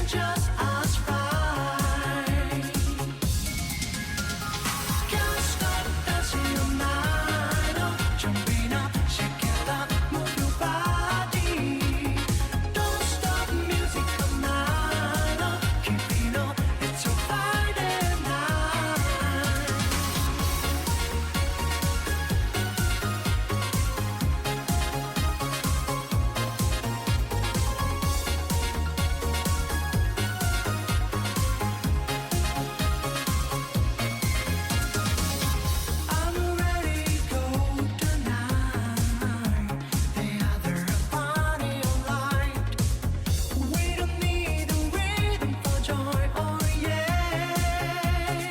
just us right. Can't stop dancing all night. Oh, jumping up, shake it up, move your body. Don't stop music all night. Oh, keep it on, it's your Friday night. I'm ready to go tonight. The other party all night. We don't need a rhythm for joy, oh yeah.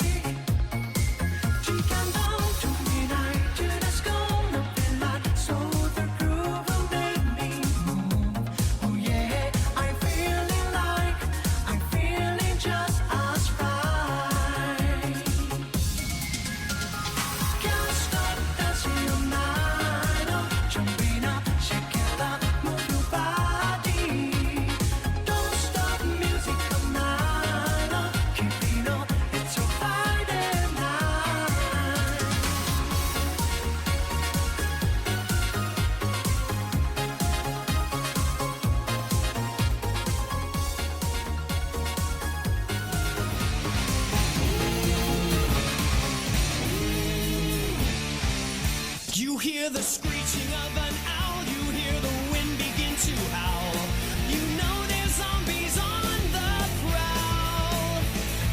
Chicken down to midnight, to the school of the light. So the groove will make me move, oh yeah. I'm feeling just us right. Can't stop dancing all night. Oh, jumping up, shake it up, move your body. Don't stop music all night. Oh, keep it on, it's your Friday night. You hear the screeching of an owl, you hear the wind begin to howl. You know there's zombies on the prowl,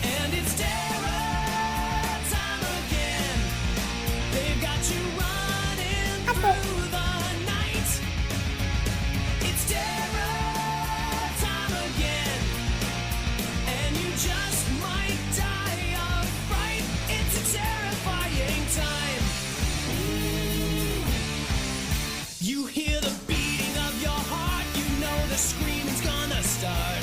and it's terror time again. They've got you running through the night. It's terror time again, and you just might die of fright. It's a terrifying time. You hear the beating of your heart, you know the screaming's gonna start.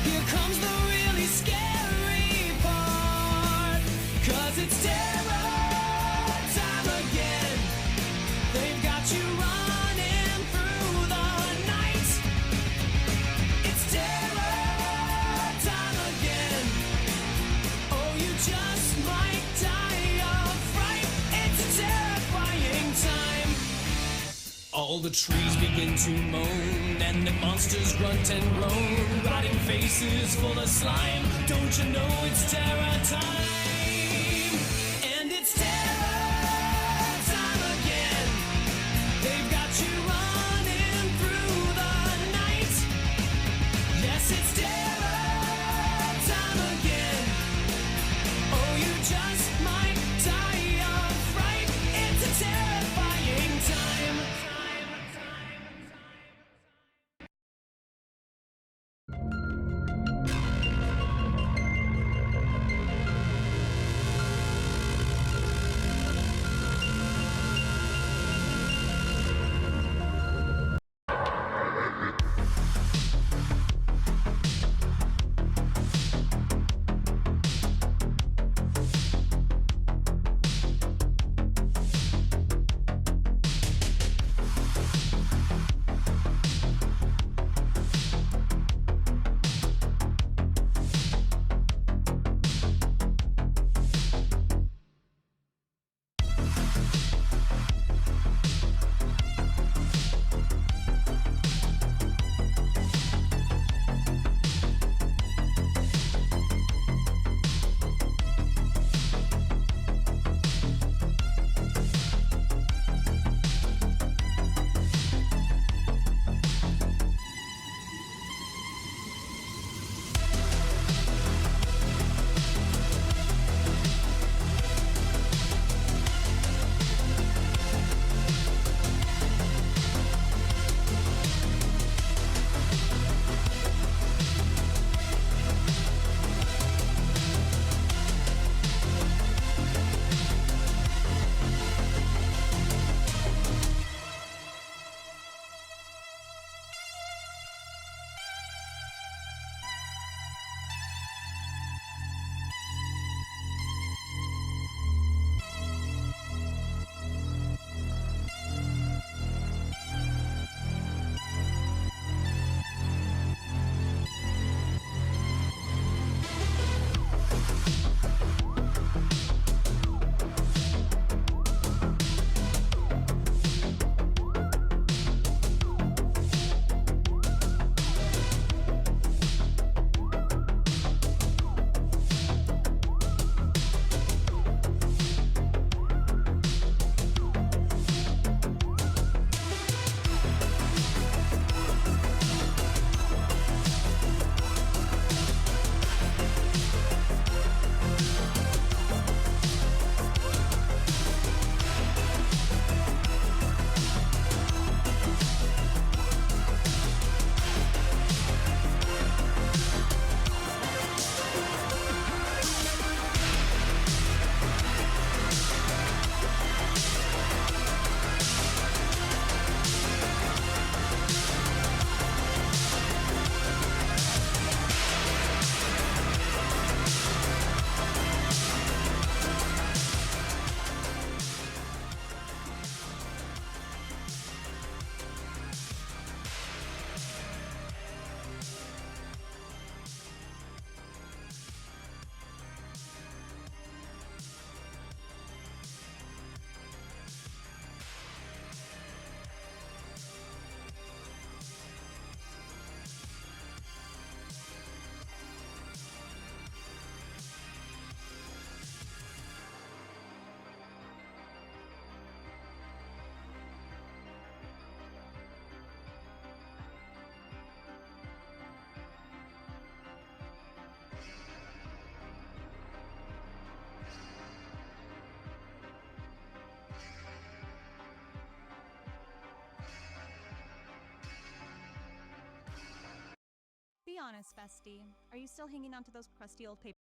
Here comes the really scary part, 'cause it's terror time again. They've got you running through the night. It's terror time again. Oh, you just might die of fright. It's a terrifying time. All the trees begin to moan, and the monsters grunt and groan. Rotting faces full of slime. Don't you know it's terror time? And it's terror time again. They've got you running through the night. Yes, it's terror time again. Oh, you just might die of fright. It's a terrifying time. honest, Bestie. Are you still hanging on to those crusty old paper?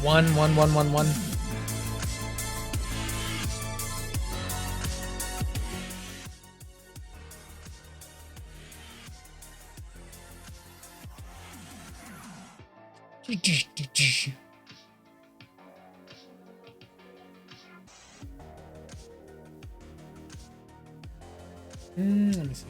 One. Let me see.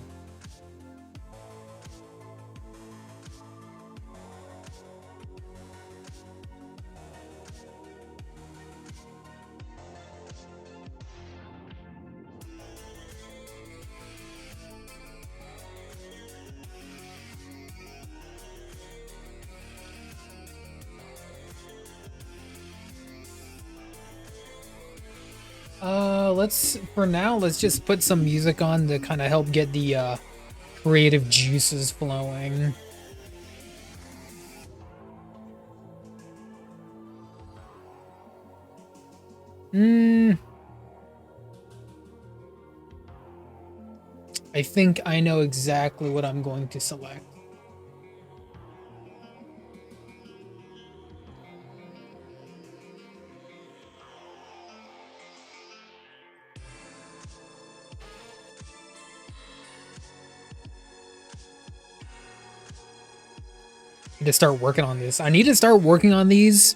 For now, let's just put some music on to kind of help get the creative juices flowing. I think I know exactly what I'm going to select. To start working on this. I need to start working on these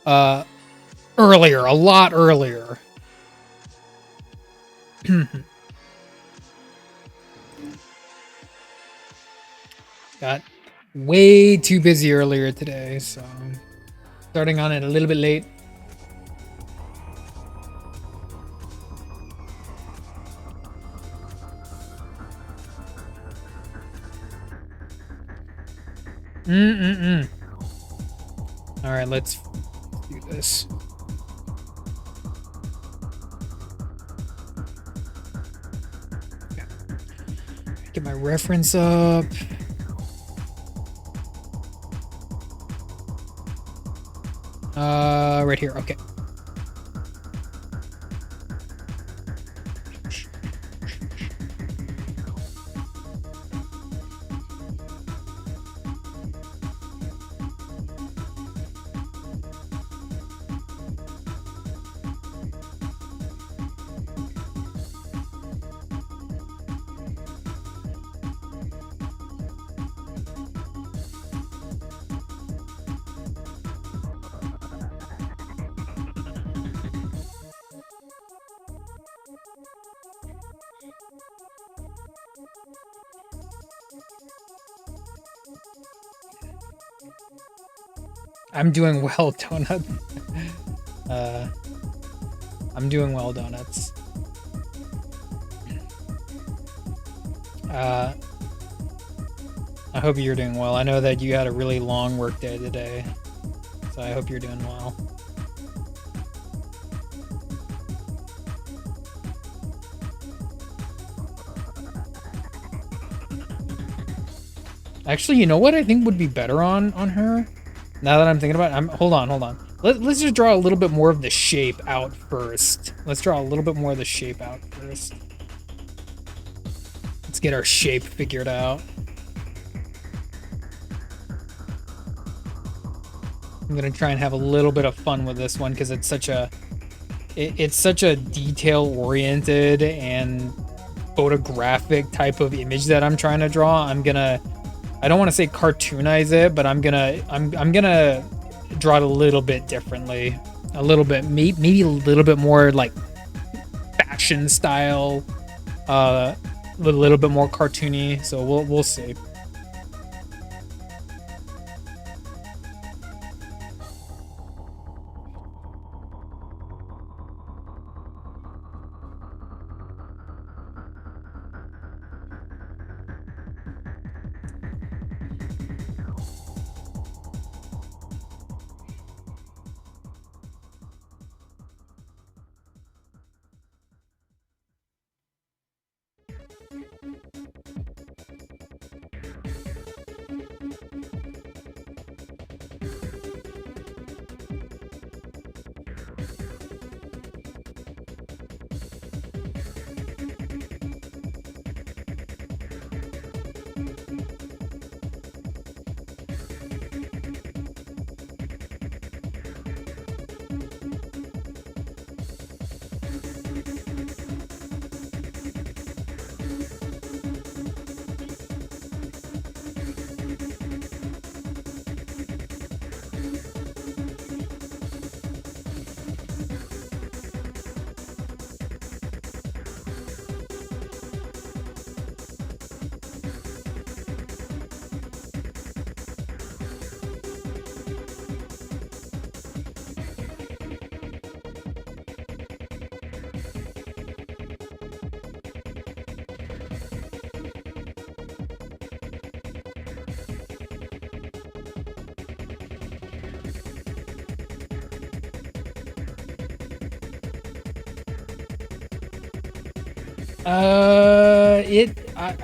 earlier, a lot earlier. Got way too busy earlier today, so starting on it a little bit late. All right, let's do this. Get my reference up. Right here. Okay. I'm doing well, Donut. I'm doing well, Donuts. I hope you're doing well. I know that you had a really long work day today, so I hope you're doing well. Actually, you know what I think would be better on her? Now that I'm thinking about it, hold on. Let's just draw a little bit more of the shape out first. Let's draw a little bit more of the shape out first. Let's get our shape figured out. I'm gonna try and have a little bit of fun with this one because it's such a detail-oriented and photographic type of image that I'm trying to draw. I don't want to say cartoonize it, but I'm gonna draw it a little bit differently, a little bit, maybe a little bit more like fashion style, a little bit more cartoony. So we'll see.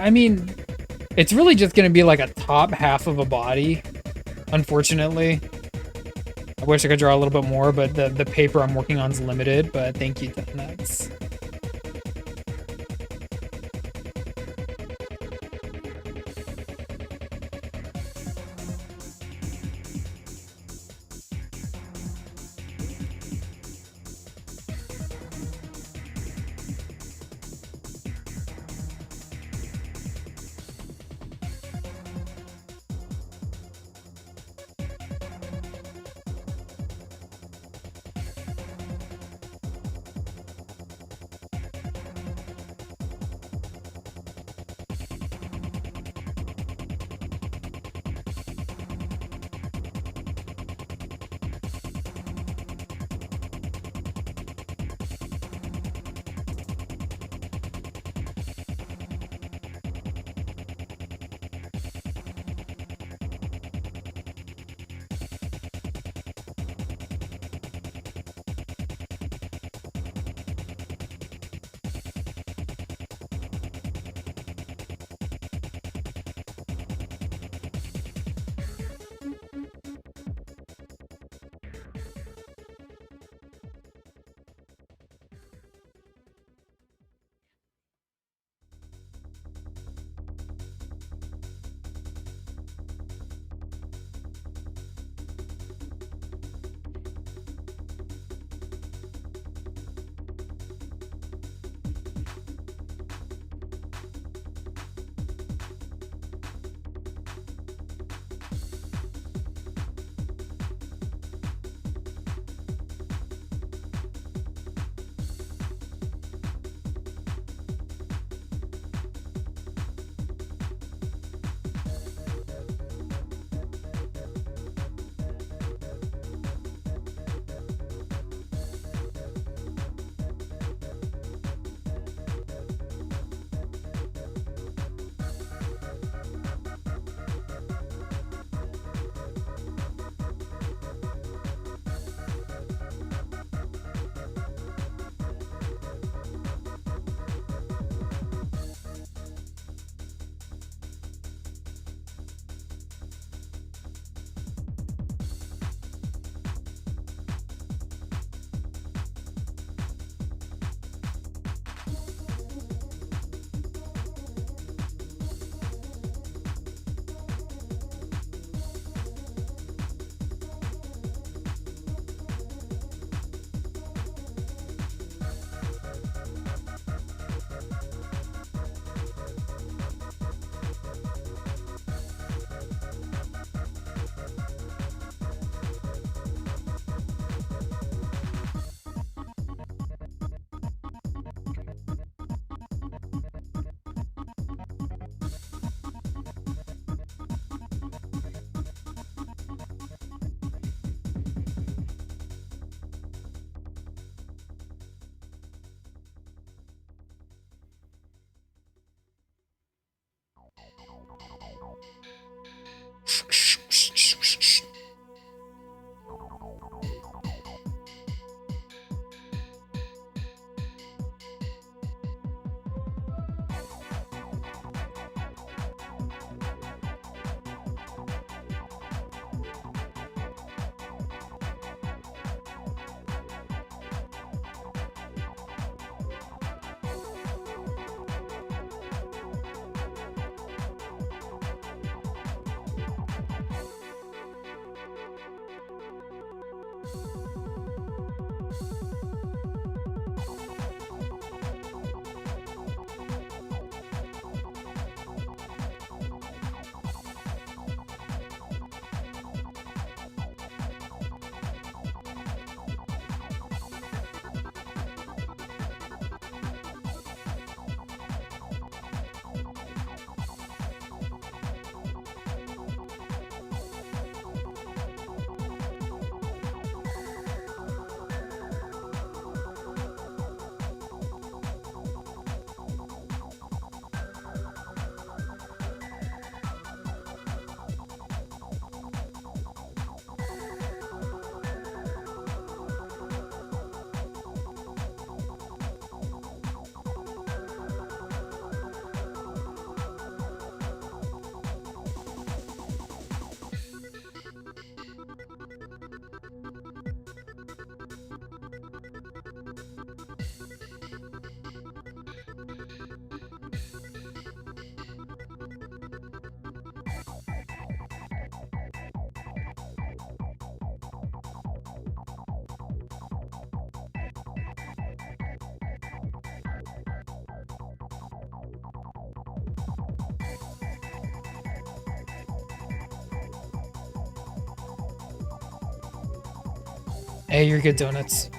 I mean, it's really just gonna be like a top half of a body, unfortunately. I wish I could draw a little bit more, but the paper I'm working on is limited, but thank you, Nuts. Hey, you're good, donuts.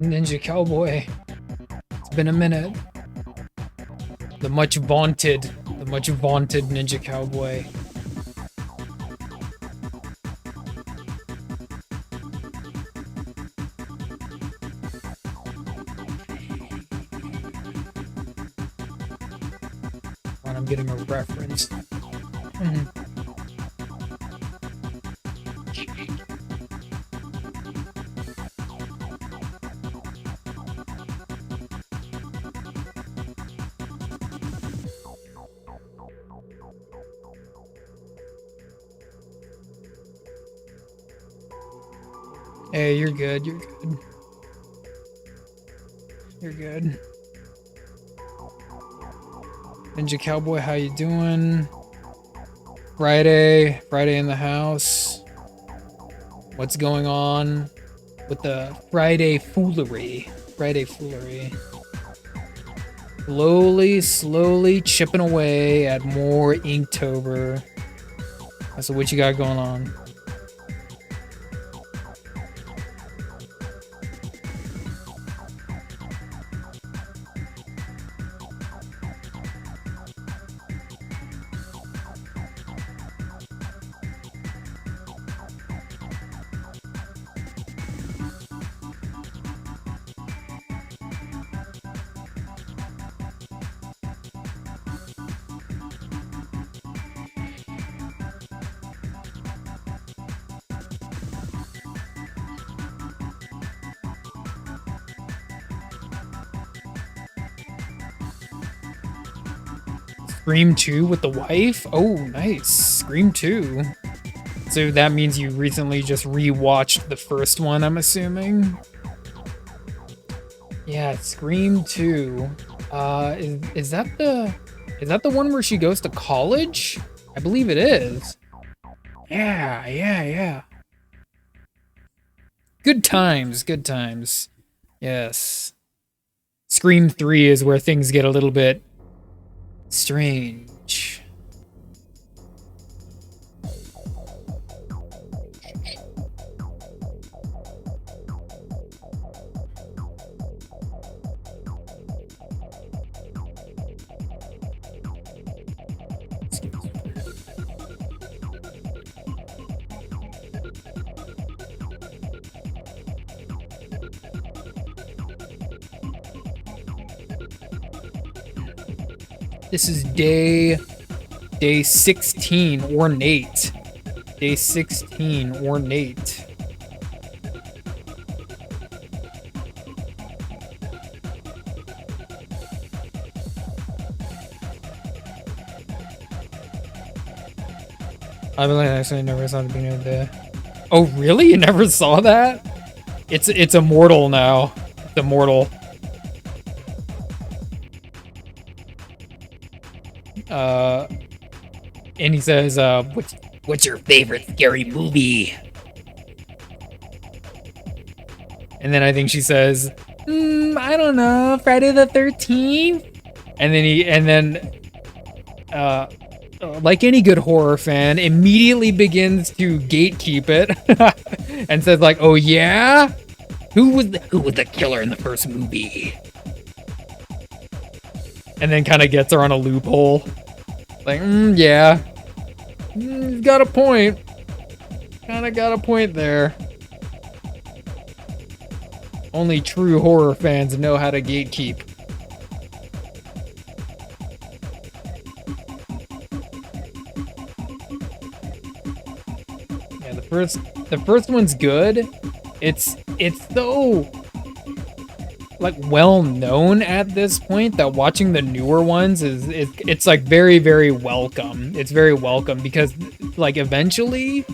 Ninja Cowboy. It's been a minute. The much vaunted Ninja Cowboy. And I'm getting a reference. Hey, you're good. You're good. You're good. Ninja Cowboy, how you doing? Friday in the house. What's going on with the Friday foolery? Friday foolery. Slowly chipping away at more Inktober. So what you got going on? Scream 2 with the wife? Oh, nice. Scream 2. So that means you recently just rewatched the first one, I'm assuming? Yeah, Scream 2. Is that the one where she goes to college? I believe it is. Yeah. Good times. Yes. Scream 3 is where things get a little bit strange. This is day 16, ornate. Day 16, ornate. I believe I actually never saw the beginning of the. Oh really? You never saw that? It's immortal now. It's immortal. And he says, what's your favorite scary movie? And then I think she says, I don't know, Friday the 13th? And then like any good horror fan, immediately begins to gatekeep it and says like, oh yeah? Who was the killer in the first movie? And then kind of gets her on a loophole. Like, yeah. He's got a point. Kinda got a point there. Only true horror fans know how to gatekeep. Yeah, the first one's good. It's so like well known at this point that watching the newer ones it's like very welcome. It's very welcome because like eventually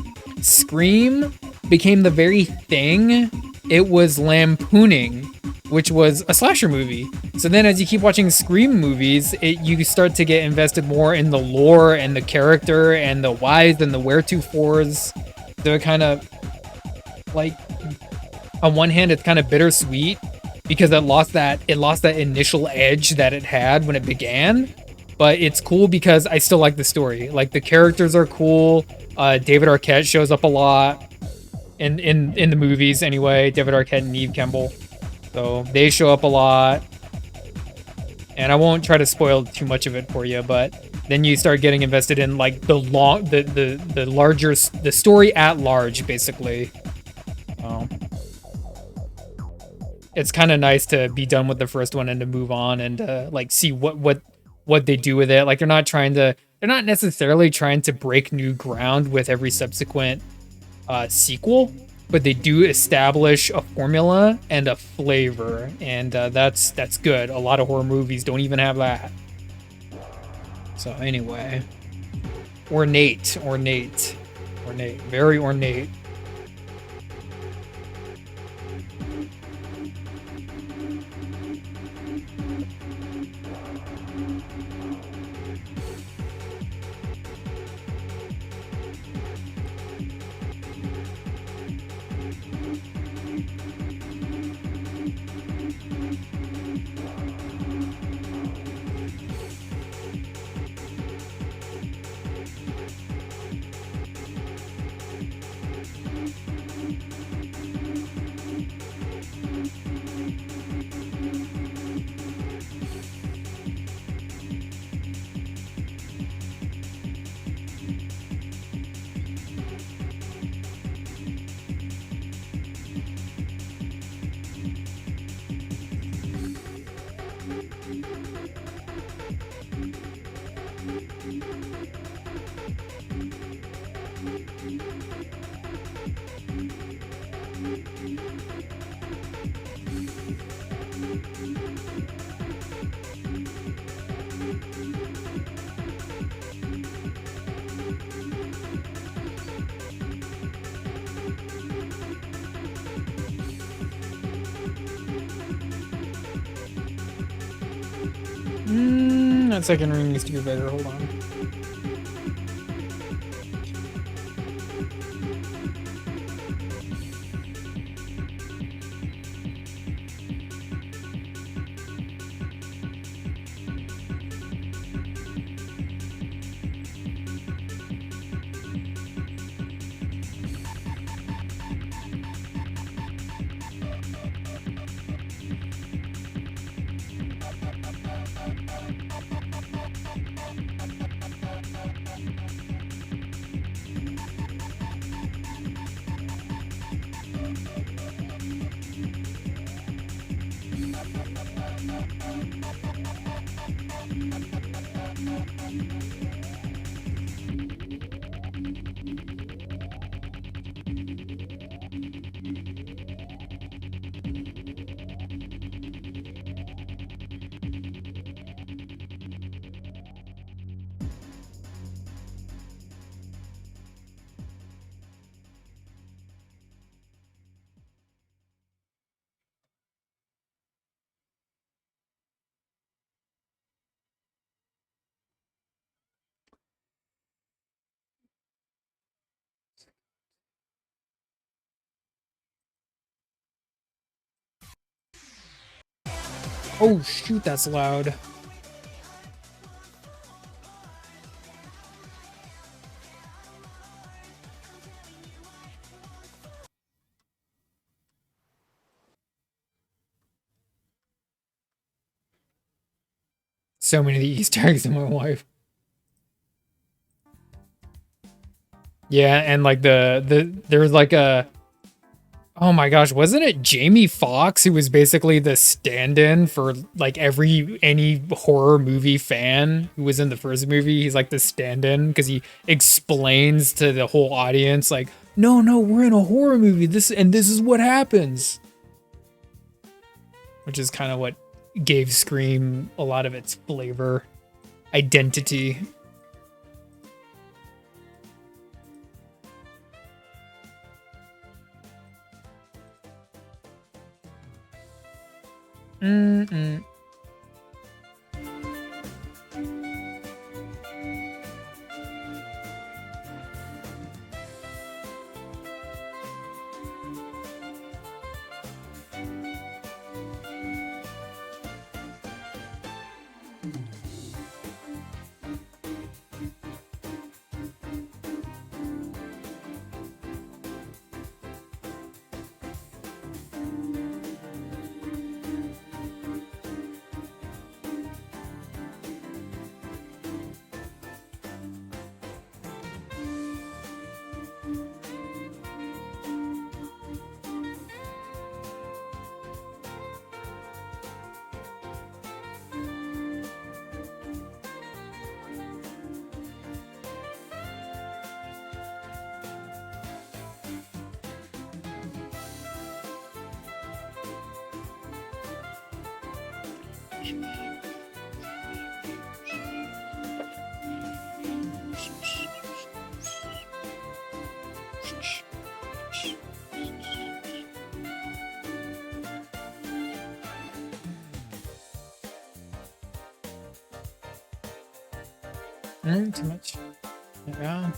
Scream became the very thing it was lampooning, which was a slasher movie. So then as you keep watching Scream movies, you start to get invested more in the lore and the character and the whys and the wheretofores. They're kind of like, on one hand it's kind of bittersweet because it lost that initial edge that it had when it began, but it's cool because I still like the story. Like the characters are cool. David Arquette shows up a lot in the movies anyway. David Arquette and Neve Campbell, so they show up a lot. And I won't try to spoil too much of it for you, but then you start getting invested in like the story at large, basically. It's kind of nice to be done with the first one and to move on and like see what they do with it. Like they're not necessarily trying to break new ground with every subsequent sequel, but they do establish a formula and a flavor, and that's good. A lot of horror movies don't even have that. So anyway, ornate, very ornate. That second ring needs to be bigger. Hold on. Oh shoot, that's loud. So many of the Easter eggs in my wife. Yeah, and like there's like a, oh my gosh, wasn't it Jamie Foxx who was basically the stand-in for like any horror movie fan who was in the first movie? He's like the stand-in because he explains to the whole audience like, no, we're in a horror movie. This is what happens. Which is kind of what gave Scream a lot of its flavor, identity. Too much. Yeah.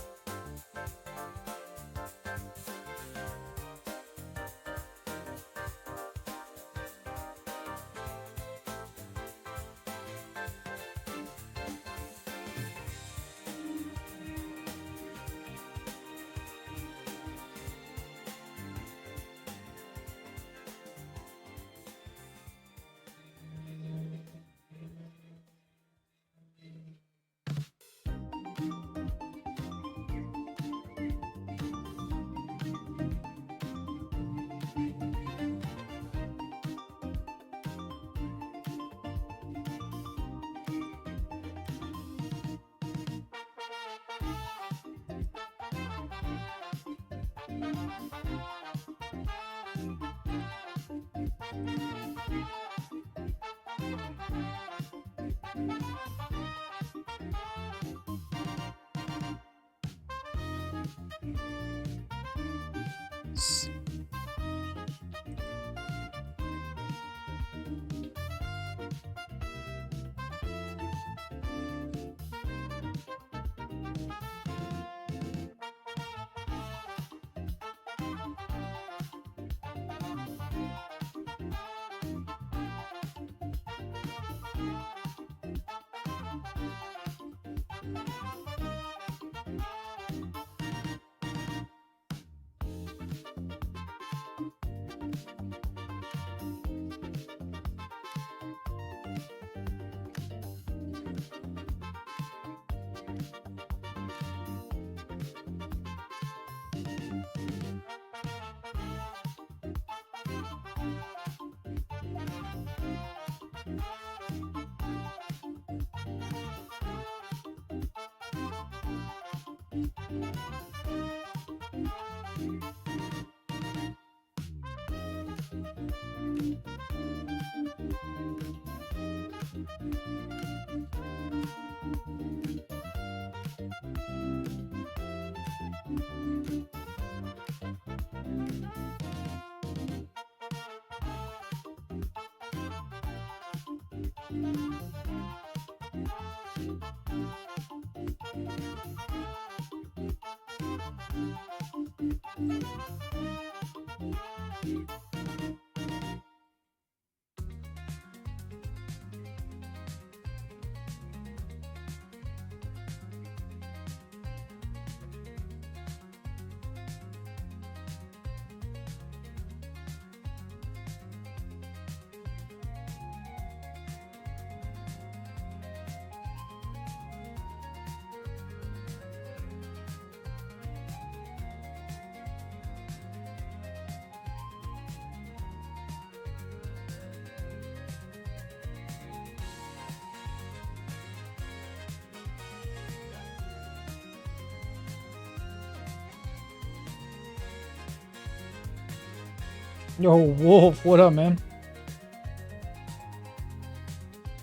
Yo, Wolf, what up, man?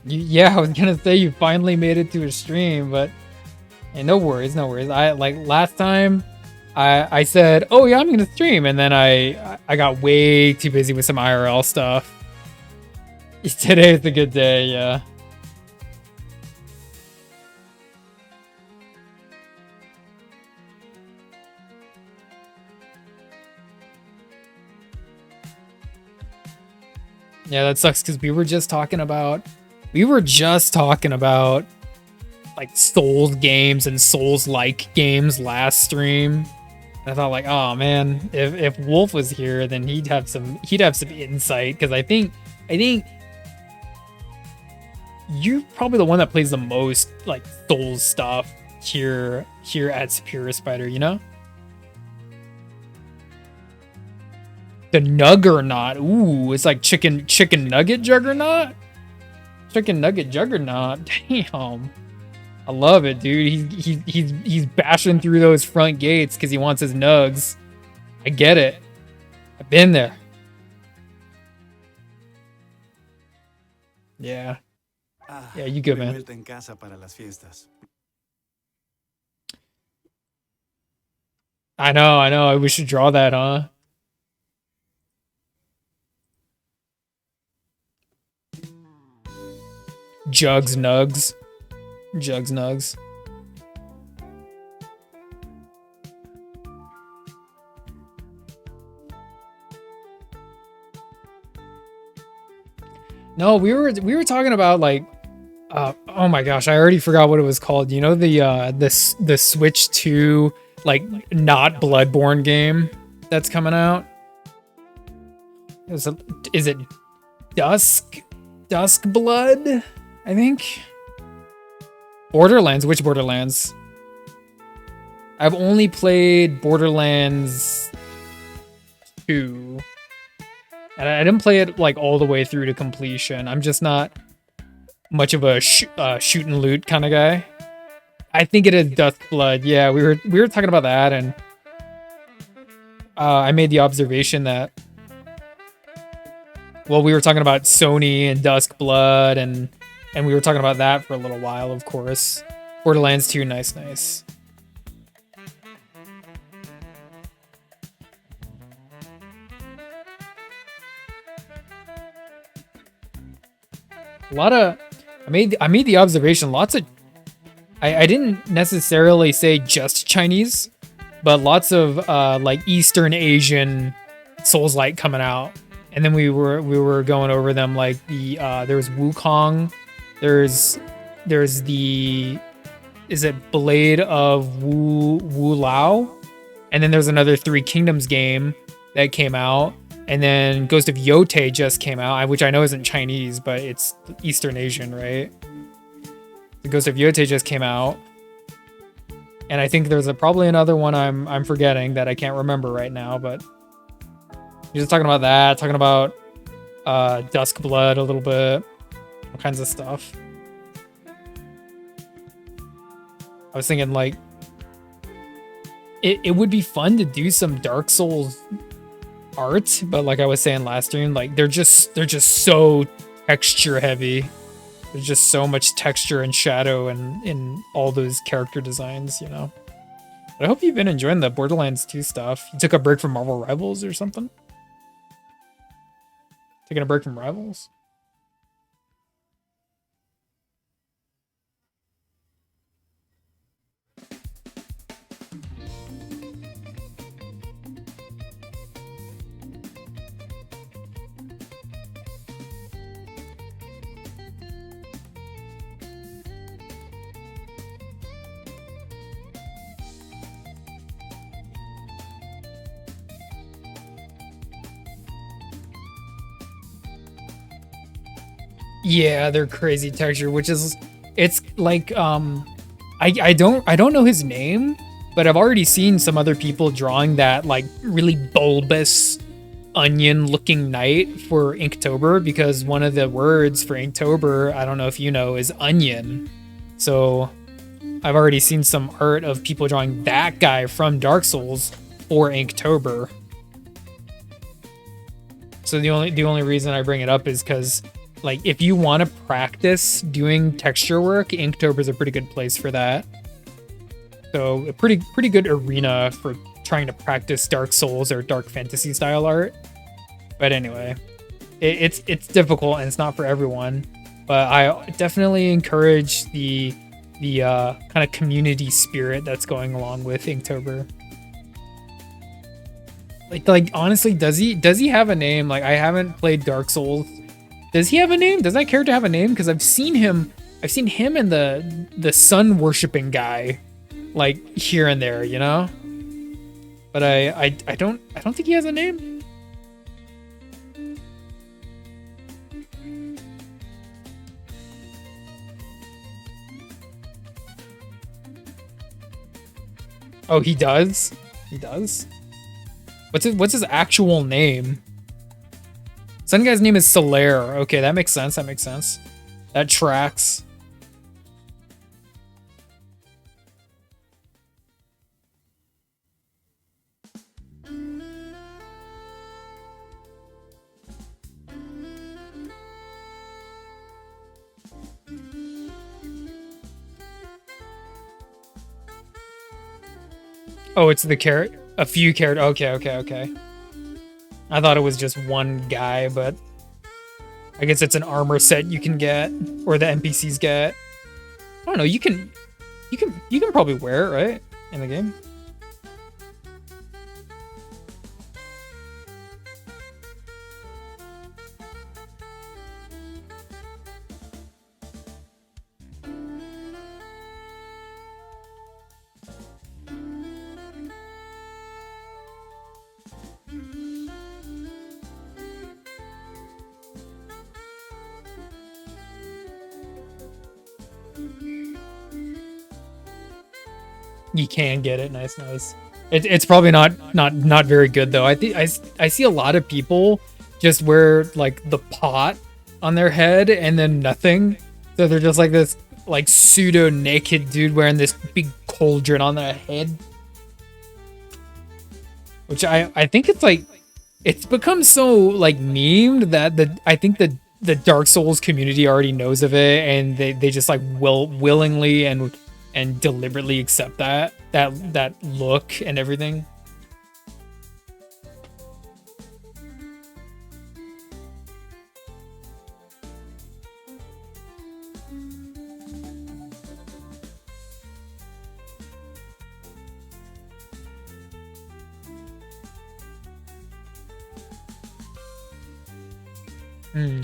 Yeah, I was gonna say you finally made it to a stream, but hey, no worries, no worries. I like last time I said, oh yeah, I'm gonna stream, and then I got way too busy with some IRL stuff. Today is a good day, yeah. Yeah, that sucks because we were just talking about like Souls games and Souls-like games last stream. And I thought like, oh man, if Wolf was here, then he'd have some insight because I think you're probably the one that plays the most like Souls stuff here at Sp1der-tober, you know? The Nuggernaut. Ooh, it's like chicken nugget juggernaut? Chicken nugget juggernaut. Damn. I love it, dude. He's bashing through those front gates because he wants his nugs. I get it. I've been there. Yeah. Yeah, you good, man. I know. We should draw that, huh? Jugs nugs. No, we were talking about like oh my gosh, I already forgot what it was called. You know the Switch 2 like not Bloodborne game that's coming out? Is it Dusk Blood? I think. Borderlands. Which Borderlands? I've only played Borderlands 2. And I didn't play it like all the way through to completion. I'm just not much of a shoot and loot kind of guy. I think it is Dusk Blood. Yeah, we were talking about that, and I made the observation that, well, we were talking about Sony and Dusk Blood, and And we were talking about that for a little while, of course. Borderlands 2, nice, nice. A lot of, I made the observation, lots of, I didn't necessarily say just Chinese, but lots of like Eastern Asian Souls-like coming out. And then we were going over them, like the there's Wukong, there's the, is it Blade of Wu Lao, and then there's another Three Kingdoms game that came out, and then Ghost of Yote just came out, which I know isn't Chinese, but it's Eastern Asian, right? The Ghost of Yote just came out, and I think there's probably another one I'm forgetting that I can't remember right now, but you're just talking about that, talking about Dusk Blood a little bit, all kinds of stuff. I was thinking, like, it would be fun to do some Dark Souls art, but like I was saying last stream, like they're just so texture heavy. There's just so much texture and shadow and in all those character designs, you know. But I hope you've been enjoying the Borderlands 2 stuff. You took a break from Marvel Rivals or something? Taking a break from Rivals? Yeah, they're crazy texture, which is, it's like I don't know his name, but I've already seen some other people drawing that like really bulbous onion looking knight for Inktober, because one of the words for Inktober, I don't know if you know, is onion. So I've already seen some art of people drawing that guy from Dark Souls for Inktober. So the only reason I bring it up is because, like, if you want to practice doing texture work, Inktober is a pretty good place for that. So a pretty good arena for trying to practice Dark Souls or Dark Fantasy style art. But anyway, it's difficult and it's not for everyone. But I definitely encourage the kind of community spirit that's going along with Inktober. Like honestly, does he have a name? Like, I haven't played Dark Souls. Does he have a name? Does that character have a name? Because I've seen him and the sun worshipping guy, like, here and there, you know. But I don't think he has a name. Oh, he does. He does. What's his actual name? Sun guy's name is Solaire. Okay, that makes sense. That makes sense. That tracks. Oh, it's the carrot. A few carrot. Okay. I thought it was just one guy, but I guess it's an armor set you can get, or the NPCs get. I don't know. You can probably wear it, right, in the game. You can get it. Nice. It's probably not very good though. I think I see a lot of people just wear like the pot on their head and then nothing. So they're just like this like pseudo naked dude wearing this big cauldron on their head. Which I think it's like, it's become so like memed that I think the the Dark Souls community already knows of it, and they just like willingly and deliberately accept that look and everything.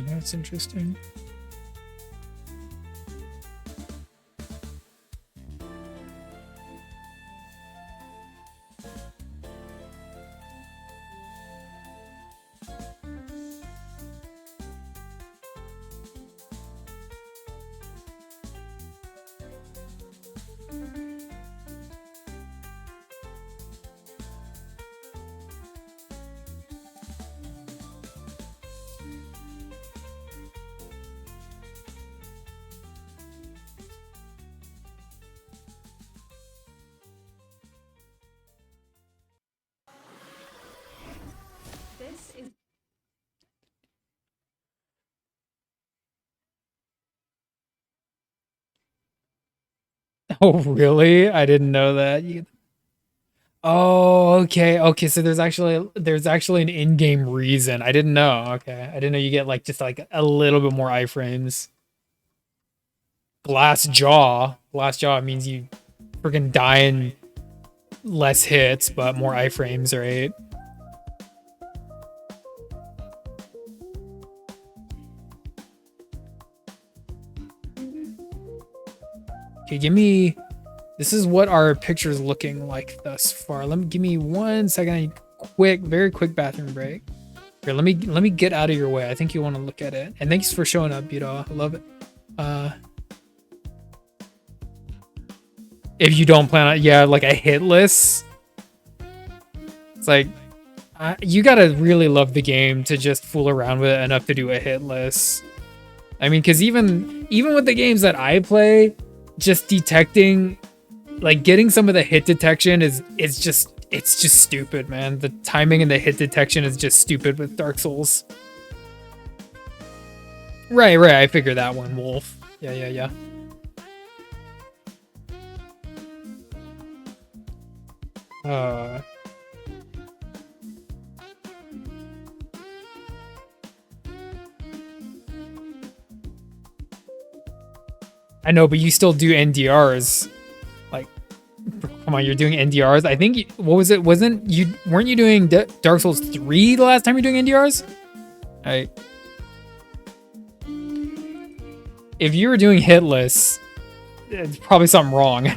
That's interesting. This is Oh, really? I didn't know that. Oh, okay. Okay, so there's actually an in-game reason. I didn't know. Okay. I didn't know you get like just like a little bit more iframes. Glass jaw. Glass jaw means you freaking die in less hits, but more iframes, right? Okay, this is what our picture's looking like thus far. Give me 1 second. I need very quick bathroom break. Here, let me get out of your way. I think you want to look at it. And thanks for showing up, Budo. I love it. If you don't plan on, yeah, like a hit list. It's like you gotta really love the game to just fool around with it enough to do a hit list. I mean, because even with the games that I play, just detecting, like getting some of the hit detection is just stupid, man. The timing and the hit detection is just stupid with Dark Souls. Right. I figured that one, Wolf. Yeah. I know, but you still do NDRs. Like, come on, you're doing NDRs. I think what was it? Weren't you doing Dark Souls 3 the last time you're doing NDRs? Right. If you were doing hit lists, it's probably something wrong.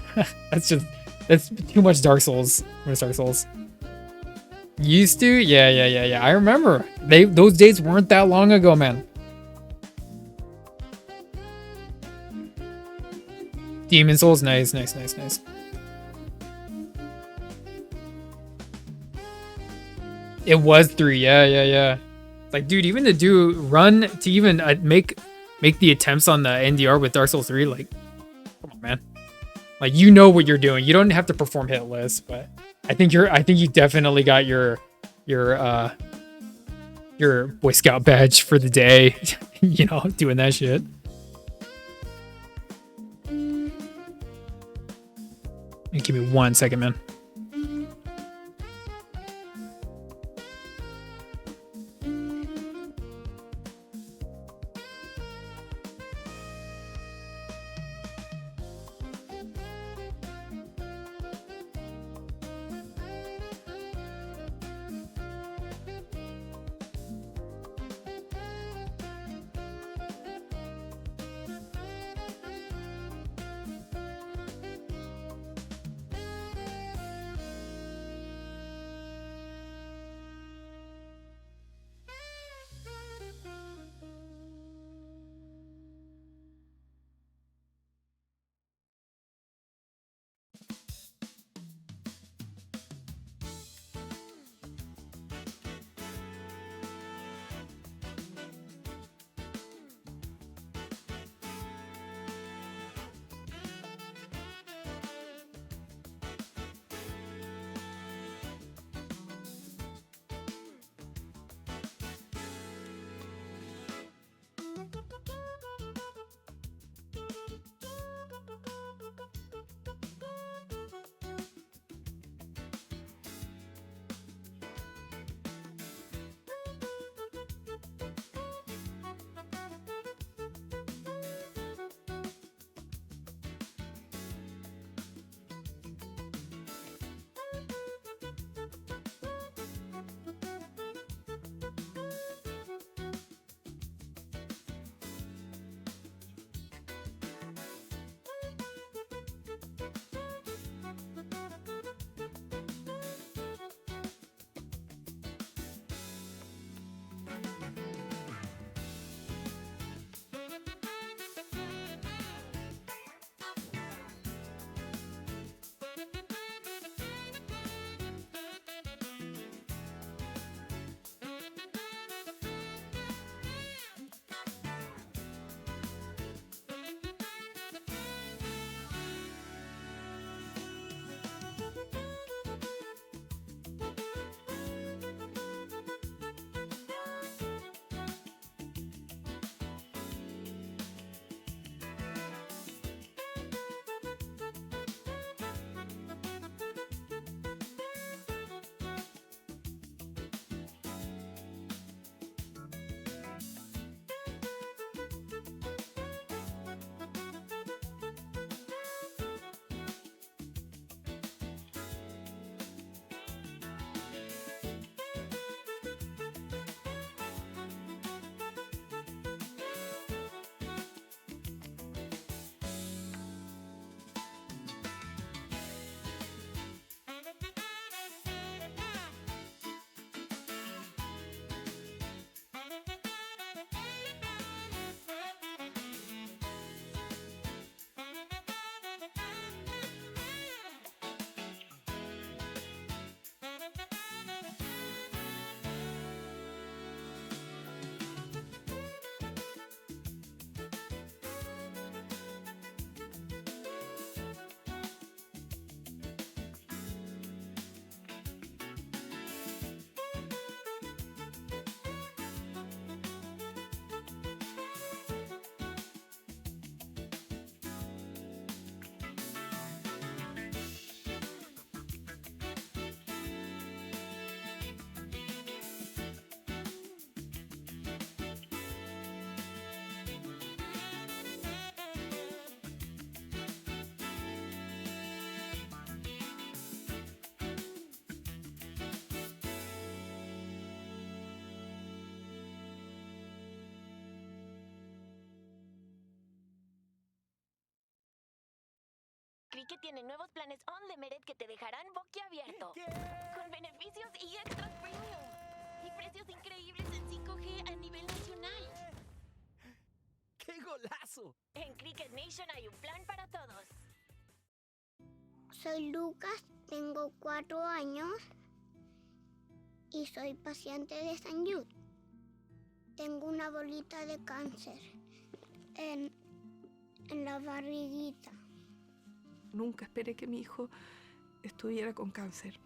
that's too much Dark Souls. Dark Souls. Used to? Yeah. I remember. Those days weren't that long ago, man. Demon Souls, nice. It was 3, yeah. Like, dude, even to even make the attempts on the NDR with Dark Souls 3, like, come on, man. Like, you know what you're doing. You don't have to perform hit lists, but I think you definitely got your Boy Scout badge for the day, you know, doing that shit. Give me 1 second, man. descubrí que tiene nuevos planes Unlimited que te dejarán boquiabierto. Con beneficios y extras premium. Y precios increíbles en 5G a nivel nacional. ¡Qué golazo! En Cricket Nation hay un plan para todos. Soy Lucas, tengo 4 años y soy paciente de St. Jude. Tengo una bolita de cáncer en la barriguita. Nunca esperé que mi hijo estuviera con cáncer.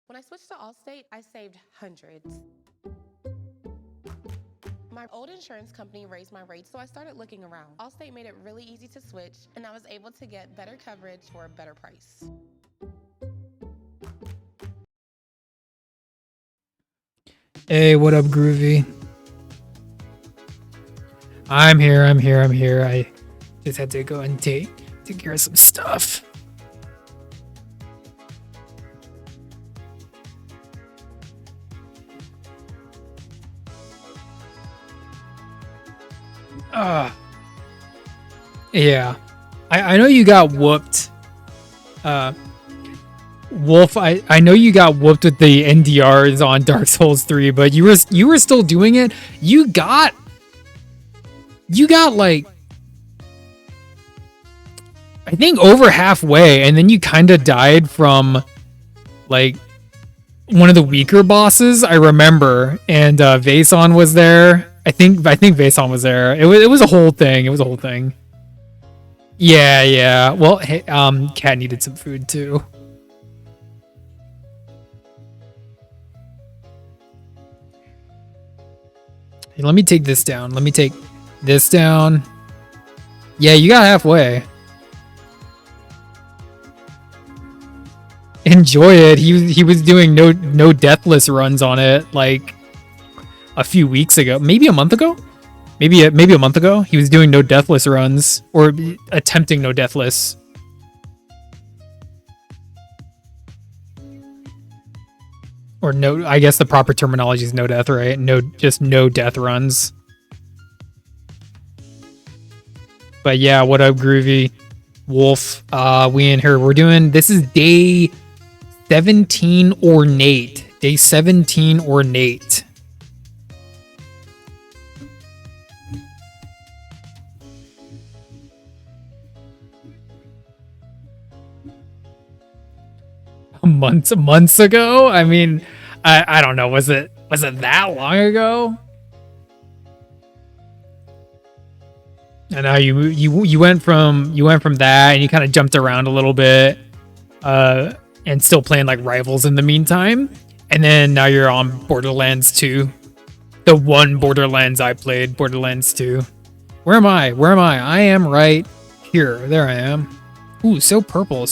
When I switched to Allstate, I saved hundreds. My old insurance company raised my rates, so I started looking around. Allstate made it really easy to switch, and I was able to get better coverage for a better price. Hey, what up, Groovy? I'm here. I just had to go and take care of some stuff. Yeah. I know you got whooped. Wolf, I know you got whooped with the NDRs on Dark Souls 3, but you were still doing it. You got like, I think over halfway, and then you kind of died from like one of the weaker bosses, I remember, and Vason was there. I think Vason was there. It was a whole thing. Yeah. Well, hey, Cat needed some food too. Hey, let me take this down. Yeah, you got halfway. Enjoy it. He was doing no deathless runs on it like a few weeks ago, maybe a month ago. Maybe a month ago, he was doing no deathless runs, or attempting no deathless. Or no, I guess the proper terminology is no death, right? Just no death runs. But yeah, what up, Groovy? Wolf, we in here. This is day 17 ornate. Day 17 ornate. Months ago? I mean, I don't know. Was it that long ago? I know you went from that, and you kind of jumped around a little bit, and still playing like Rivals in the meantime, and then now you're on Borderlands 2, the one Borderlands I played, Borderlands 2. Where am I? I am right here. There I am. Ooh, so purple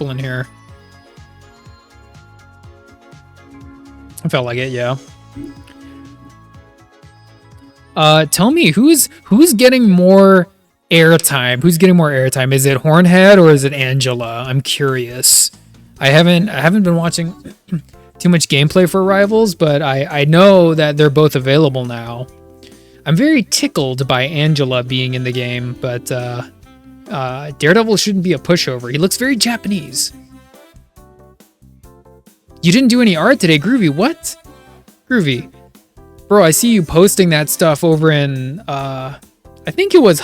in here. I felt like it, yeah. Tell me who's getting more airtime? Is it Hornhead or is it Angela? I'm curious. I haven't been watching too much gameplay for Rivals, but I know that they're both available now. I'm very tickled by Angela being in the game, but Daredevil shouldn't be a pushover. He looks very Japanese. You didn't do any art today, Groovy. What? Groovy. Bro, I see you posting that stuff over in I think it was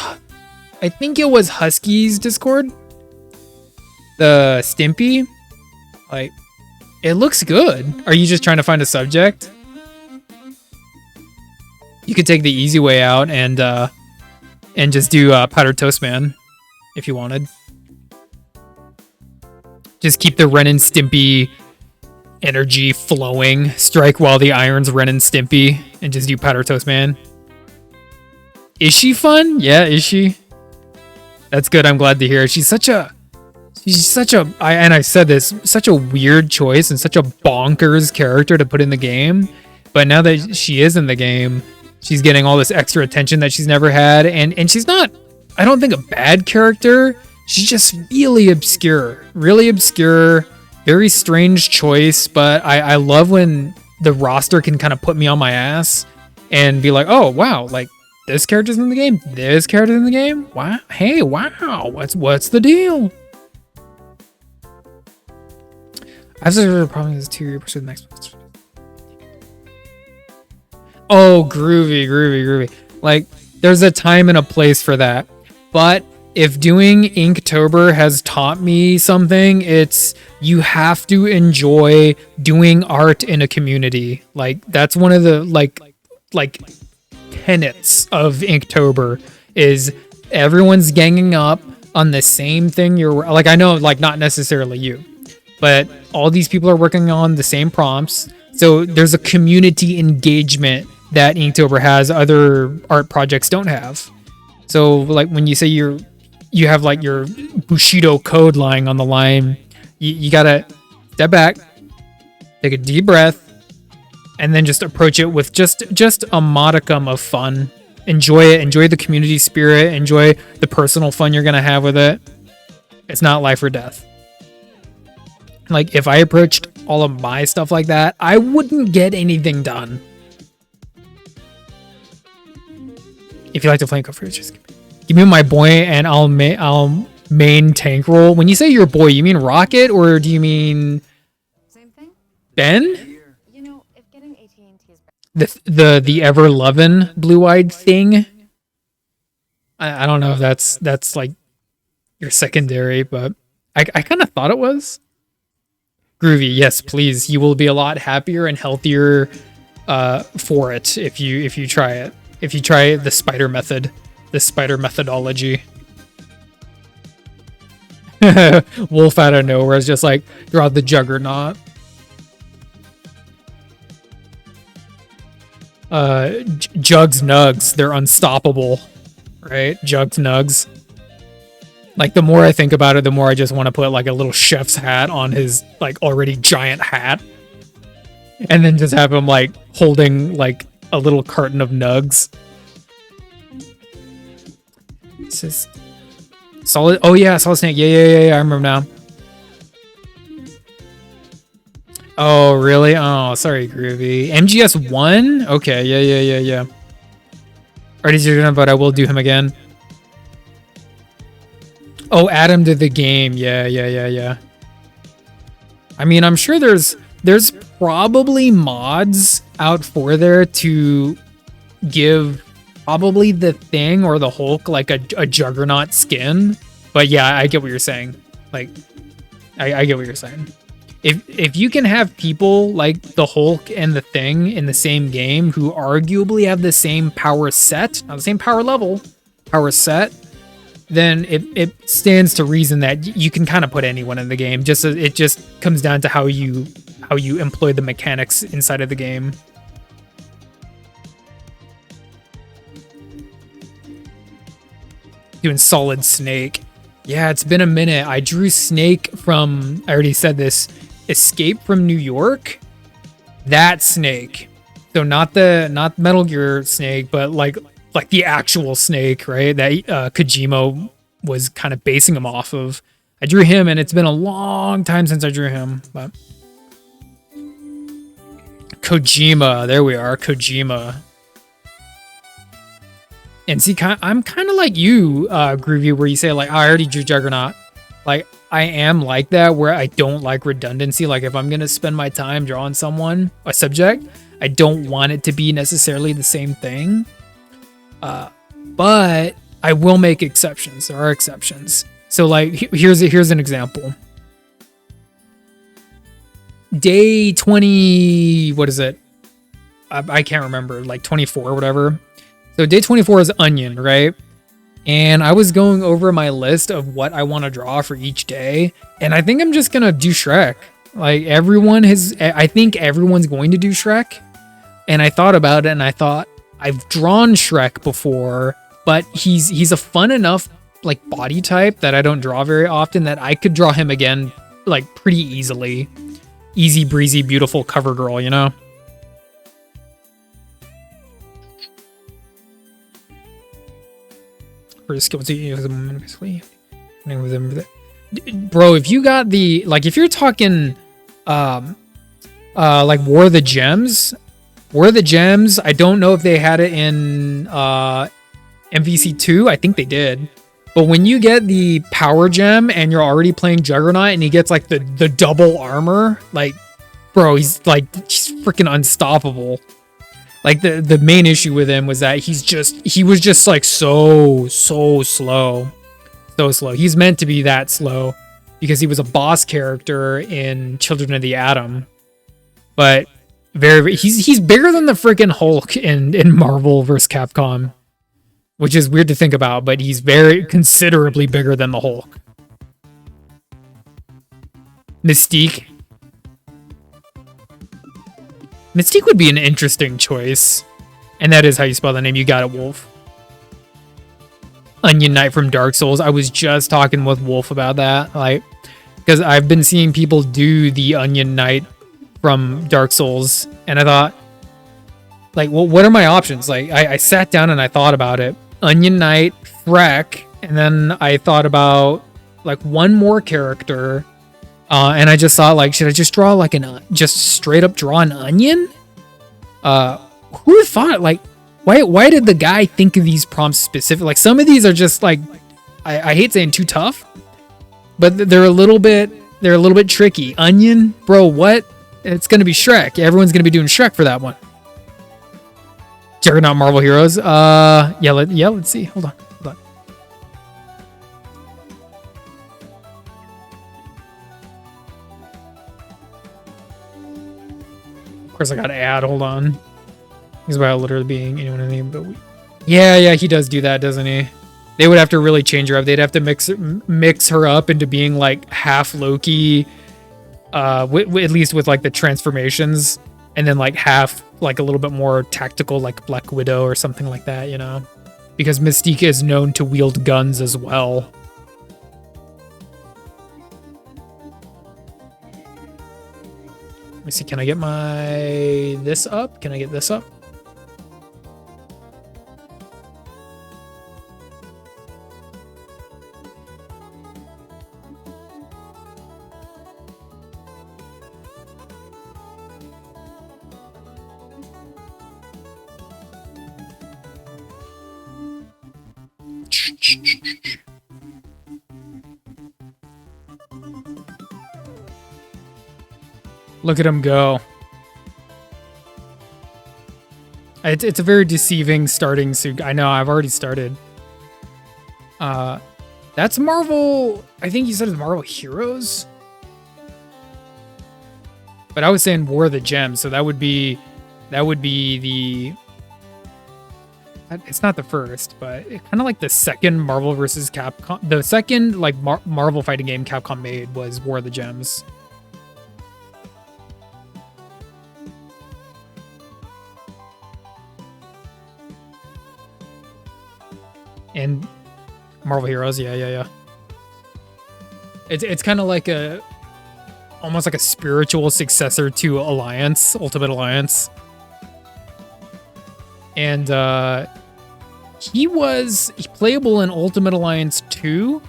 Husky's Discord. The Stimpy. Like, it looks good. Are you just trying to find a subject? You could take the easy way out and just do Powdered Toast Man if you wanted. Just keep the Ren and Stimpy energy flowing. Strike while the iron's Ren and Stimpy, and just do Powder Toast Man. Is she fun? Yeah, is she? That's good. I'm glad to hear it. She's such a I said this, such a weird choice and such a bonkers character to put in the game. But now that she is in the game, she's getting all this extra attention that she's never had, and she's not, I don't think, a bad character. She's just really obscure. Very strange choice, but I love when the roster can kind of put me on my ass and be like, oh wow, like this character's in the game, wow, hey, wow, what's the deal? I have such problem is to pursue the next one. Oh, groovy. Like, there's a time and a place for that, but if doing Inktober has taught me something, it's you have to enjoy doing art in a community. Like, that's one of the like tenets of Inktober is everyone's ganging up on the same thing. You're like, I know, like, not necessarily you, but all these people are working on the same prompts. So there's a community engagement that Inktober has other art projects don't have. So like when you say you have like your Bushido code lying on the line, you gotta step back, take a deep breath, and then just approach it with just a modicum of fun. Enjoy it. Enjoy the community spirit. Enjoy the personal fun you're gonna have with it. It's not life or death. Like if I approached all of my stuff like that, I wouldn't get anything done. If you like to flame cover, just give me my boy and I'll main tank roll. When you say your boy, you mean Rocket or do you mean Same thing. Ben? You know, if getting AT&T is The ever lovin' blue-eyed thing. I don't know if that's like your secondary, but I kind of thought it was. Groovy, yes, please. You will be a lot happier and healthier for it if you try it. If you try the spider method, the spider methodology. Wolf out of nowhere is just like draw the juggernaut. Jugs Nugs, they're unstoppable, right? Jugs Nugs. Like the more I think about it, the more I just want to put like a little chef's hat on his like already giant hat, and then just have him like holding like a little carton of nugs. It's just solid. Oh yeah, Solid Snake. Yeah. I remember now. Oh really? Oh sorry, Groovy. MGS 1? Okay, yeah. Already did, but I will do him again. Oh, add him to the game. Yeah. I mean, I'm sure there's probably mods out for there to give probably the Thing or the Hulk like a Juggernaut skin. But yeah, I get what you're saying. Like, I get what you're saying. If you can have people like the Hulk and the Thing in the same game who arguably have the same power set, not the same power level, power set, then it stands to reason that you can kind of put anyone in the game. It just comes down to how you employ the mechanics inside of the game. Doing Solid Snake. Yeah, it's been a minute. I drew Snake from, I already said this, Escape from New York. That Snake. So not Metal Gear Snake, but like the actual Snake, right? That Kojima was kind of basing him off of. I drew him, and it's been a long time since I drew him. But Kojima, there we are, Kojima. And see, I'm kind of like you, Groovy, where you say like, I already drew Juggernaut. Like I am like that, where I don't like redundancy. Like if I'm gonna spend my time drawing someone, a subject, I don't want it to be necessarily the same thing. But I will make exceptions. There are exceptions. So like here's an example. Day 20, what is it? I can't remember, like 24 or whatever. So day 24 is Onion, right? And I was going over my list of what I want to draw for each day, and I think I'm just gonna do Shrek. Like I think everyone's going to do Shrek. And I thought about it, and I thought, I've drawn Shrek before, but he's a fun enough like body type that I don't draw very often that I could draw him again like pretty easily. Easy breezy, beautiful cover girl, you know? Bro, if you got the like, if you're talking like War of the Gems, I don't know if they had it in MVC2. I think they did. But when you get the power gem and you're already playing Juggernaut and he gets like the double armor, like, bro, he's freaking unstoppable. Like the main issue with him was that he was just like so slow. So slow. He's meant to be that slow because he was a boss character in Children of the Atom. But he's bigger than the freaking Hulk in Marvel vs. Capcom, which is weird to think about, but he's very considerably bigger than the Hulk. Mystique. Mystique would be an interesting choice. And that is how you spell the name. You got it, Wolf. Onion Knight from Dark Souls. I was just talking with Wolf about that. Like, because I've been seeing people do the Onion Knight from Dark Souls. And I thought, like, well, what are my options? Like, I sat down and I thought about it. Onion Knight, Freck. And then I thought about, like, one more character. And I just thought, like, should I just draw, like, just straight up draw an onion? Who thought, like, why did the guy think of these prompts specific? Like, some of these are just, like, I hate saying too tough, but they're a little bit tricky. Onion? Bro, what? It's gonna be Shrek. Everyone's gonna be doing Shrek for that one. Juggernaut Marvel Heroes. Yeah, let's see. Hold on. Of course, I gotta add. Hold on. He's about literally being anyone in the name, but yeah, he does do that, doesn't he? They would have to really change her up. They'd have to mix her up into being like half Loki, at least with like the transformations, and then like half like a little bit more tactical, like Black Widow or something like that, you know? Because Mystique is known to wield guns as well. Let me see, can I get this up? Can I get this up? Look at him go. It's a very deceiving starting suit. I know, I've already started. That's Marvel. I think you said it's Marvel Heroes. But I was saying War of the Gems, so that would be the. It's not the first, but kind of like the second Marvel versus Capcom. The second like Marvel fighting game Capcom made was War of the Gems. And Marvel Heroes, yeah. It's kind of like almost like a spiritual successor to Alliance, Ultimate Alliance. And he was playable in Ultimate Alliance 2,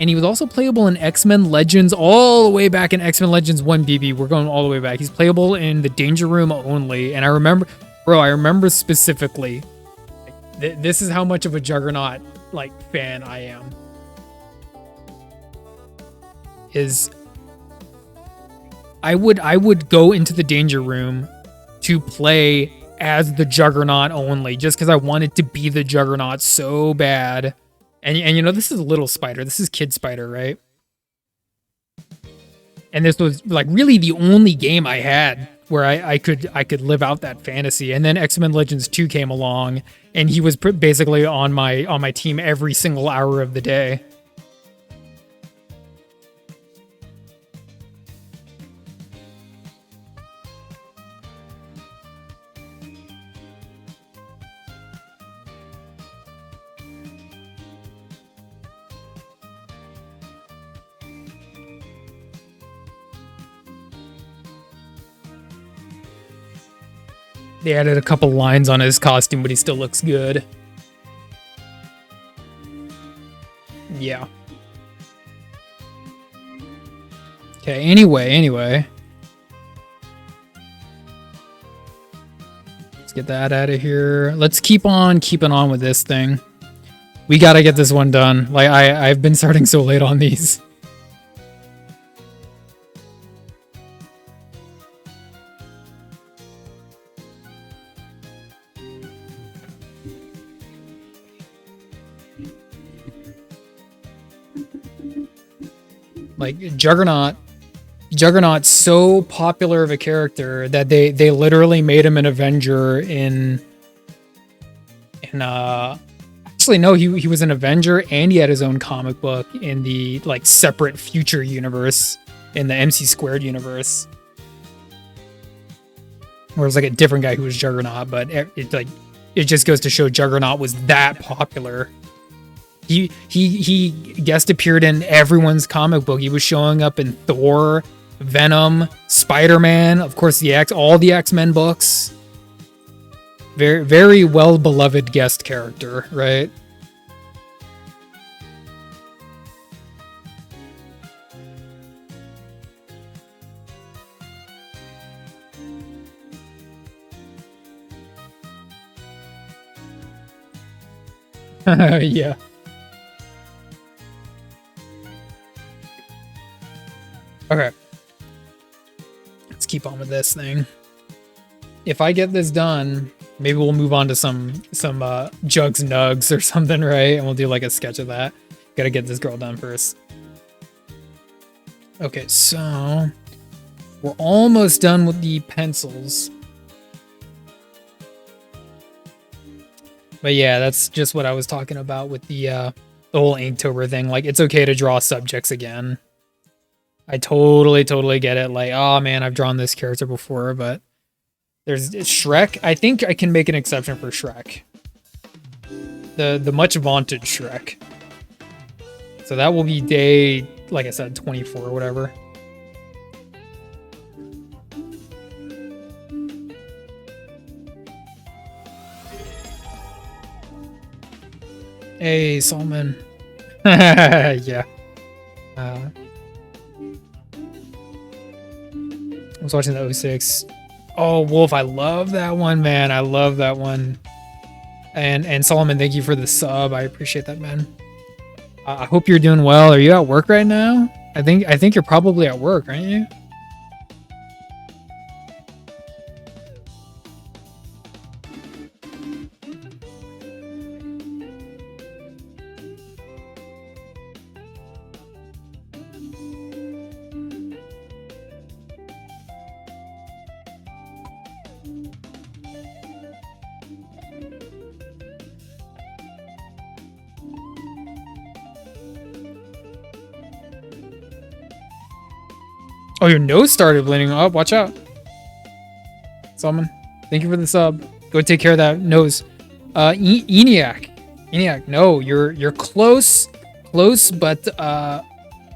and he was also playable in X-Men Legends all the way back in X-Men Legends 1 BB. We're going all the way back. He's playable in the Danger Room only, and I remember specifically. This is how much of a Juggernaut like fan I am. I would go into the Danger Room to play as the Juggernaut only, just because I wanted to be the Juggernaut so bad. And you know, this is Little Spider. This is Kid Spider, right? And this was like really the only game I had where I could live out that fantasy. And then X-Men Legends 2 came along, and he was basically on my team every single hour of the day. They added a couple lines on his costume, but he still looks good. Yeah. Okay, anyway. Let's get that out of here. Let's keep on keeping on with this thing. We gotta get this one done. Like, I've been starting so late on these. Like Juggernaut's so popular of a character that they literally made him an Avenger in actually no, he was an Avenger and he had his own comic book in the like separate future universe in the MC² universe. Where it was like a different guy who was Juggernaut, but it just goes to show Juggernaut was that popular. He guest appeared in everyone's comic book. He was showing up in Thor, Venom, Spider-Man, of course all the X-Men books. Very, very well beloved guest character, right? Yeah. Okay. Let's keep on with this thing. If I get this done, maybe we'll move on to some Jugs Nugs or something, right? And we'll do like a sketch of that. Gotta get this girl done first. Okay, so we're almost done with the pencils. But yeah, that's just what I was talking about with the whole Inktober thing. Like, it's okay to draw subjects again. I totally get it. Like, oh man, I've drawn this character before, but there's Shrek. I think I can make an exception for Shrek. The much vaunted Shrek. So that will be day, like I said, 24 or whatever. Hey, Solomon. Yeah. I was watching the 06. Oh, Wolf, I love that one, man. I love that one. And Solomon, thank you for the sub. I appreciate that, man. I hope you're doing well. Are you at work right now? I think you're probably at work, aren't you? Oh, your nose started bleeding. Oh, watch out. Solomon, thank you for the sub. Go take care of that nose. ENIAC. ENIAC, no, you're close, but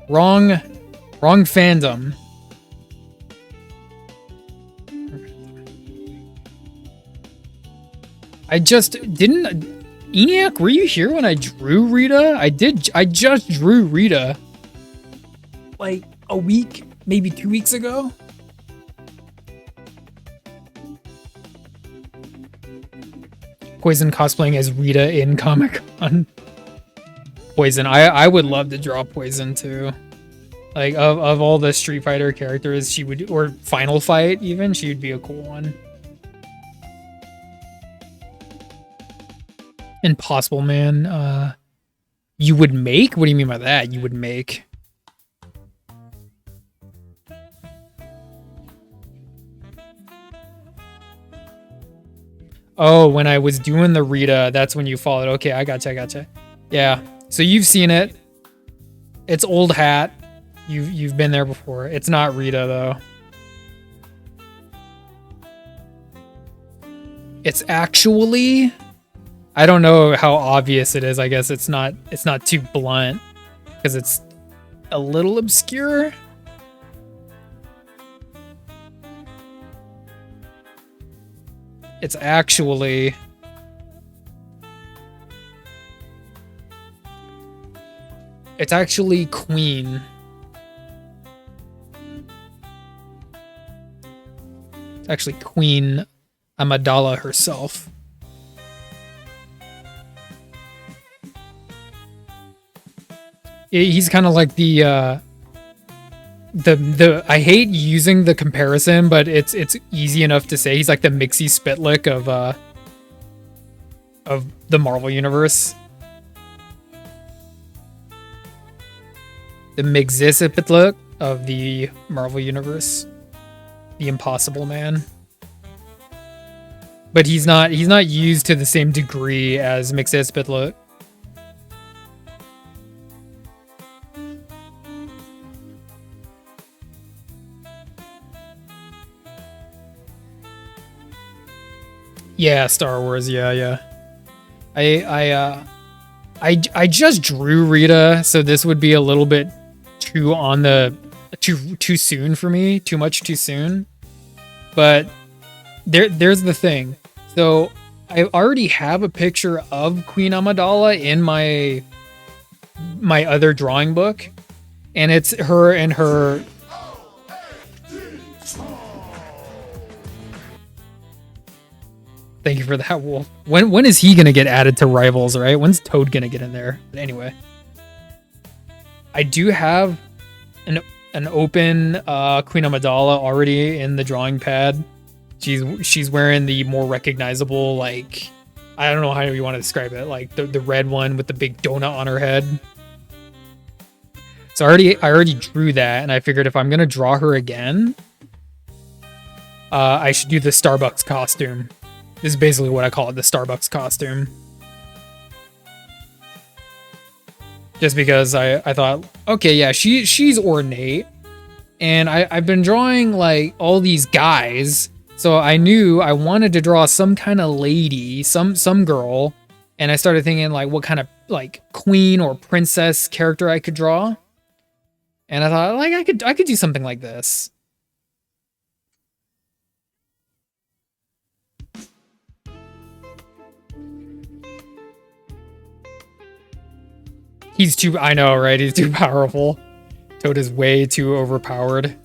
wrong fandom. I just didn't. ENIAC, were you here when I drew Rita? I just drew Rita. Like a week, maybe 2 weeks ago. Poison cosplaying as Rita in Comic-Con. Poison, I would love to draw Poison too. Like of all the Street Fighter characters, she would, or Final Fight even, she would be a cool one. Impossible Man. You would make? What do you mean by that? You would make? Oh, when I was doing the Rita, that's when you followed. Okay, I gotcha. Yeah. So you've seen it. It's old hat. You've been there before. It's not Rita though. It's actually, I don't know how obvious it is. I guess it's not too blunt because it's a little obscure. It's actually Queen. It's actually Queen Amidala herself. He's kind of like the I hate using the comparison, but it's easy enough to say he's like the Mixie Spitlick of the Marvel universe. The Mixie Spitlick of the Marvel universe. The Impossible Man. But he's not used to the same degree as Mixie Spitlick. Yeah, Star Wars. Yeah. I just drew Rita, so this would be a little bit too on the too soon for me, too much too soon. But there's the thing. So I already have a picture of Queen Amidala in my other drawing book, and it's her and her. Thank you for that, Wolf. When is he gonna get added to Rivals, right? When's Toad gonna get in there? But anyway, I do have an open Queen Amidala already in the drawing pad. She's wearing the more recognizable, like, I don't know how you want to describe it, like the red one with the big donut on her head. So I already drew that, and I figured if I'm gonna draw her again, I should do the Starbucks costume. This is basically what I call it, the Starbucks costume. Just because I thought, okay, yeah, she's ornate, and I've been drawing like all these guys, so I knew I wanted to draw some kind of lady, some girl, and I started thinking like what kind of like queen or princess character I could draw, and I thought like I could do something like this. He's too, I know, right? He's too powerful. Toad is way too overpowered.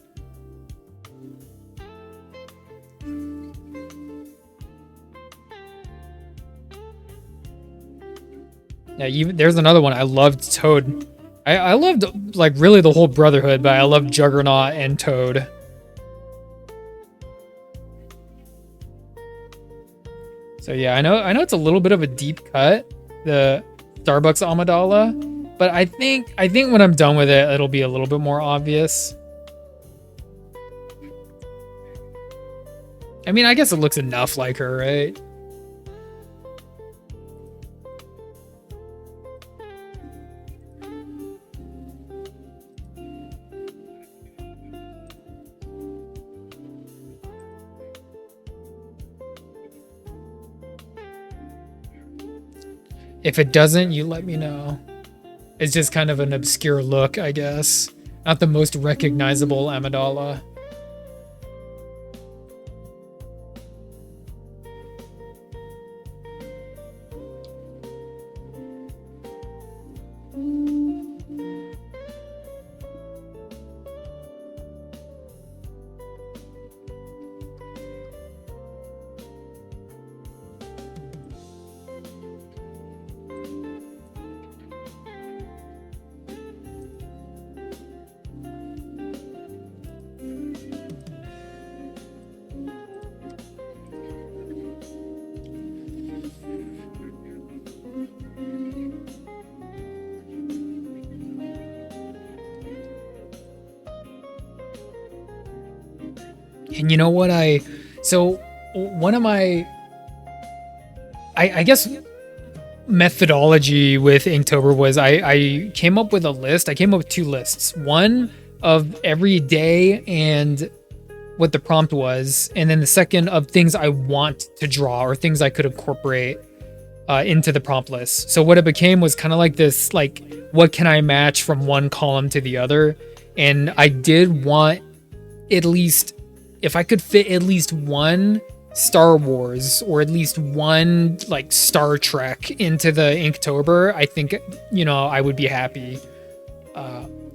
Yeah, even there's another one. I loved Toad. I loved like really the whole Brotherhood, but I loved Juggernaut and Toad. So yeah, I know it's a little bit of a deep cut, the Starbucks Amidala. But I think when I'm done with it, it'll be a little bit more obvious. I mean, I guess it looks enough like her, right? If it doesn't, you let me know. It's just kind of an obscure look, I guess. Not the most recognizable Amidala. And you know what, so one of my, I guess methodology with Inktober was I came up with a list. I came up with two lists. One of every day and what the prompt was, and then the second of things I want to draw or things I could incorporate into the prompt list. So what it became was kind of like this, like, what can I match from one column to the other? And I did want at least, if I could fit at least one Star Wars or at least one like Star Trek into the Inktober, I think, you know, I would be happy.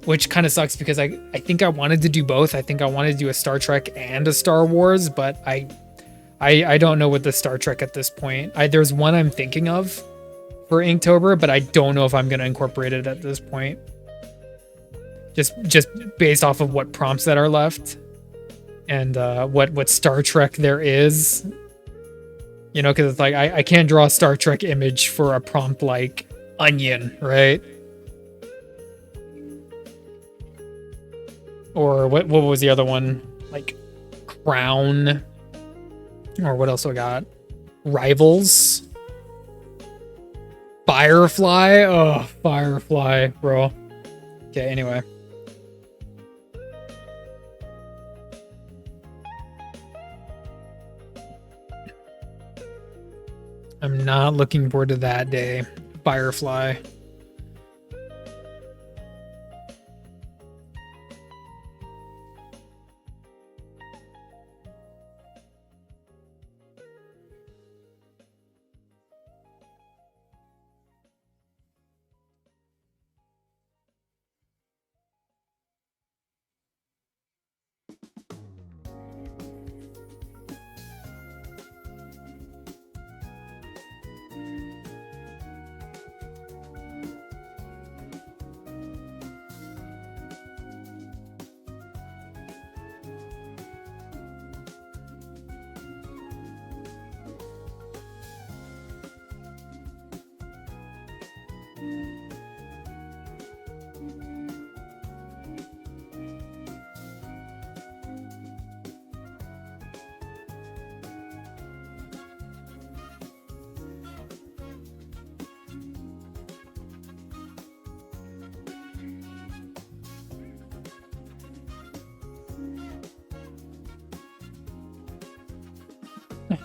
Which kind of sucks because I think I wanted to do both. I think I wanted to do a Star Trek and a Star Wars, but I don't know what the Star Trek at this point. There's one I'm thinking of for Inktober, but I don't know if I'm going to incorporate it at this point. Just based off of what prompts that are left. And what Star Trek there is, you know, because it's like I can't draw a Star Trek image for a prompt like onion, right? Or what was the other one, like crown, or what else we got? Rivals, Firefly. Oh, Firefly, bro. Okay, anyway. I'm not looking forward to that day. Firefly.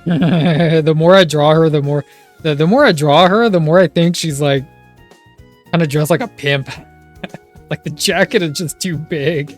The more I draw her, the more the more I think she's like kind of dressed like a pimp. Like the jacket is just too big.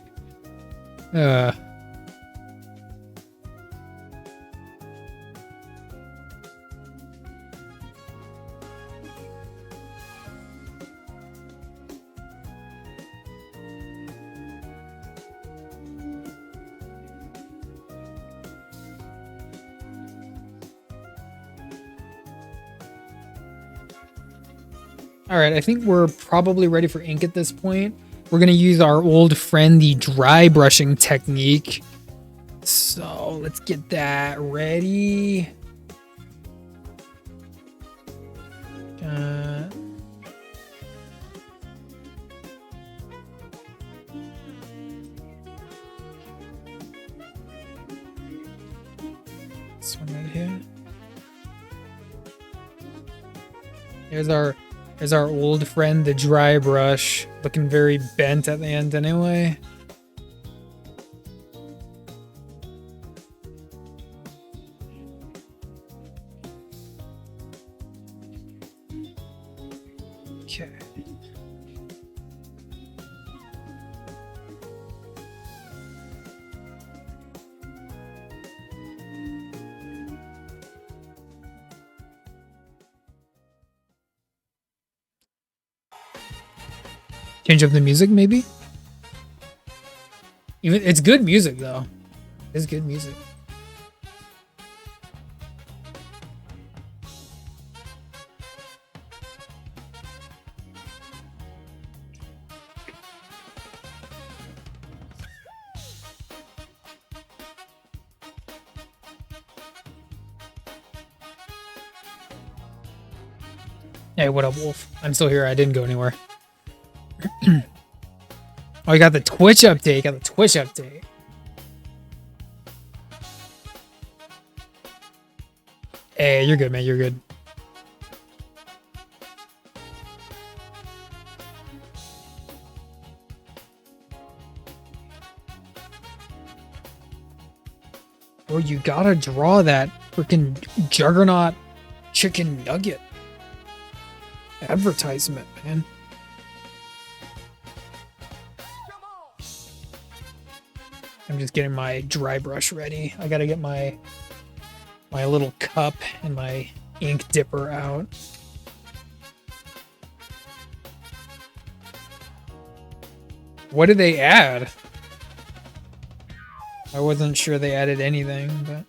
All right, I think we're probably ready for ink at this point. We're gonna use our old friend, the dry brushing technique. So let's get that ready. This one right here. There's our old friend, the dry brush, looking very bent at the end anyway. Okay. Change up the music, maybe? Even it's good music though. It's good music. Hey, what up, Wolf? I'm still here. I didn't go anywhere. Oh, you got the Twitch update. You got the Twitch update. Hey, you're good, man. You're good. Bro, you gotta draw that freaking juggernaut chicken nugget advertisement, man. I'm just getting my dry brush ready. I gotta get my little cup and my ink dipper out. What did they add? I wasn't sure they added anything, but...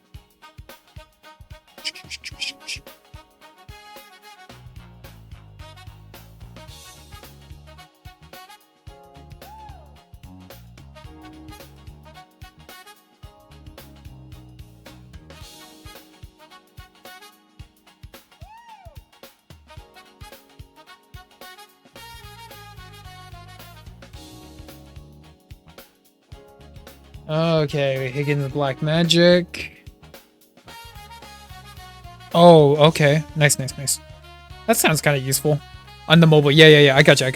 Okay, Higgins Black Magic. Oh, okay. Nice, nice, nice. That sounds kind of useful. On the mobile. Yeah. I gotcha. Yeah,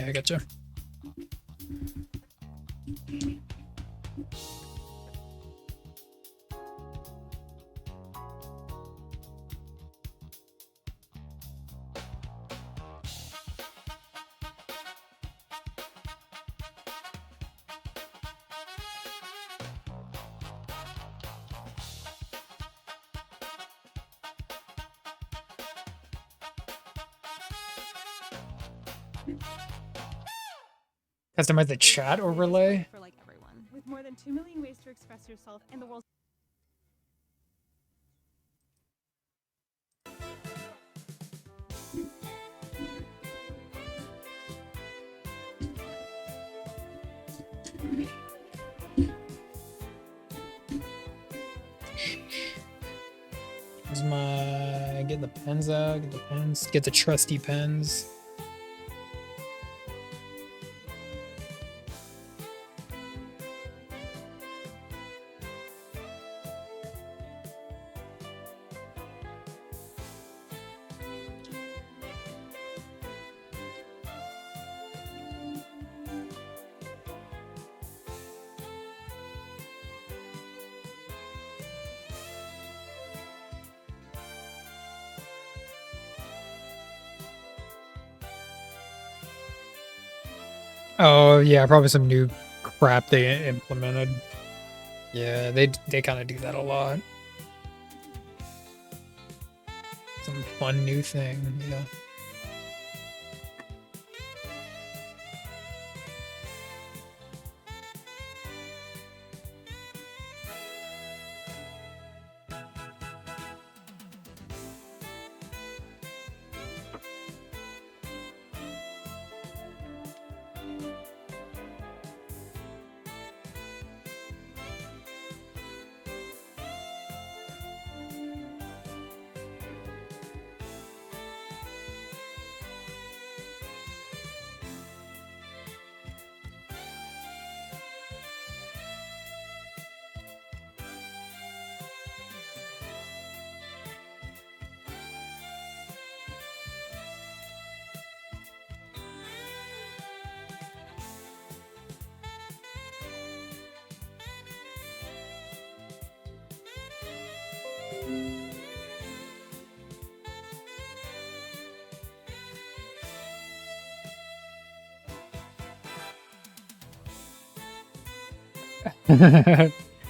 I gotcha. Customize the chat overlay. For like everyone. With more than 2 million ways to express yourself and the world's Here's my get the pens out, get the pens, get the trusty pens. Oh yeah, probably some new crap they implemented. Yeah, they kind of do that a lot. Some fun new thing, yeah.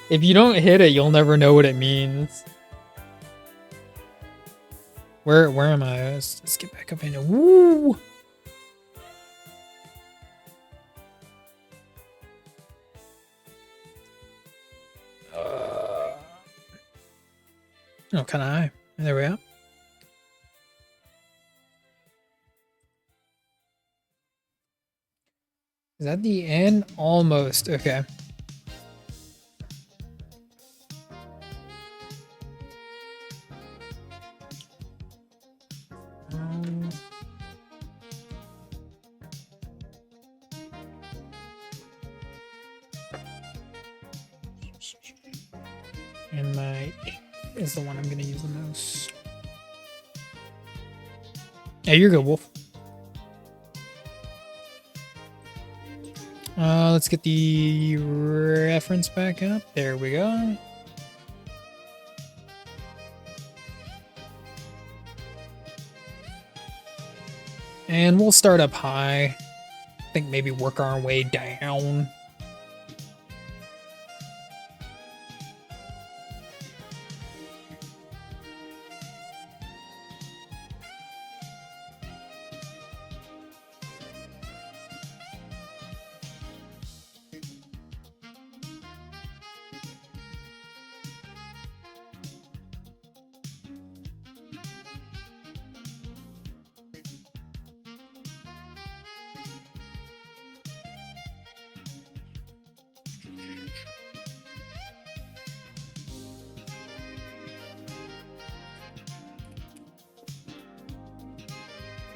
If you don't hit it, you'll never know what it means. Where am I? Let's get back up in it. Woo! Oh, can I? There we go. Is that the end? Almost. Okay. And my 8 is the one I'm going to use the most. Yeah, you're good, Wolf. Let's get the reference back up. There we go. And we'll start up high. I think maybe work our way down.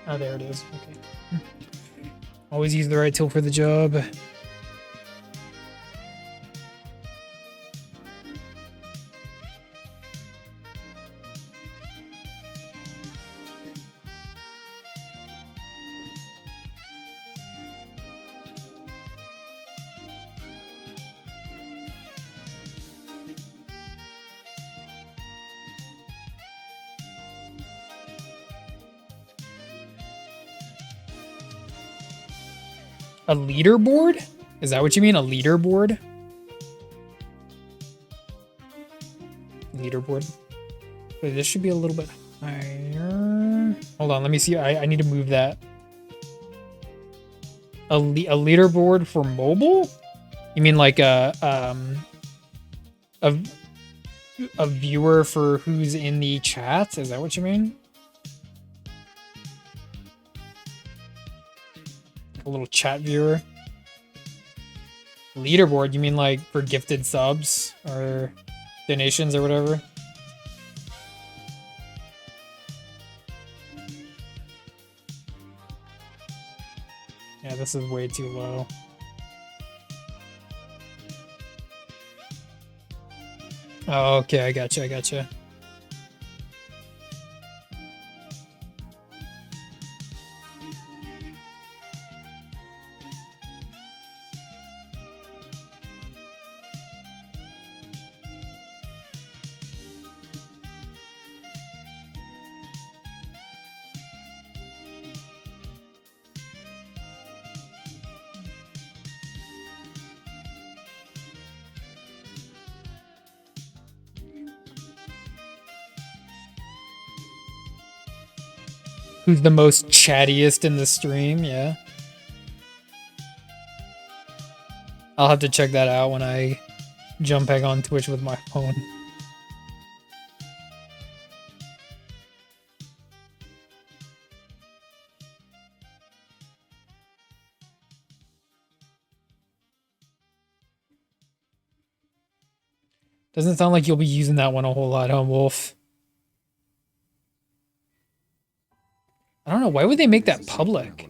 Oh, there it is. Okay. Always use the right tool for the job. A leaderboard? Is that what you mean? A leaderboard? Leaderboard. Wait, this should be a little bit higher. Hold on, let me see. I need to move that. a leaderboard for mobile? You mean like a a viewer for who's in the chat? Is that what you mean? A little chat viewer. Leaderboard, you mean like for gifted subs or donations or whatever? Yeah, this is way too low. Oh, okay, I gotcha, I gotcha. Who's the most chattiest in the stream? Yeah. I'll have to check that out when I jump back on Twitch with my phone. Doesn't sound like you'll be using that one a whole lot, huh, Wolf? I don't know. Why would they make that public?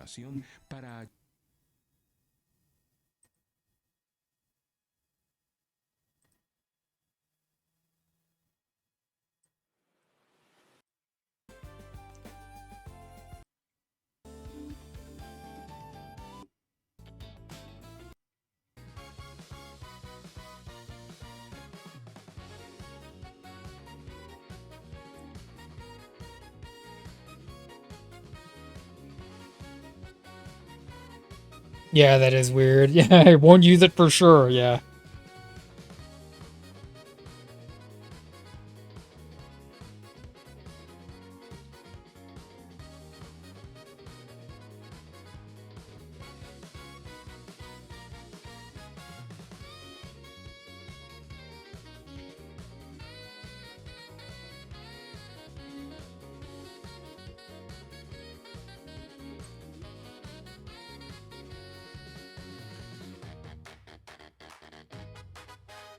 Yeah, that is weird. Yeah, I won't use it for sure. Yeah.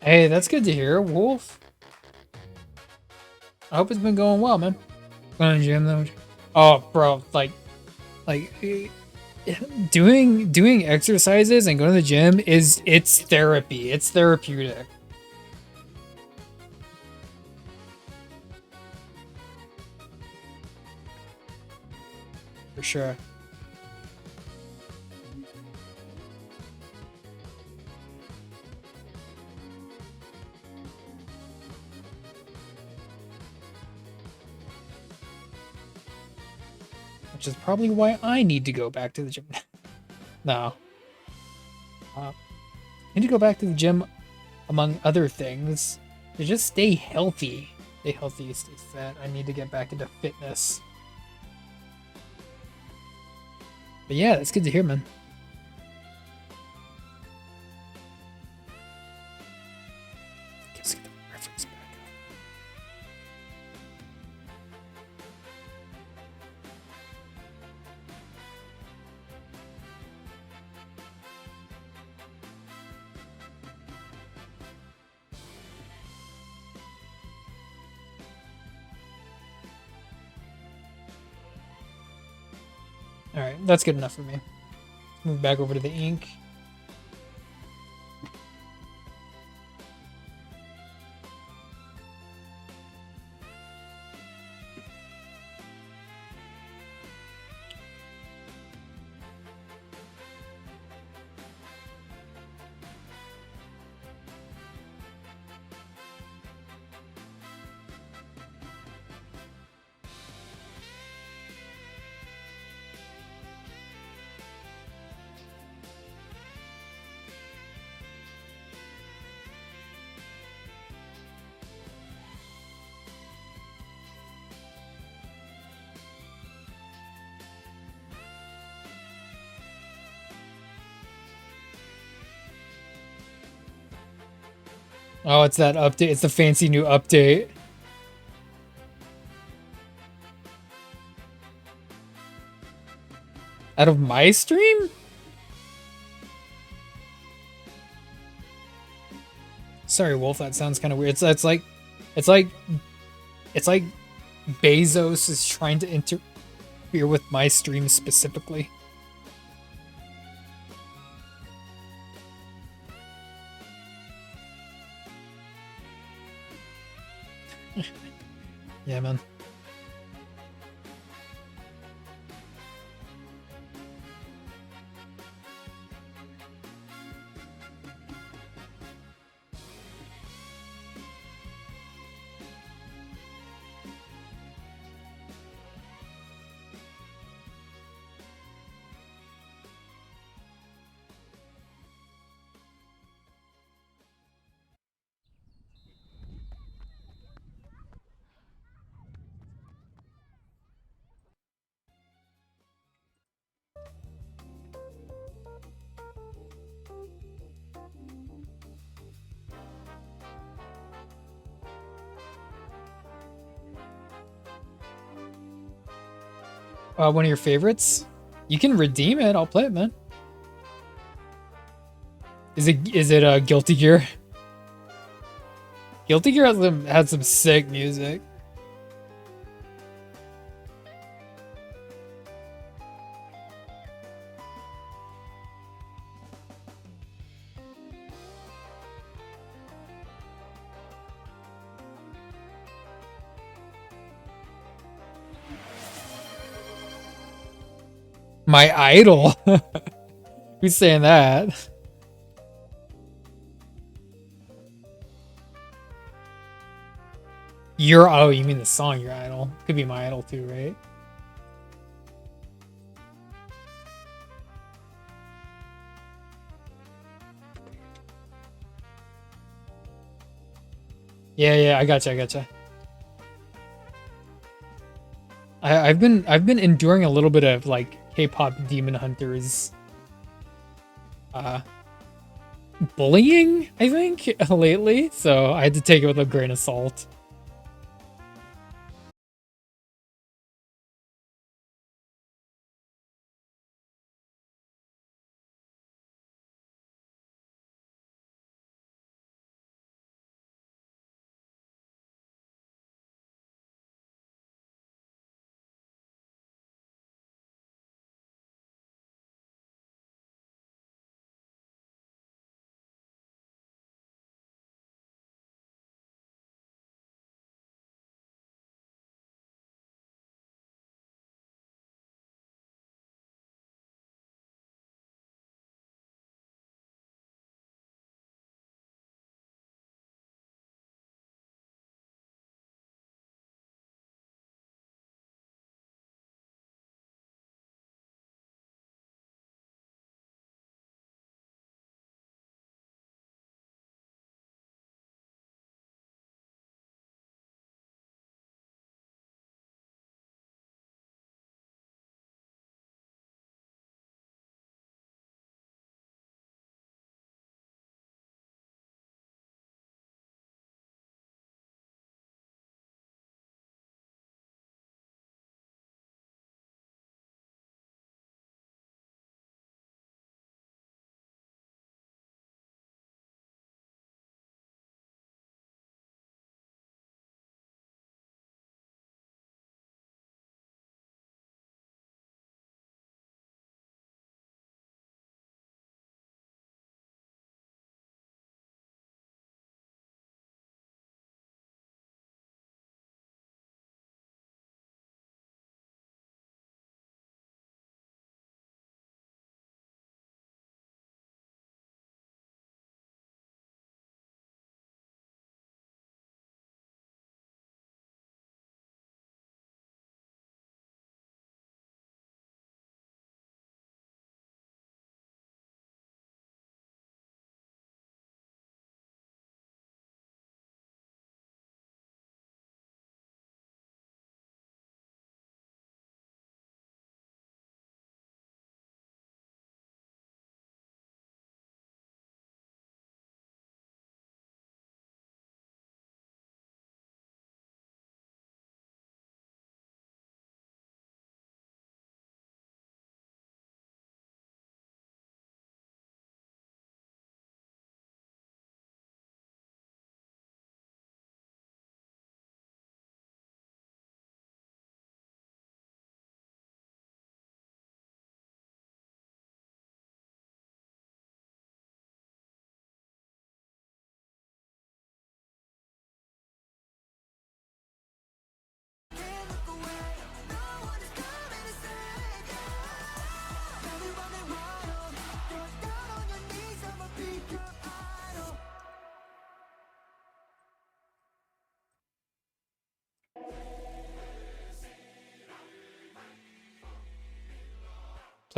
Hey, that's good to hear, Wolf. I hope it's been going well, man. Going to the gym though. Oh, bro, like doing exercises and going to the gym it's therapy. It's therapeutic. For sure. Which is probably why I need to go back to the gym. No. I need to go back to the gym, among other things, to just stay healthy. Stay healthy, stay fit. I need to get back into fitness. But yeah, that's good to hear, man. Let's get the reference back up. Alright, that's good enough for me. Move back over to the ink. Oh, it's that update. It's the fancy new update. Out of my stream? Sorry, Wolf. That sounds kind of weird. It's like, it's like, it's like Bezos is trying to interfere with my stream specifically. Yeah, man. One of your favorites? You can redeem it. I'll play it, man. Is it Guilty Gear? Guilty Gear had some sick music. My idol? Who's saying that? Oh, you mean the song Your Idol? Could be My Idol too, right? Yeah, I gotcha. I've been enduring a little bit of like K-pop Demon Hunters bullying, I think, lately, so I had to take it with a grain of salt.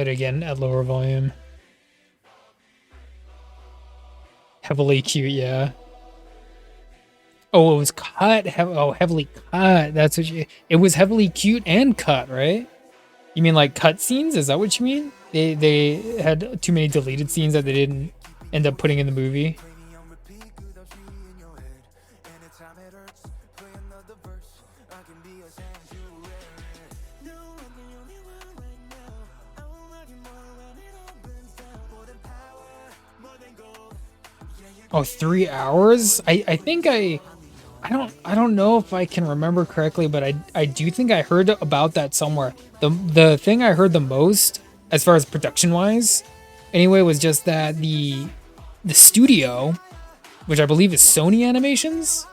Play it again at lower volume. Heavily cute, yeah. Oh, it was cut. Heavily cut. That's what you. It was heavily cute and cut, right? You mean like cut scenes? Is that what you mean? They had too many deleted scenes that they didn't end up putting in the movie. Oh, 3 hours? I think I don't know if I can remember correctly, but I do think I heard about that somewhere. The thing I heard the most, as far as production wise, anyway, was just that the studio, which I believe is Sony Animations,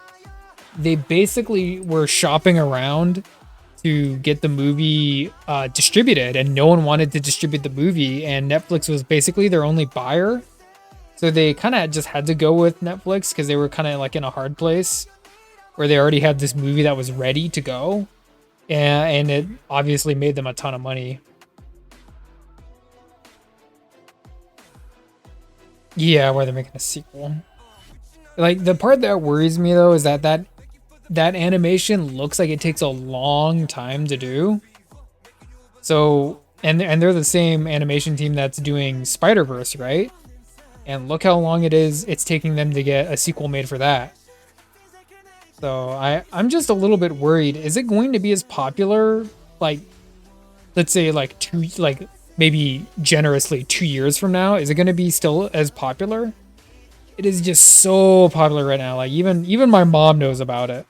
they basically were shopping around to get the movie distributed, and no one wanted to distribute the movie, and Netflix was basically their only buyer. So they kind of just had to go with Netflix because they were kind of like in a hard place where they already had this movie that was ready to go. And it obviously made them a ton of money. Yeah, where they're making a sequel. Like, the part that worries me, though, is that animation looks like it takes a long time to do. So, and they're the same animation team that's doing Spider-Verse, right? And look how long it's taking them to get a sequel made for that. So I'm just a little bit worried. Is it going to be as popular, like, let's say like maybe generously 2 years from now? Is it going to be still as popular? It is just so popular right now. Like even my mom knows about it.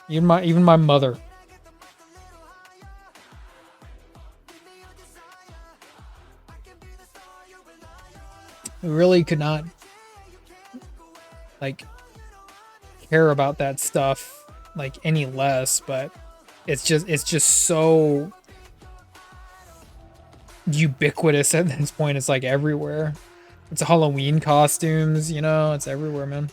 Even my mother. I really could not like care about that stuff like any less, but it's just so ubiquitous at this point. It's like everywhere. It's Halloween costumes, you know, it's everywhere, man.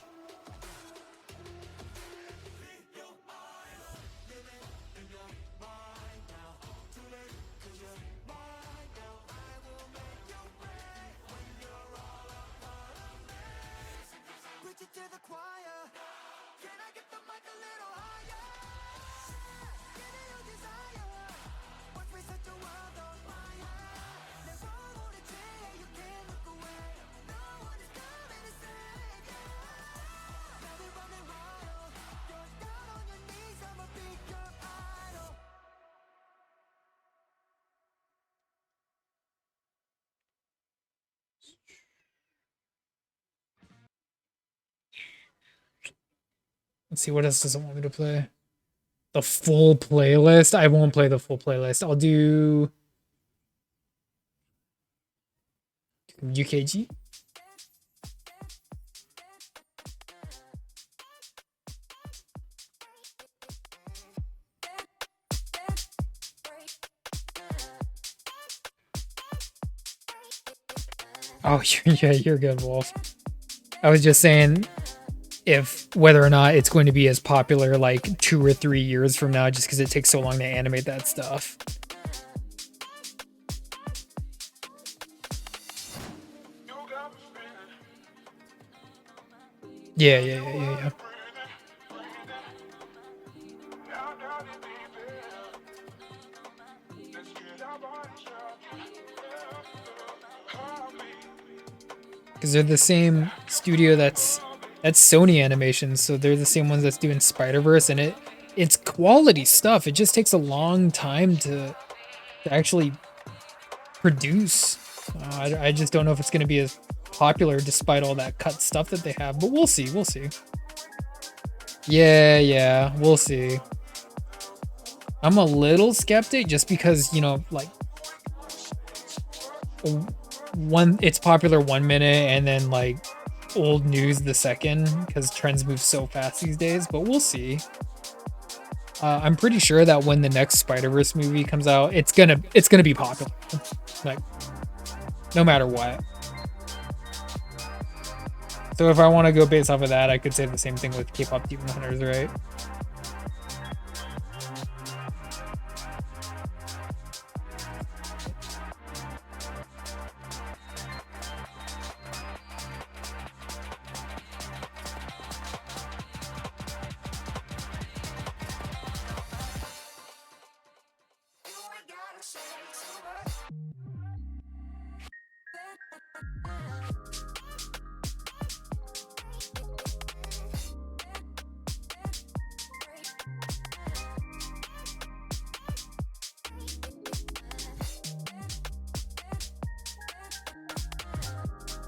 Let's see, what else does it want me to play? The full playlist? I won't play the full playlist. I'll do UKG. Oh, yeah, you're good, Wolf. I was just saying whether or not it's going to be as popular like 2 or 3 years from now, just because it takes so long to animate that stuff. Yeah. Because they're the same studio that's Sony Animations, so they're the same ones that's doing Spider-Verse, and it's quality stuff. It just takes a long time to actually produce. I just don't know if it's going to be as popular despite all that cut stuff that they have, but we'll see. Yeah, we'll see. I'm a little skeptic just because, you know, like it's popular 1 minute and then like old news the second, because trends move so fast these days, but we'll see. I'm pretty sure that when the next Spider-Verse movie comes out, it's gonna be popular, like no matter what. So if I want to go based off of that, I could say the same thing with K-pop Demon Hunters, right?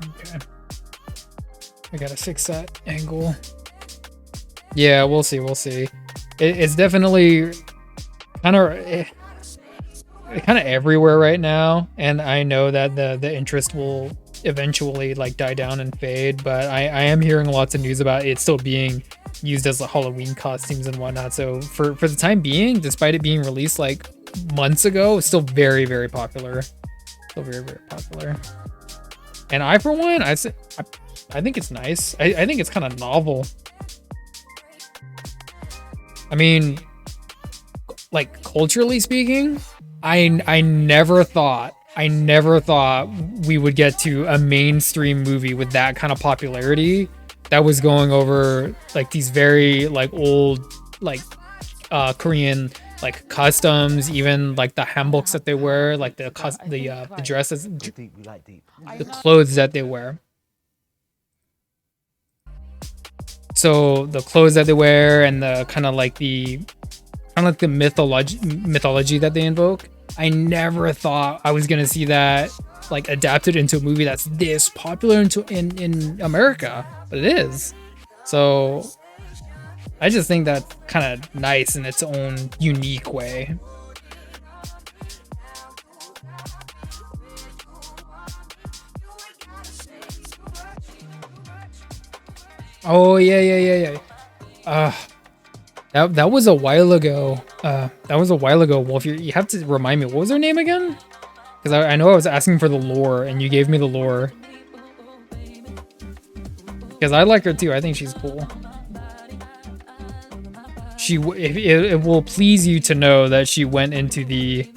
Okay. I gotta fix that angle. Yeah, we'll see. We'll see. It's definitely kind of everywhere right now, and I know that the interest will eventually like die down and fade. But I am hearing lots of news about it still being used as Halloween costumes and whatnot. So for the time being, despite it being released like months ago, it's still very, very popular. Still very, very popular. And I, for one, I think it's nice. I think it's kind of novel. I mean, like culturally speaking, I never thought we would get to a mainstream movie with that kind of popularity that was going over like these very like old like Korean like customs, even like the hanboks that they wear, like the dresses, the clothes that they wear. So the clothes that they wear and the kind of like the mythology that they invoke. I never thought I was gonna see that like adapted into a movie that's this popular in America, but it is. So I just think that's kind of nice in its own unique way. Oh yeah. That was a while ago. Wolf. You have to remind me. What was her name again? Because I know I was asking for the lore, and you gave me the lore. Because I like her too. I think she's cool. It will please you to know that she went into the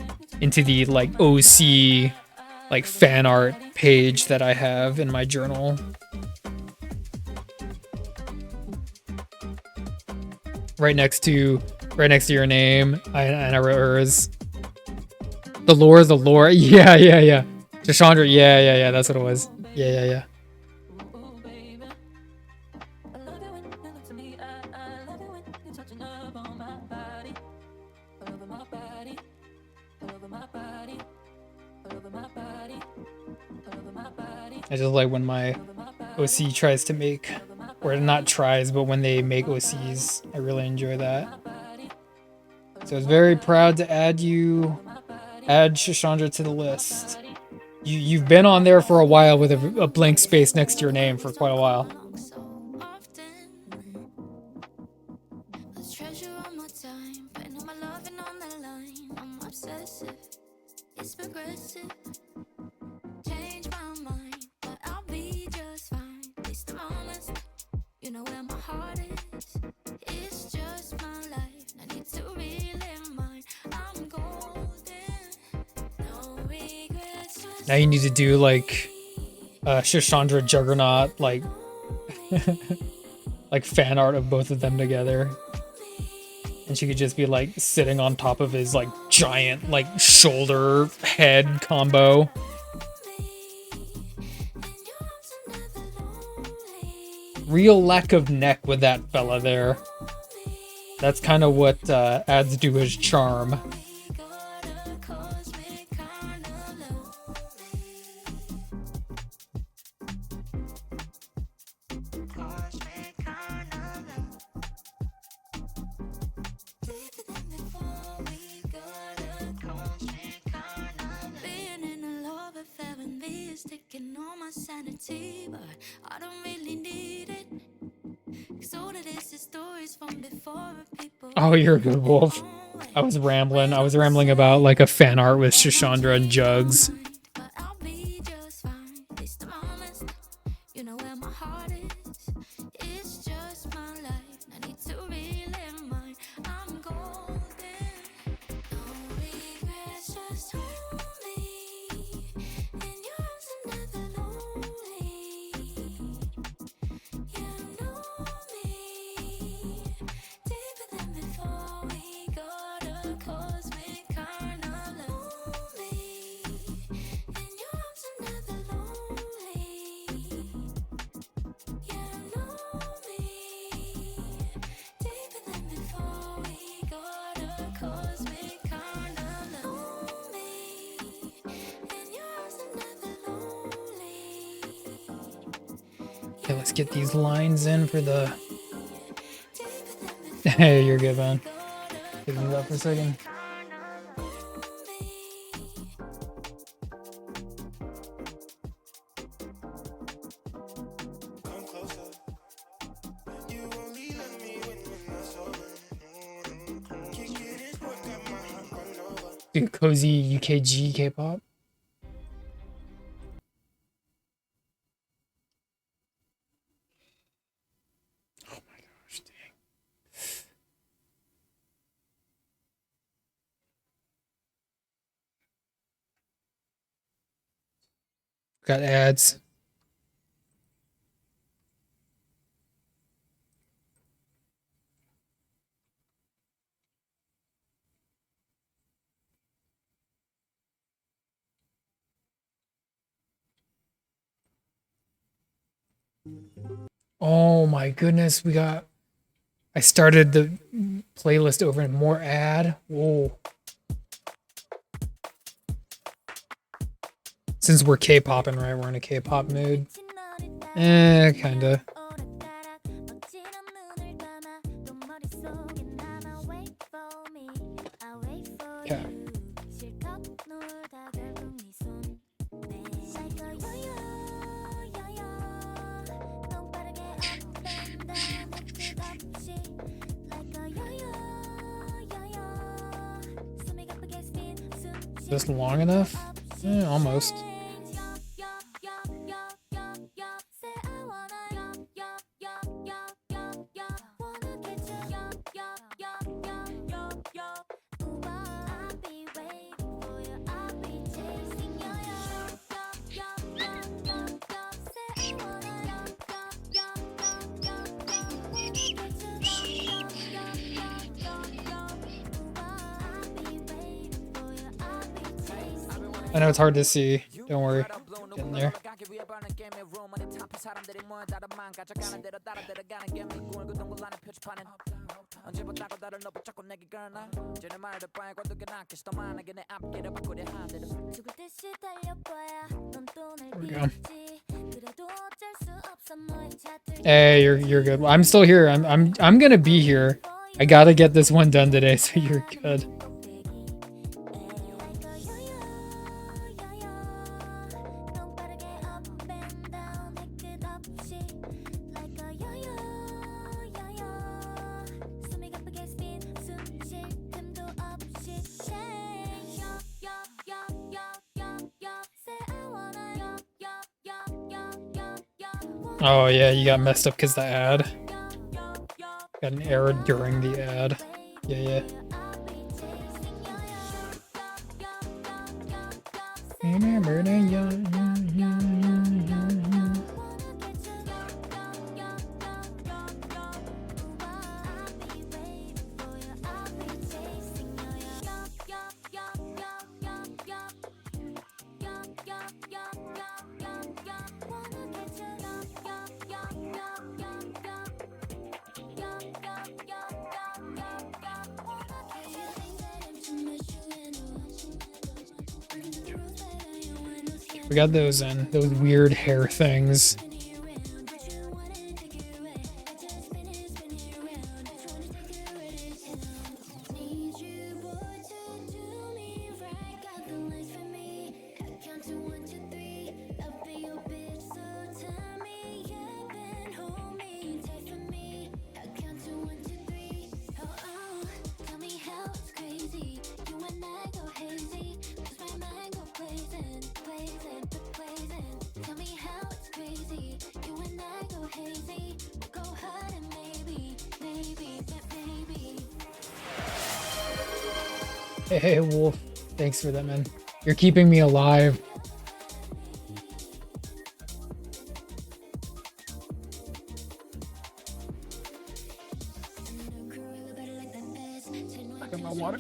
like OC like fan art page that I have in my journal. Right next to your name, and I wrote hers. The lore. Yeah. Sp1der, yeah. That's what it was. Yeah. I just like when my OC tries to make, or not tries, but when they make OCs, I really enjoy that. So I was very proud to add Sp1der to the list. You've been on there for a while with a blank space next to your name for quite a while. Now you need to do like Sp1der Juggernaut, like like fan art of both of them together. And she could just be like sitting on top of his like giant like shoulder head combo. Real lack of neck with that fella there. That's kind of what adds to his charm. Oh, you're a good wolf. I was rambling about like a fan art with Sp1der and Jugs. Okay, let's get these lines in for the. Hey, you're good, man. Give me that for a second. Dude, cozy UKG K-pop. Oh my gosh, dang. Got ads. Oh my goodness, we got. I started the playlist over and more ad. Whoa. Since we're K-popping, right? We're in a K-pop mood. Kinda. Okay. Is this long enough? Almost. I know it's hard to see. Don't worry. Getting there. There we go. Hey, you're good. I'm still here. I'm gonna be here. I gotta get this one done today, so you're good. Oh yeah, you got messed up because the ad. Got an error during the ad. Yeah. We got those in, those weird hair things. Hey, Wolf. Thanks for that, man. You're keeping me alive. I got my water.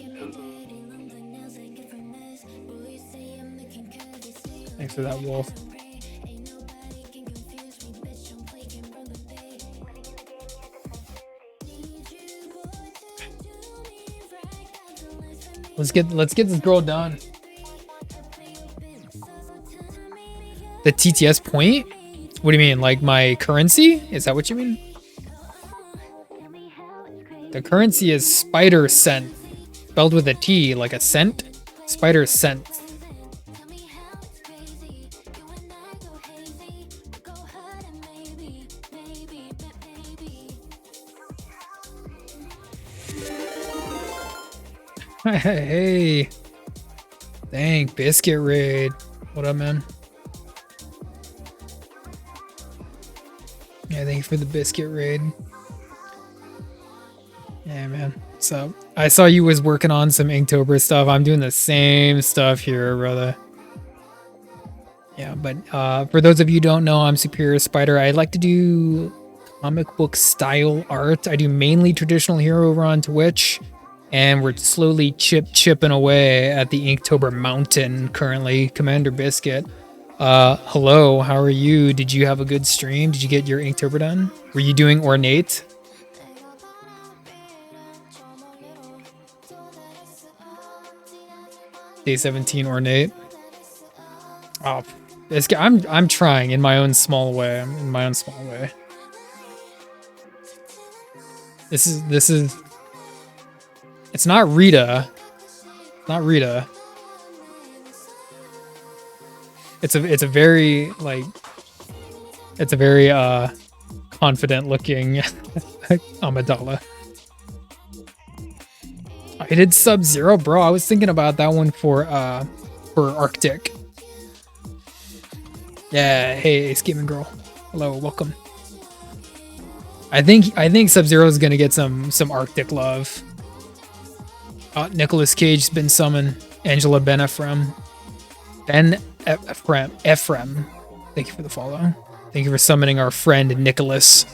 Thanks for that, Wolf. Let's get this girl done. The TTS point? What do you mean? Like my currency? Is that what you mean? The currency is spider scent. Spelled with a T, like a scent. Spider scent. Hey. Dang, biscuit raid. What up, man? Yeah, thank you for the biscuit raid. Yeah, man. So I saw you was working on some Inktober stuff. I'm doing the same stuff here, brother. Yeah, but for those of you who don't know, I'm Superior Spider. I like to do comic book style art. I do mainly traditional hero over on Twitch, and we're slowly chipping away at the Inktober mountain currently. Commander Biscuit. Hello, how are you? Did you have a good stream? Did you get your Inktober done? Were you doing ornate? Day 17 ornate. Oh, this guy, I'm trying in my own small way. This is it's not Rita. Not Rita. It's a very like it's a very confident looking Amidala. I did Sub-Zero, bro. I was thinking about that one for Arctic. Yeah, hey, Ace Gaming Girl. Hello, welcome. I think Sub-Zero is gonna get some Arctic love. Nicolas Cage's been summoned. Angela Ben Ephraim. Ephraim. Thank you for the follow. Thank you for summoning our friend Nicholas.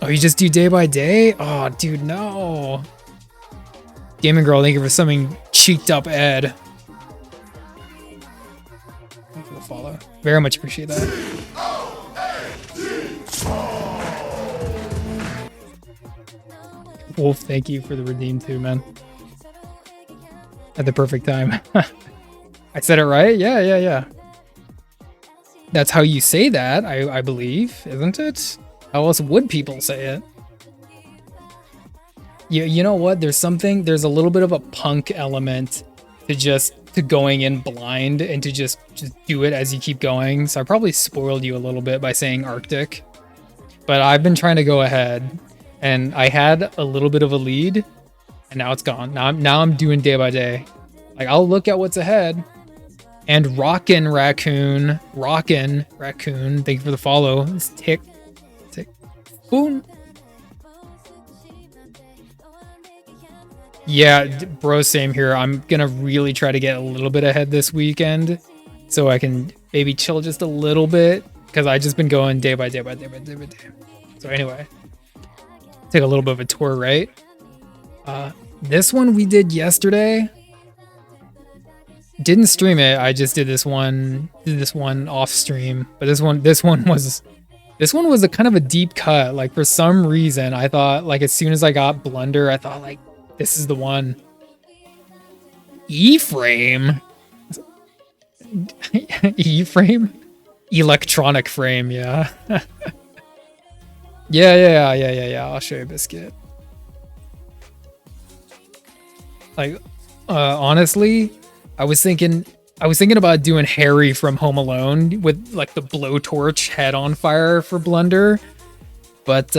Oh, you just do day by day? Oh, dude, no. Gaming Girl, thank you for summoning Cheeked Up Ed. Thank you for the follow. Very much appreciate that. Wolf, thank you for the redeem too, man. At the perfect time. I said it right? Yeah. That's how you say that, I believe, isn't it? How else would people say it? You know what? There's a little bit of a punk element to going in blind and to just do it as you keep going. So I probably spoiled you a little bit by saying Arctic. But I've been trying to go ahead, and I had a little bit of a lead, and now it's gone. Now I'm doing day by day. Like, I'll look at what's ahead. And Rockin' Raccoon, thank you for the follow. It's tick. Boom. Yeah, bro, same here. I'm gonna really try to get a little bit ahead this weekend so I can maybe chill just a little bit, because I've just been going day by day. So anyway, take a little bit of a tour, right? This one we did yesterday. Didn't stream it. I just did this one off stream. But this one was a kind of a deep cut. Like, for some reason, I thought, like, as soon as I got Blunder, I thought, like, this is the one. E-frame? E-frame? Electronic frame, yeah. Yeah. I'll show you Biscuit. Like, honestly, I was thinking about doing Harry from Home Alone with, like, the blowtorch head on fire for Blunder, but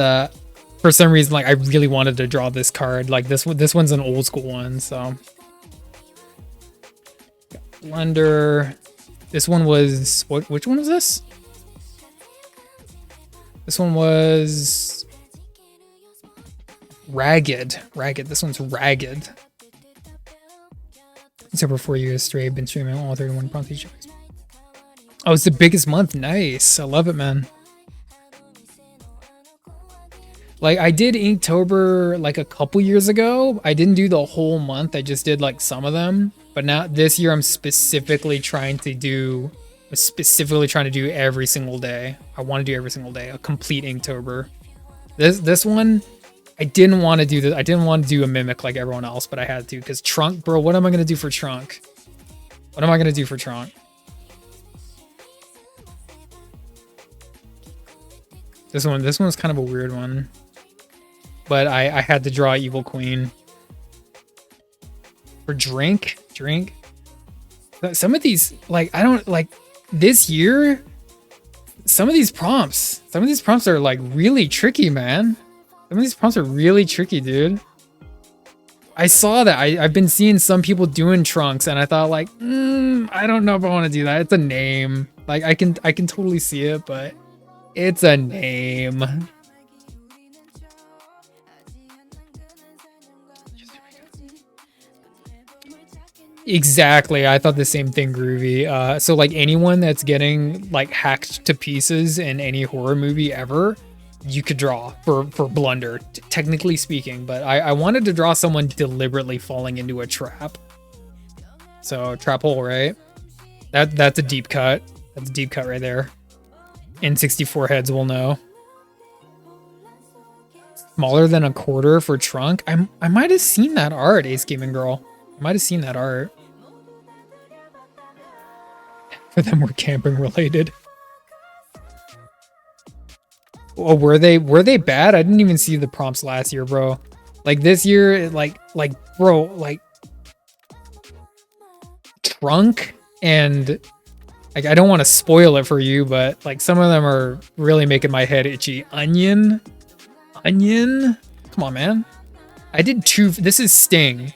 for some reason, like, I really wanted to draw this card. Like, this one's an old school one, so Blunder. This one was which one was this? This one was Ragged. This one's Ragged. It's over 4 years straight. Been streaming all 31 prompts each. Oh, it's the biggest month. Nice. I love it, man. Like, I did Inktober like a couple years ago. I didn't do the whole month. I just did like some of them. But now this year I'm specifically trying to do every single day. I want to do every single day. A complete Inktober. This one, I didn't want to do this. I didn't want to do a mimic like everyone else, but I had to, because Trunk, bro, what am I going to do for Trunk? This one's kind of a weird one. But I had to draw Evil Queen. For drink. Some of these, like, I don't like this year. Some of these prompts are like really tricky, man. Some of these prompts are really tricky, dude. I saw that. I've been seeing some people doing trunks, and I thought like, I don't know if I want to do that. It's a name. Like I can totally see it, but it's a name. Exactly. I thought the same thing, Groovy. So like anyone that's getting like hacked to pieces in any horror movie ever, you could draw for Blunder, technically speaking. But I wanted to draw someone deliberately falling into a trap. So trap hole, right? That's a deep cut. That's a deep cut right there. N64 heads will know. Smaller than a quarter for trunk. I might have seen that art, Ace Gaming Girl. I might have seen that art. For them, were camping related. Oh, were they bad? I didn't even see the prompts last year, bro. Like this year, like bro, like trunk and like I don't want to spoil it for you, but like some of them are really making my head itchy. Onion. Come on, man. I did 2. This is Sting, and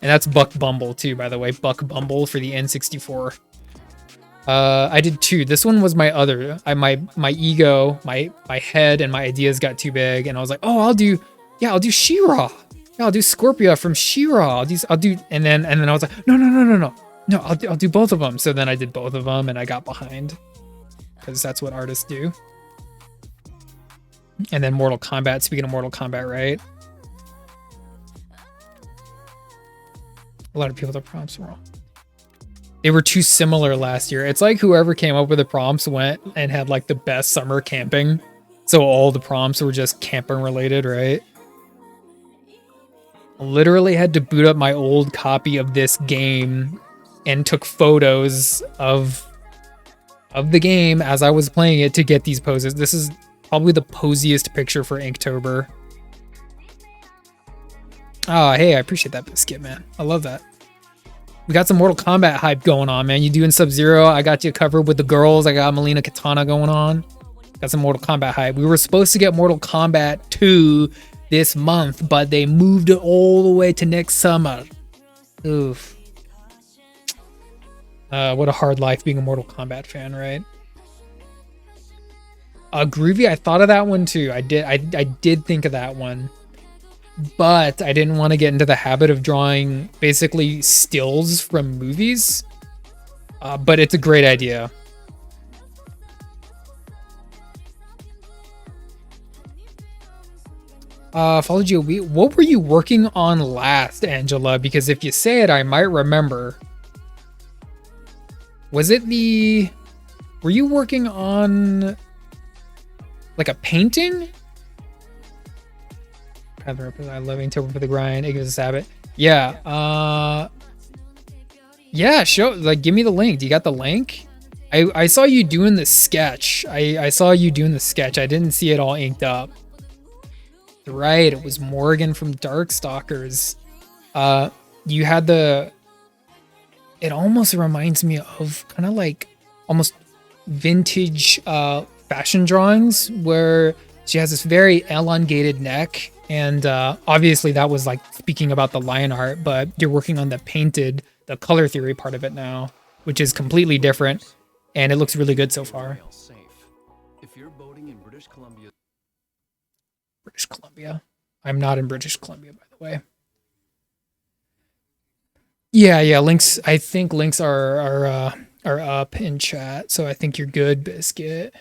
that's Buck Bumble too, by the way. Buck Bumble for the N64. I did 2. This one was my other. My ego, my head, and my ideas got too big, and I was like, oh, I'll do She-Ra. Yeah, I'll do Scorpia from She-Ra. I'll do, and then I was like, no. I'll do both of them. So then I did both of them, and I got behind, because that's what artists do. And then Mortal Kombat. Speaking of Mortal Kombat, right? A lot of people, the prompts were wrong. They were too similar last year. It's like whoever came up with the prompts went and had like the best summer camping. So all the prompts were just camping related, right? I literally had to boot up my old copy of this game and took photos of the game as I was playing it to get these poses. This is probably the posiest picture for Inktober. Oh, hey, I appreciate that biscuit, man. I love that. We got some Mortal Kombat hype going on, man. You doing Sub-Zero? I got you covered with the girls. I got Melina Katana going on. Got some Mortal Kombat hype. We were supposed to get Mortal Kombat 2 this month, but they moved it all the way to next summer. Oof. What a hard life being a Mortal Kombat fan, right? Groovy, I thought of that one too. I did think of that one. But I didn't want to get into the habit of drawing basically stills from movies. But it's a great idea. Followed you a week. What were you working on last, Angela? Because if you say it, I might remember. Was it the... Were you working on like a painting? I love Inktober for the grind. It gives us a habit. Yeah. Yeah, show, like, give me the link. Do you got the link? I saw you doing the sketch. I saw you doing the sketch. I didn't see it all inked up. Right, it was Morgan from Darkstalkers. You had the... It almost reminds me of kind of like almost vintage fashion drawings where she has this very elongated neck. And obviously that was like speaking about the lion art, but you're working on the painted, the color theory part of it now, which is completely different. And it looks really good so far. If you're boating in British Columbia. British Columbia. I'm not in British Columbia, by the way. Yeah, links. I think links are up in chat, so I think you're good, Biscuit.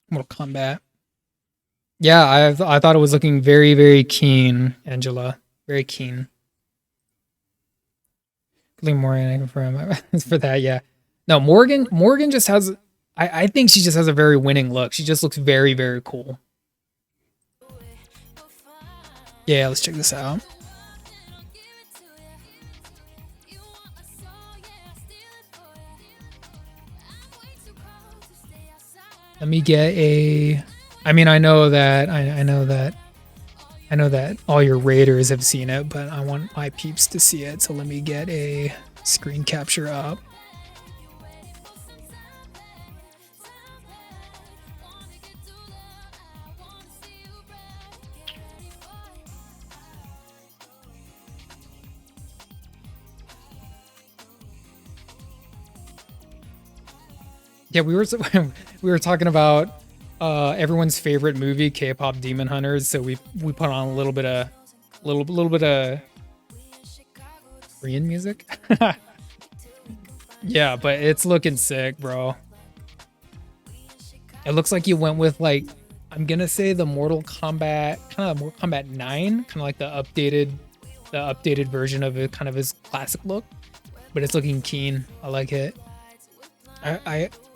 Mortal Kombat. Yeah, I thought it was looking very, very keen, Angela. Very keen. Morgan for that, yeah. No, Morgan just has... I think she just has a very winning look. She just looks very, very cool. Yeah, let's check this out. Let me get a. I mean, I know that I know that all your raiders have seen it, but I want my peeps to see it. So let me get a screen capture up. Yeah, we were talking about everyone's favorite movie, K-pop Demon Hunters. So we put on a little bit of Korean music. Yeah, but it's looking sick, bro. It looks like you went with like, I'm gonna say the Mortal Kombat 9, kind of like the updated version of it, kind of his classic look. But it's looking keen. I like it.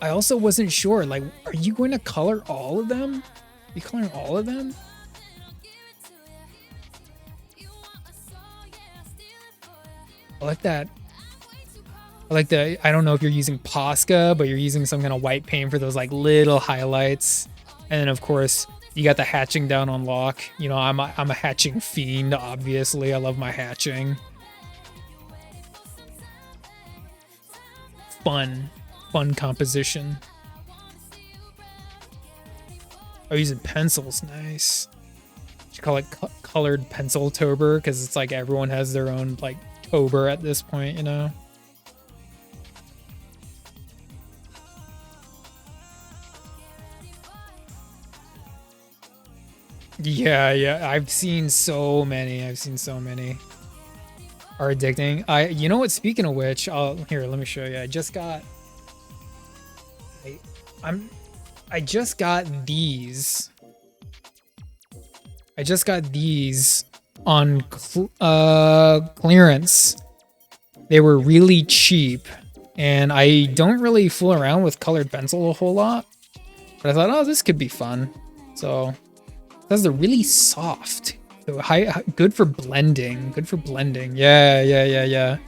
I also wasn't sure, like, are you going to color all of them? Are you coloring all of them? I like that. I like the, I don't know if you're using Posca, but you're using some kind of white paint for those like little highlights. And then of course you got the hatching down on lock. You know, I'm a hatching fiend, obviously. I love my hatching. Fun composition. Oh, using pencils, nice. You call it colored pencil tober because it's like everyone has their own like tober at this point, you know. Yeah, I've seen so many. Are addicting. You know what? Speaking of which, here. Let me show you. I just got these. I just got these on clearance. They were really cheap, and I don't really fool around with colored pencil a whole lot. But I thought, oh, this could be fun. So, those are really soft. So good for blending. Good for blending. Yeah.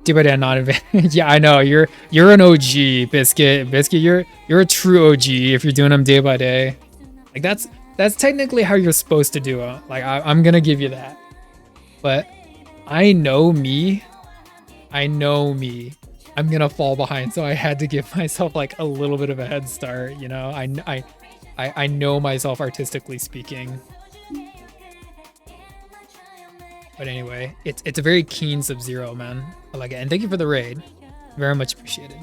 But not advanced. Yeah, I know. You're an OG, Biscuit. You're a true OG if you're doing them day by day. Like that's technically how you're supposed to do it. Like I'm gonna give you that. But I know me. I'm gonna fall behind, so I had to give myself like a little bit of a head start. You know, I know myself artistically speaking. But anyway, it's a very keen Sub-Zero, man. I like it. And thank you for the raid. Very much appreciated.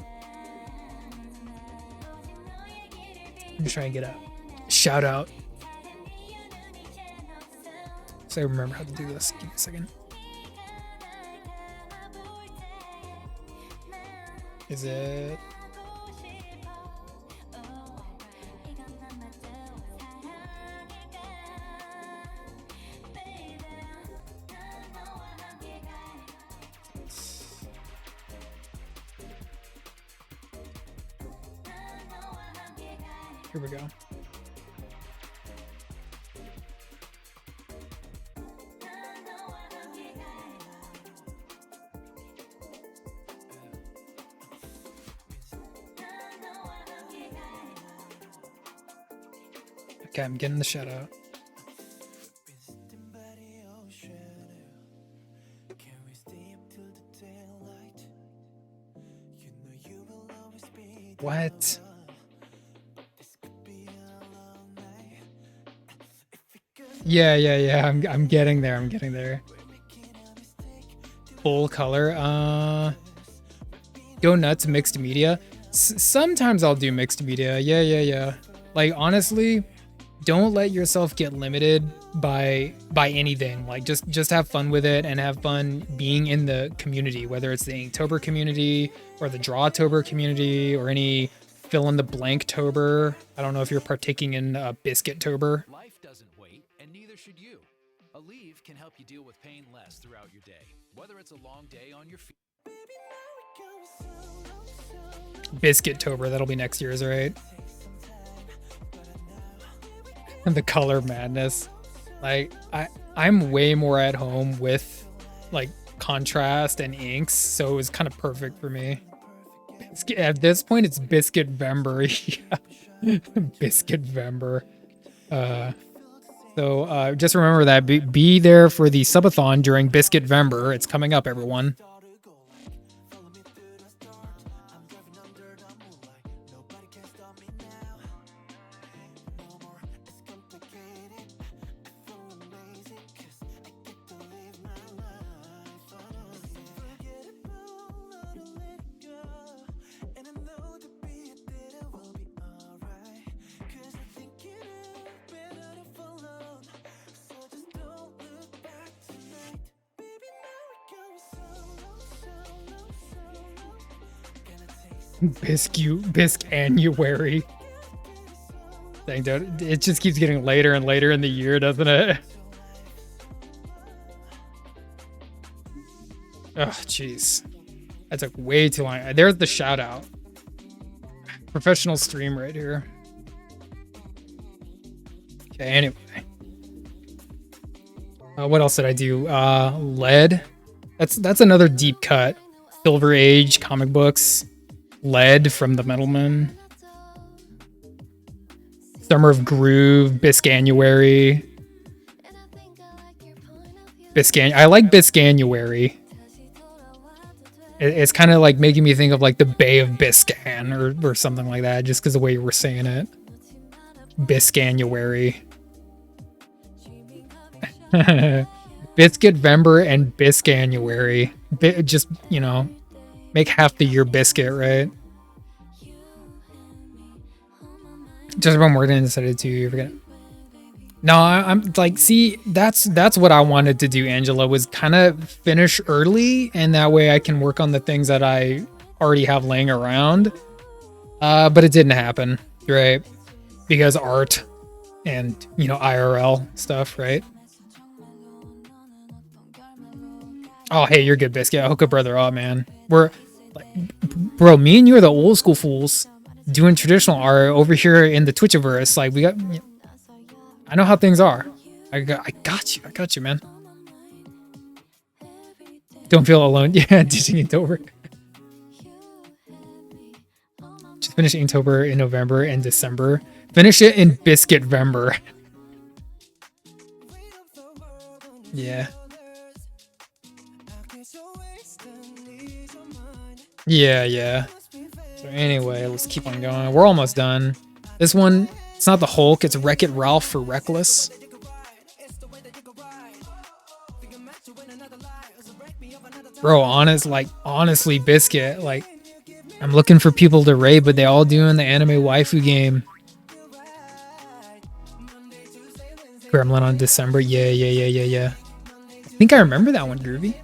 Let me try and get a shout out. So I remember how to do this. Give me a second. Is it... Here we go. Okay, I'm getting the shout out. What? Yeah. I'm getting there. Full color. Go nuts, mixed media. Sometimes I'll do mixed media. Yeah. Like honestly, don't let yourself get limited by anything. Like just have fun with it and have fun being in the community, whether it's the Inktober community or the Drawtober community or any fill in the blank tober. I don't know if you're partaking in Biscuit-tober. Life doesn't wait, and neither should you. A leave can help you deal with pain less throughout your day, whether it's a long day on your feet. Biscuit-tober, that'll be next year's, right? And the color madness. Like I'm way more at home with like contrast and inks, so it was kind of perfect for me. At this point, it's Biscuit Vember. Yeah. Biscuit Vember. So just remember that. Be there for the subathon during Biscuit Vember. It's coming up, everyone. Biscanuary. Dang, dude, it just keeps getting later and later in the year, doesn't it? Oh, jeez. That took way too long. There's the shout out. Professional stream right here. Okay, anyway. What else did I do? Lead. That's another deep cut. Silver Age comic books. Lead from the Metalman. Summer of Groove, Biscanuary. I like Biscanuary. It's kind of like making me think of like the Bay of Biscan or something like that, just because the way you were saying it. Biscanuary. Biscuit Vember and Biscanuary. Just, you know, make half the year biscuit, right? Just about more than decided to, you forget. No, I'm like, see, that's what I wanted to do, Angela, was kind of finish early, and that way I can work on the things that I already have laying around. But it didn't happen, right? Because art and, you know, IRL stuff, right? Oh, hey, you're good, Biscuit. I'll hook a brother up, man. We're like, bro, me and you are the old school fools doing traditional art over here in the Twitchiverse. Like, we got, I know how things are. I got you, man. Don't feel alone. Yeah, teaching Inktober. Just finish Inktober in November and December. Finish it in Biscuit Vember. Yeah. Yeah. So anyway, let's keep on going. We're almost done. This one, it's not the Hulk, it's Wreck-It Ralph for Reckless. Bro, honestly, Biscuit, like, I'm looking for people to raid, but they all doing the anime waifu game. Gremlin on December. Yeah. I think I remember that one, Groovy.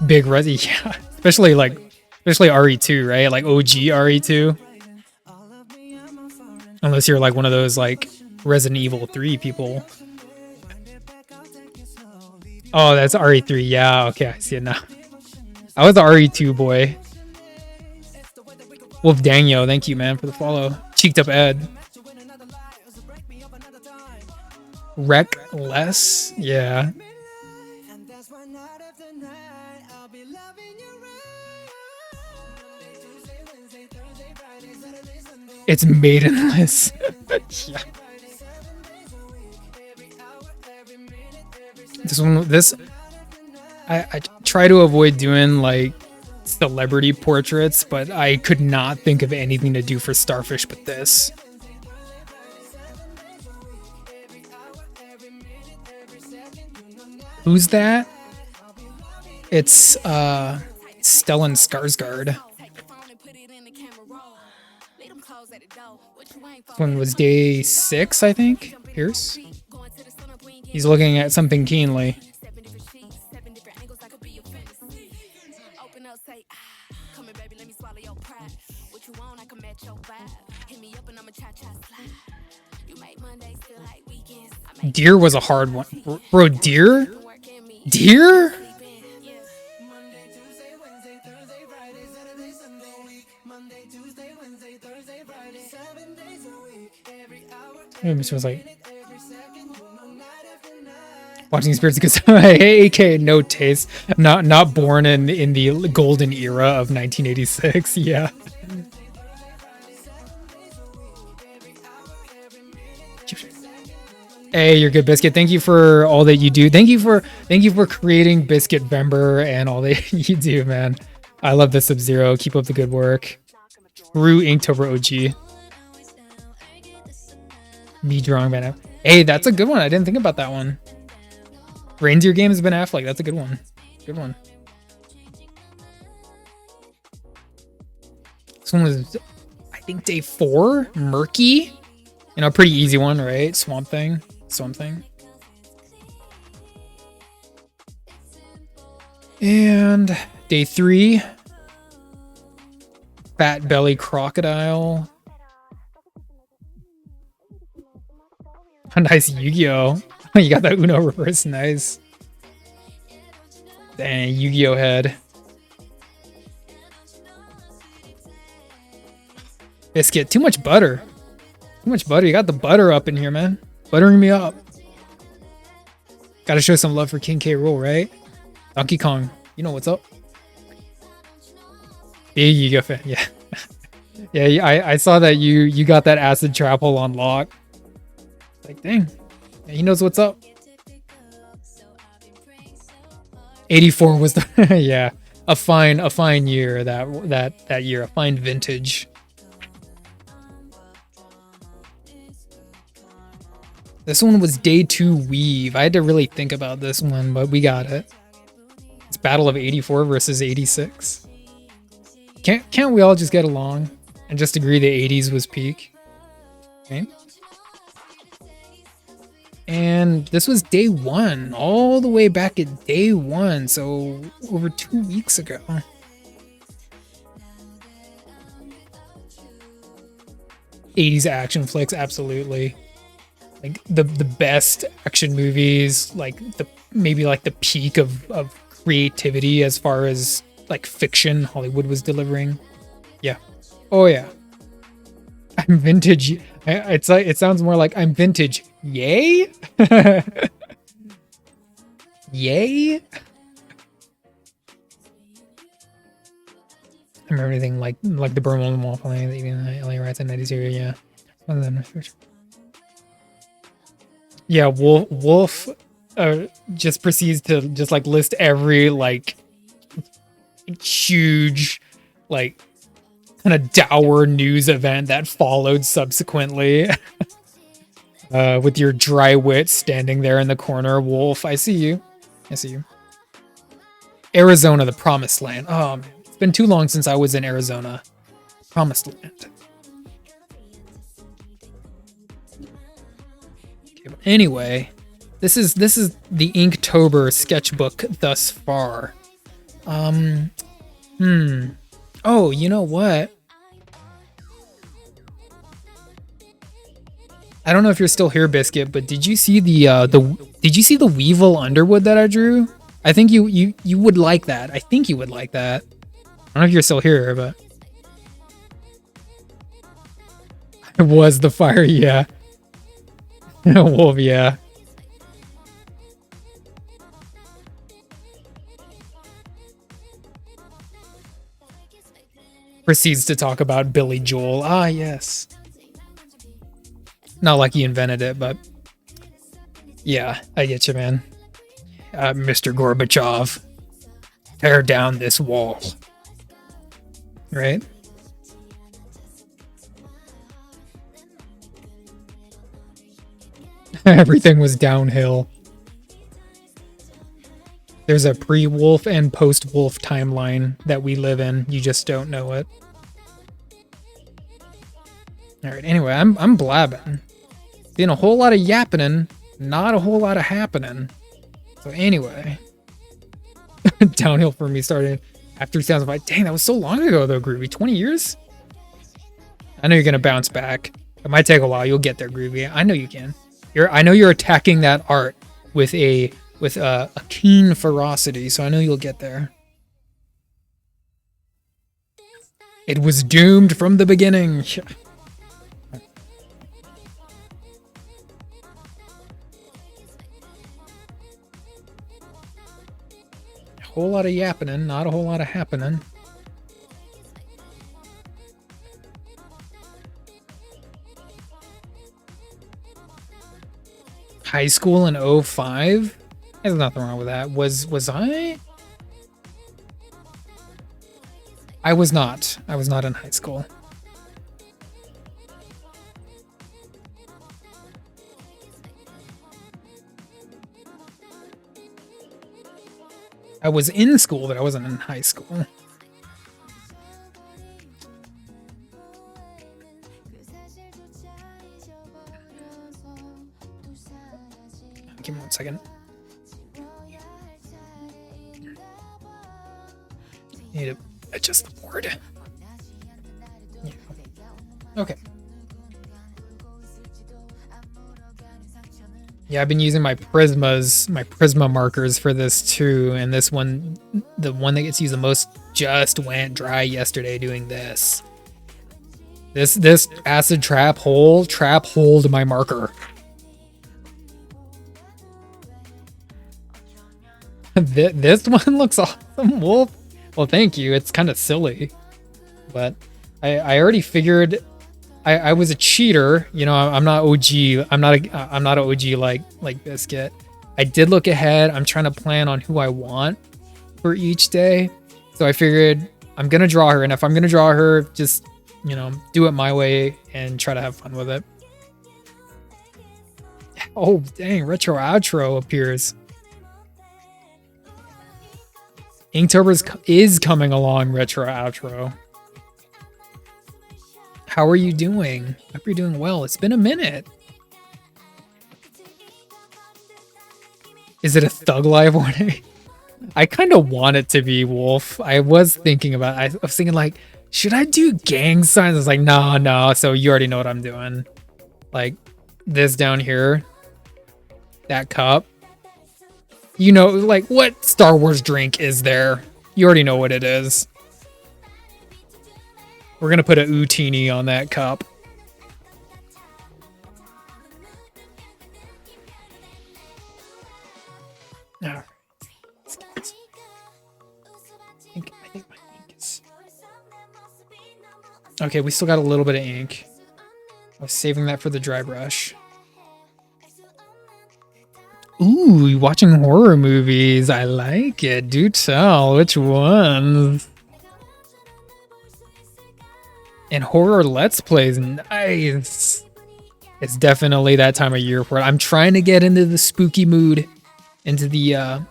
Big Resi, yeah. Especially RE2, right? Like OG RE2. Unless you're like one of those like Resident Evil 3 people. Oh, that's RE3. Yeah, okay, I see it now. I was the RE2 boy. Wolf Daniel, thank you, man, for the follow. Cheeked up Ed. Reckless, yeah. It's maidenless. Yeah. I try to avoid doing like celebrity portraits, but I could not think of anything to do for Starfish but this. Who's that? It's Stellan Skarsgård. This one was day 6, I think. Pierce. He's looking at something keenly. Deer was a hard one. Bro, Deer? Deer? Mr. was like, watching spirits because AK no taste, not born in the golden era of 1986. Yeah. Hey, you're good, Biscuit. Thank you for all that you do. Thank you for creating Biscuit Vember and all that you do, man. I love the Sub-Zero. Keep up the good work. True Inktober OG. Me drawing Ben Affleck. Hey, that's a good one. I didn't think about that one. Reindeer game has Ben Affleck. That's a good one. Good one. This one was, I think, day 4. Murky. You know, pretty easy one, right? Swamp Thing. And day 3. Fat Belly Crocodile. A nice Yu-Gi-Oh! You got that Uno reverse, nice. Dang, Yu-Gi-Oh! Head. Biscuit, too much butter. Too much butter. You got the butter up in here, man. Buttering me up. Gotta show some love for King K. Rool, right? Donkey Kong, you know what's up. Big Yu-Gi-Oh! Fan, yeah. Yeah, I saw that you got that acid trap hole on lock. Like, dang. Yeah, he knows what's up. 84 was the yeah, a fine year that year, a fine vintage. This one was day 2 Weave. I had to really think about this one, but we got it. It's Battle of 84 versus 86. Can't we all just get along and just agree the 80s was peak? Okay. And this was day 1, all the way back at day 1, so over 2 weeks ago. '80s action flicks, absolutely. Like the best action movies, like maybe like the peak of creativity as far as like fiction Hollywood was delivering. Yeah. Oh yeah. I'm vintage. It's like, it sounds more like I'm vintage. Yay? Yay? I remember anything like the Burma Mall playing, the LA Riots in 90s area, yeah. One of them. Yeah, Wolf just proceeds to just like list every like huge like kind of dour news event that followed subsequently. With your dry wit standing there in the corner, Wolf. I see you. Arizona, the promised land. Oh man, it's been too long since I was in Arizona. Promised land. Anyway, this is the Inktober sketchbook thus far. Oh, you know what? I don't know if you're still here, Biscuit, but did you see the Weevil Underwood that I drew? I think you would like that. I think you would like that. I don't know if you're still here, but it was the fire, yeah. Wolf, yeah. Proceeds to talk about Billy Joel. Ah, yes. Not like he invented it, but yeah, I get you, man. Mr. Gorbachev, tear down this wall. Right? Everything was downhill. There's a pre-Wolf and post-Wolf timeline that we live in. You just don't know it. Alright, anyway, I'm blabbing. Been a whole lot of yappening, not a whole lot of happening. So anyway. Downhill for me started after 2005. Dang, that was so long ago though, Groovy. 20 years? I know you're gonna bounce back. It might take a while. You'll get there, Groovy. I know you can. I know you're attacking that art with a keen ferocity, so I know you'll get there. It was doomed from the beginning. Whole lot of yappening, not a whole lot of happening. High school in 05? There's nothing wrong with that. Was I? I was not. I was not in high school. I was in school, but I wasn't in high school. Give me 1 second. Need to adjust the board. Yeah. Okay. Yeah, I've been using my Prisma markers for this too, and this one, the one that gets used the most, just went dry yesterday doing this. This acid trap holed my marker. This one looks awesome, Wolf. Well, thank you. It's kind of silly, but I already figured I was a cheater. You know, I'm not OG. I'm not an OG like Biscuit. I did look ahead. I'm trying to plan on who I want for each day. So I figured I'm gonna draw her, and if I'm gonna draw her, just, you know, do it my way and try to have fun with it. Oh dang! Retro outro appears. Inktober is coming along. Retro outro. How are you doing? Hope you're doing well. It's been a minute. Is it a Thug Life warning? I kind of want it to be, Wolf. I was thinking about it. I was thinking, like, should I do gang signs? I was like, no. So you already know what I'm doing. Like, this down here. That cup. You know, like, what Star Wars drink is there? You already know what it is. We're gonna put a Utini on that cup. Alright. I think my ink is... Okay, we still got a little bit of ink. I was saving that for the dry brush. Ooh, you watching horror movies. I like it. Do tell. Which ones? And horror Let's Plays. Nice. It's definitely that time of year for it. I'm trying to get into the spooky mood. Into the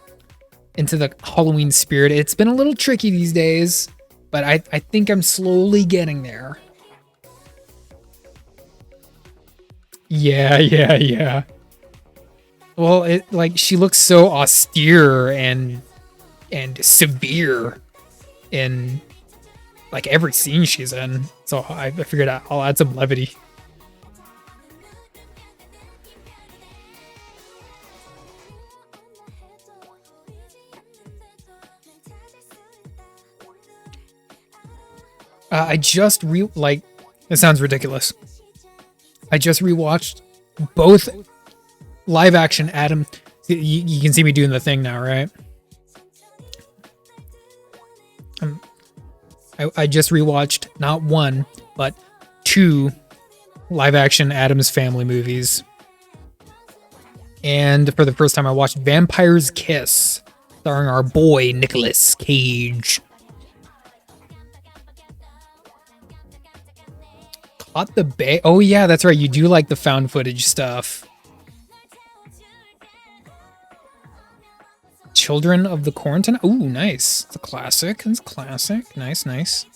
Halloween spirit. It's been a little tricky these days, but I think I'm slowly getting there. Yeah. Well, she looks so austere and severe in like every scene she's in. So I figured I'll add some levity. I just it sounds ridiculous. I just rewatched both live action Adam. You can see me doing the thing now, right? I just rewatched not one, but 2 live action Addams Family movies. And for the first time, I watched Vampire's Kiss, starring our boy Nicolas Cage. Caught the Bay. Oh yeah, that's right. You do like the found footage stuff. Children of the Quarantine. Ooh, nice. It's a classic. It's classic. Nice.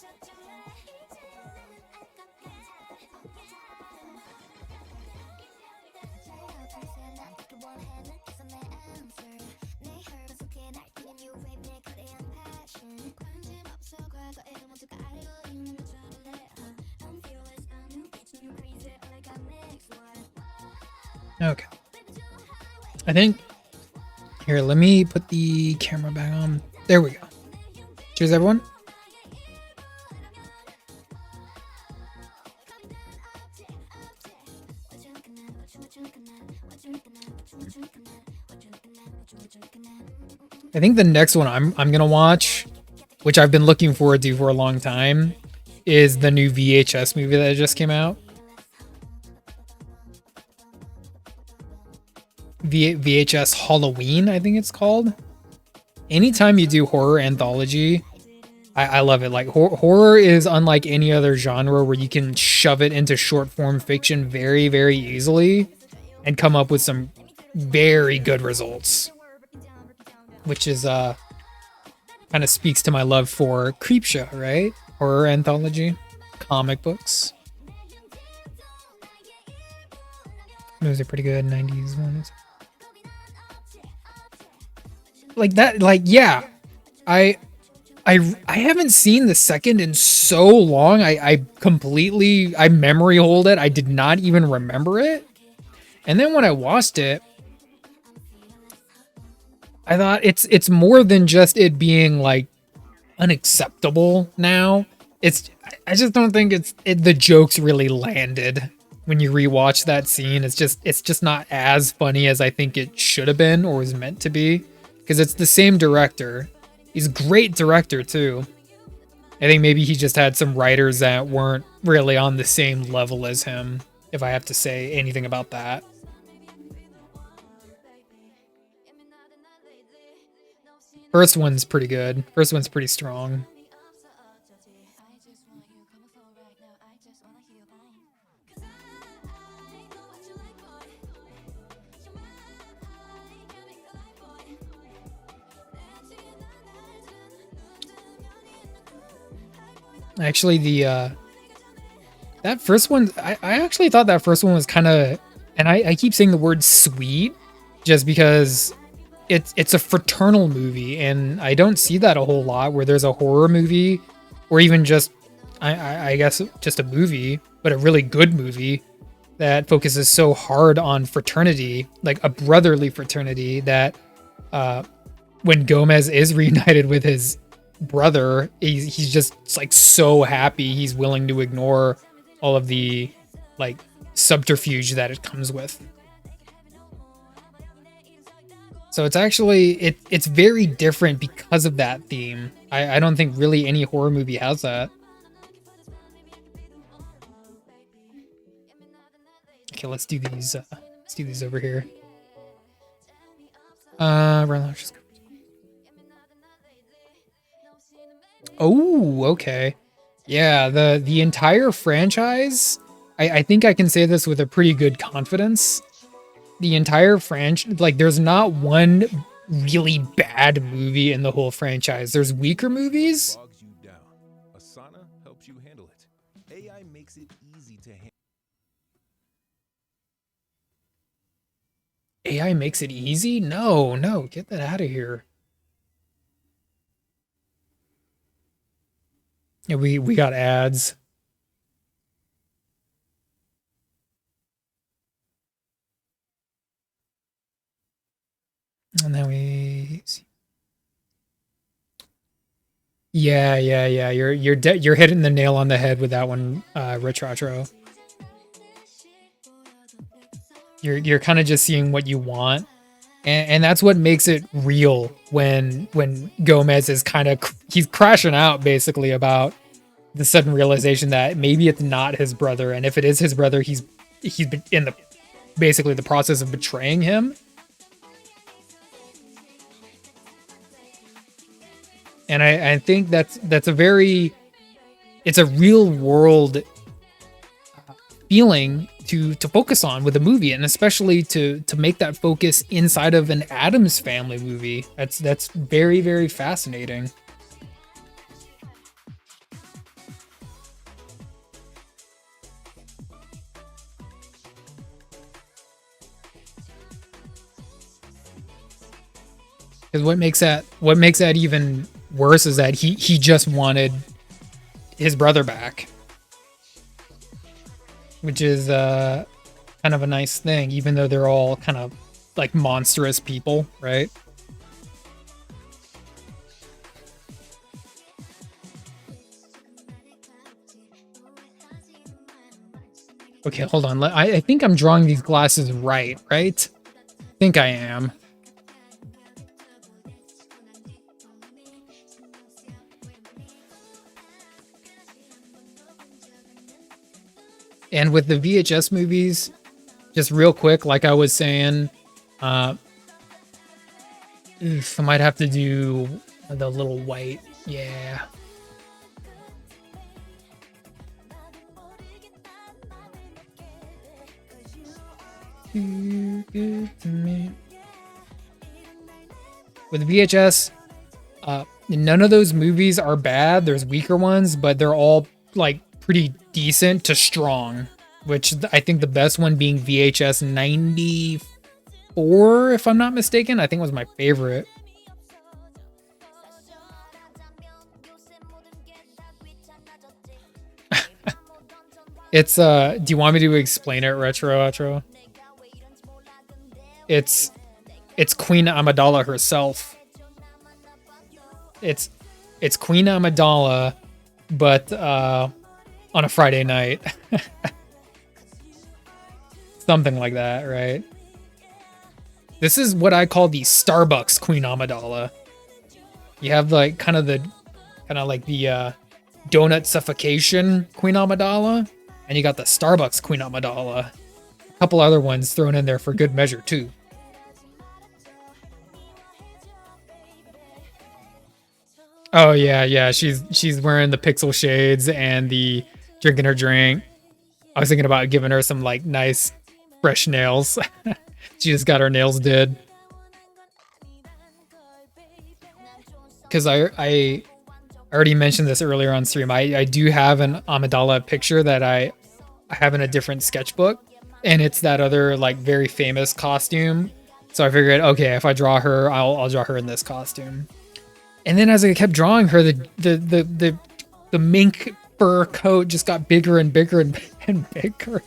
Okay. I think... Here, let me put the camera back on. There we go. Cheers, everyone. I think the next one I'm gonna watch, which I've been looking forward to for a long time, is the new VHS movie that just came out. VHS Halloween, I think it's called. Anytime you do horror anthology, I love it. Like horror is unlike any other genre where you can shove it into short form fiction very, very easily and come up with some very good results, which is kind of speaks to my love for Creepshow, right? Horror anthology, comic books. Those are pretty good 90s ones. Like that, like yeah. I haven't seen the second in so long. I memory hold it. I did not even remember it. And then when I watched it, I thought it's more than just it being like unacceptable now. I just don't think the jokes really landed when you rewatch that scene. It's just not as funny as I think it should have been or was meant to be, because it's the same director. He's a great director too. I think maybe he just had some writers that weren't really on the same level as him, if I have to say anything about that. First one's pretty good. First one's pretty strong. Actually, that first one, I actually thought that first one was kind of, and I keep saying the word sweet just because it's a fraternal movie, and I don't see that a whole lot where there's a horror movie, or even just, I guess just a movie, but a really good movie that focuses so hard on fraternity, like a brotherly fraternity, that when Gomez is reunited with his brother, he's just like so happy. He's willing to ignore all of the like subterfuge that it comes with. So it's actually it's very different because of that theme. I don't think really any horror movie has that. Okay, let's do these. Let's do these over here. Just go. Oh, okay. Yeah, the entire franchise, I think I can say this with a pretty good confidence. The entire franchise, like there's not one really bad movie in the whole franchise. There's weaker movies. Bogs you down. Asana helps you handle it. AI makes it easy to handle. AI makes it easy? No, get that out of here. Yeah, we got ads. And then we see. Yeah. You're hitting the nail on the head with that one, Retratro. You're kind of just seeing what you want, and that's what makes it real when Gomez is he's crashing out basically about the sudden realization that maybe it's not his brother, and if it is his brother, he's been in basically the process of betraying him. And I think it's a real world feeling to focus on with a movie, and especially to make that focus inside of an Addams Family movie. That's very, very fascinating. Because what makes that even worse is that he just wanted his brother back, which is kind of a nice thing, even though they're all kind of like monstrous people, right? Okay, hold on. I think I'm drawing these glasses right? I think I am. And with the VHS movies, just real quick, like I was saying, I might have to do the little white. Yeah. Too good to me. With VHS, none of those movies are bad. There's weaker ones, but they're all like pretty decent to strong. Which I think the best one being VHS 94, if I'm not mistaken. I think was my favorite. It's do you want me to explain it, retro? It's Queen Amidala herself. It's Queen Amidala, but on a Friday night. Something like that, right? This is what I call the Starbucks Queen Amidala. You have like kind of the donut suffocation Queen Amidala, and you got the Starbucks Queen Amidala. A couple other ones thrown in there for good measure too. Oh yeah, she's wearing the pixel shades and the drinking her drink. I was thinking about giving her some like nice fresh nails. She just got her nails did. Because I already mentioned this earlier on stream. I do have an Amidala picture that I have in a different sketchbook, and it's that other like very famous costume. So I figured, okay, if I draw her, I'll draw her in this costume. And then as I kept drawing her, the mink fur coat just got bigger and bigger and bigger.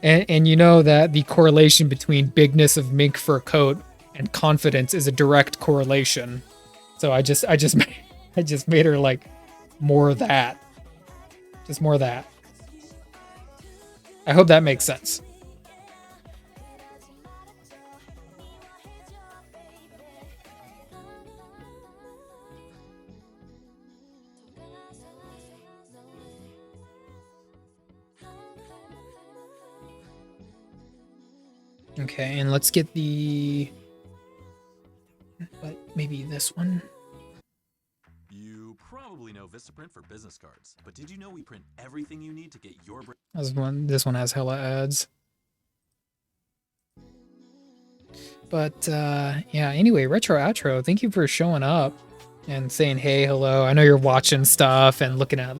And you know that the correlation between bigness of mink fur coat and confidence is a direct correlation. So I just made her like more of that. Just more of that. I hope that makes sense. Okay, and let's get the... But maybe this one. You probably know Vistaprint for business cards, but did you know we print everything you need to get your This one has hella ads. But yeah, anyway, Retro Outro, thank you for showing up and saying hey, hello. I know you're watching stuff and looking at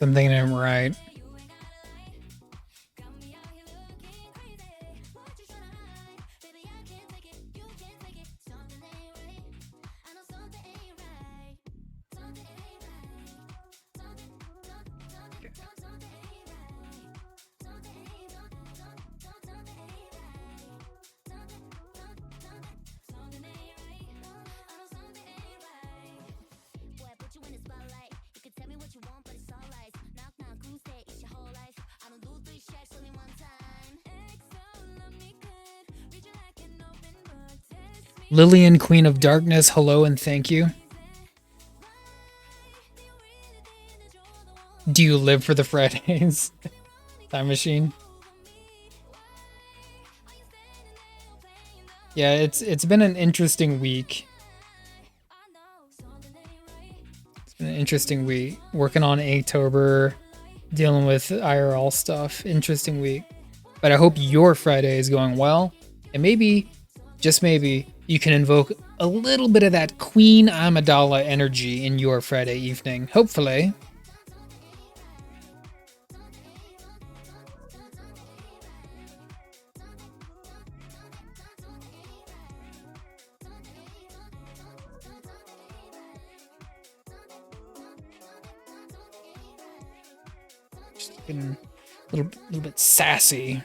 Something ain't right. Lillian, Queen of Darkness, hello and thank you. Do you live for the Fridays? Time machine. Yeah, it's been an interesting week. It's been an interesting week. Working on Inktober, dealing with IRL stuff. Interesting week. But I hope your Friday is going well. And maybe, just maybe, you can invoke a little bit of that Queen Amidala energy in your Friday evening. Hopefully. Just looking a little bit sassy.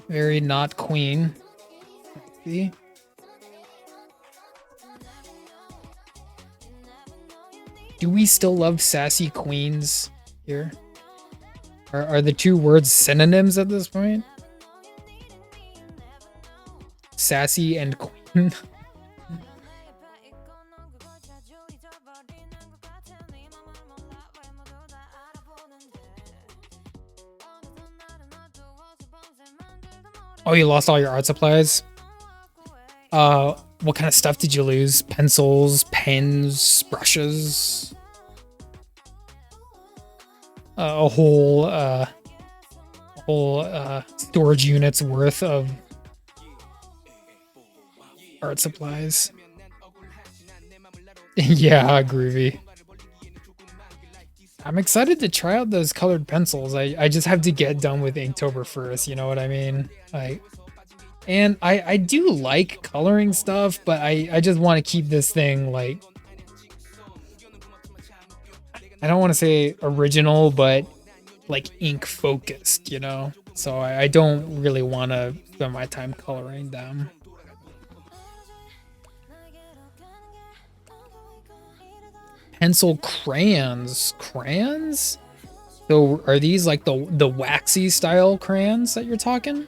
Very not queen. See? Do we still love sassy queens here? Are the two words synonyms at this point? Sassy and queen. Oh, you lost all your art supplies? What kind of stuff did you lose? Pencils, pens, brushes? A whole storage unit's worth of art supplies. Yeah, groovy. I'm excited to try out those colored pencils. I just have to get done with Inktober first, you know what I mean? And I do like coloring stuff, but I just want to keep this thing like, I don't want to say original, but like ink focused, you know? So I don't really want to spend my time coloring them. Pencil crayons. Crayons? So are these like the waxy style crayons that you're talking?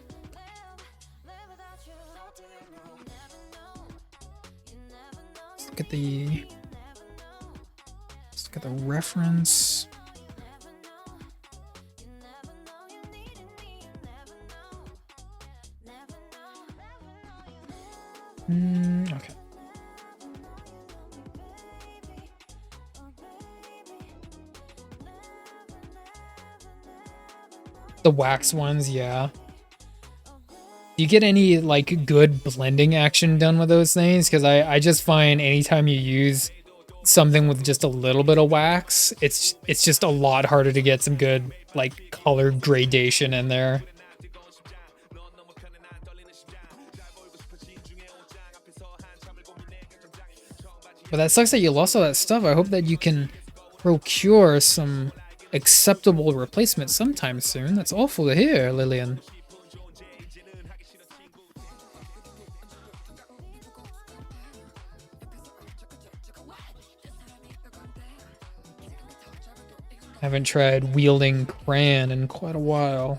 Let's look at the reference. Okay. The wax ones, yeah. Do you get any like good blending action done with those things? Because I just find anytime you use something with just a little bit of wax, it's just a lot harder to get some good like color gradation in there. But that sucks that you lost all that stuff. I hope that you can procure some acceptable replacement sometime soon. That's awful to hear, Lillian. Haven't tried wielding crayon in quite a while.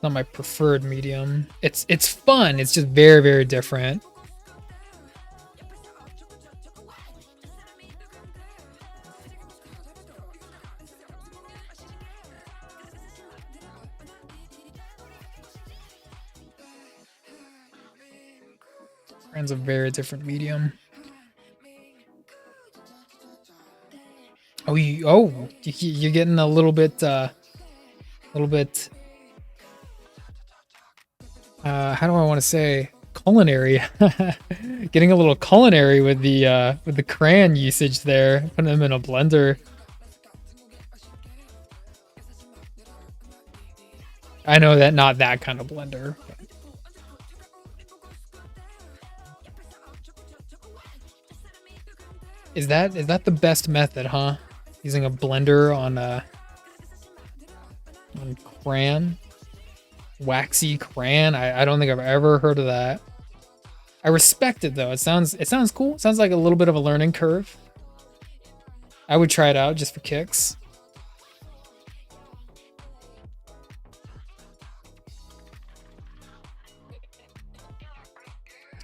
Not my preferred medium. It's fun. It's just very, very different. Crayon's a very different medium. Oh, you're getting a little bit, how do I want to say, culinary? Getting a little culinary with the crayon usage there. Putting them in a blender. I know that not that kind of blender. Is that the best method, huh? Using a blender on crayon? Waxy crayon? I don't think I've ever heard of that. I respect it though. It sounds cool. It sounds like a little bit of a learning curve. I would try it out just for kicks.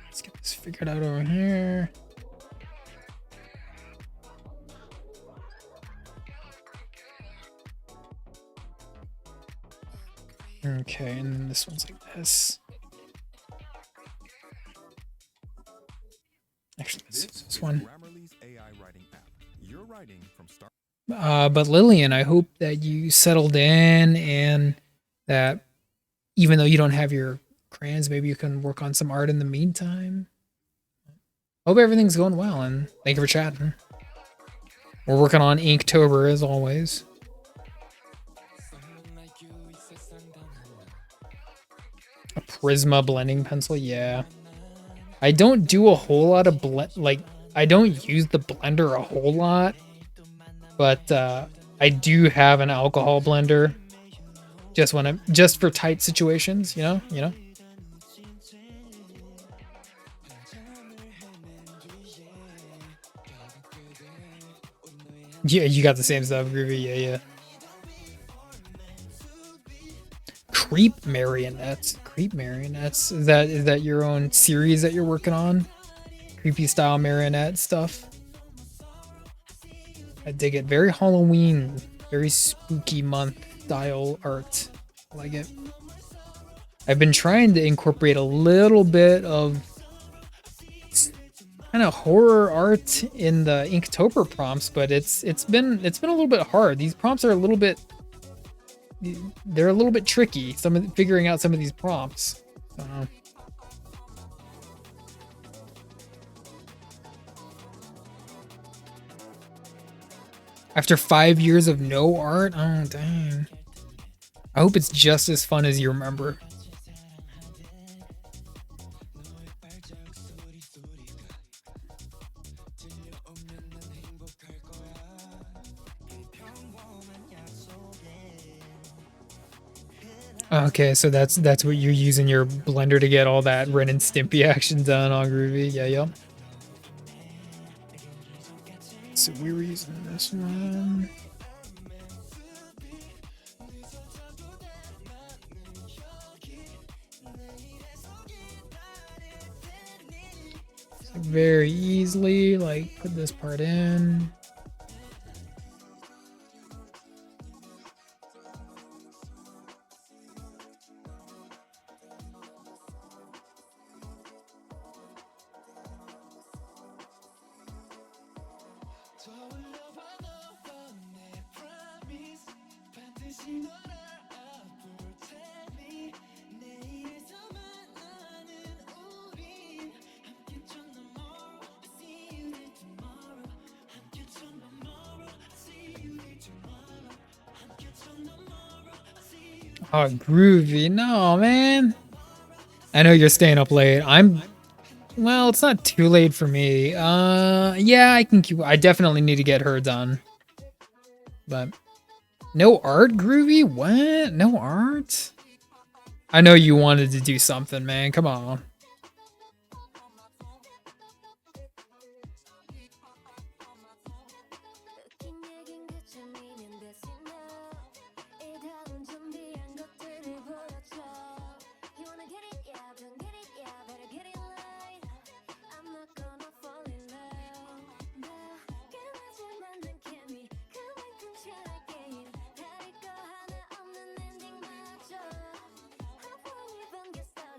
Let's get this figured out over here. Okay, and then this one's like this. Actually, let's use this one. But Lillian, I hope that you settled in and that even though you don't have your crayons, maybe you can work on some art in the meantime. Hope everything's going well, and thank you for chatting. We're working on Inktober as always. A Prisma blending pencil, yeah. I don't do a whole lot of I don't use the blender a whole lot, but I do have an alcohol blender just for tight situations, you know. Yeah, you got the same stuff, Groovy. Yeah. Creep marionettes. Is that your own series that you're working on? Creepy style marionette stuff. I dig it. Very Halloween, very spooky month style art. I like it. I've been trying to incorporate a little bit of kind of horror art in the Inktober prompts, but it's been a little bit hard. These prompts are a little bit tricky. Figuring out some of these prompts. After 5 years of no art, oh dang. I hope it's just as fun as you remember. Okay, so that's what you're using your blender to get all that Ren and Stimpy action done on Groovy. Yeah. So we were using this one. So very easily, like, put this part in. Oh, Groovy. No, man. I know you're staying up late. Well, it's not too late for me. Yeah, I definitely need to get her done. But no art, Groovy? What? No art? I know you wanted to do something, man. Come on.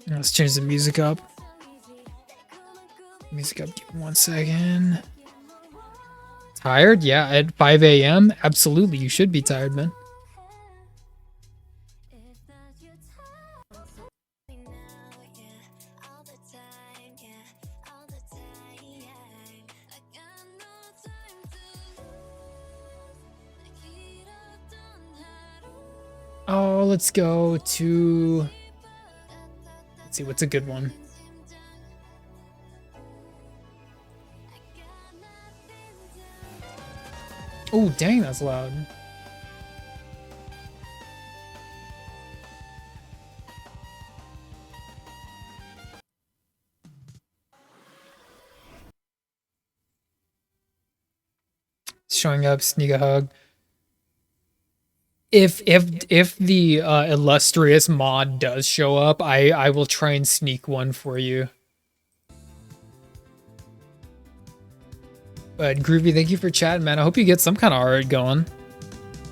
Let's change the music up. Music up, give me 1 second. Tired? Yeah, at 5 a.m.? Absolutely, you should be tired, man. Oh, let's go to... Let's see, what's a good one? Oh, dang, that's loud. Showing up, sneak a hug. If the illustrious mod does show up, I will try and sneak one for you. But Groovy, thank you for chatting, man. I hope you get some kind of art going.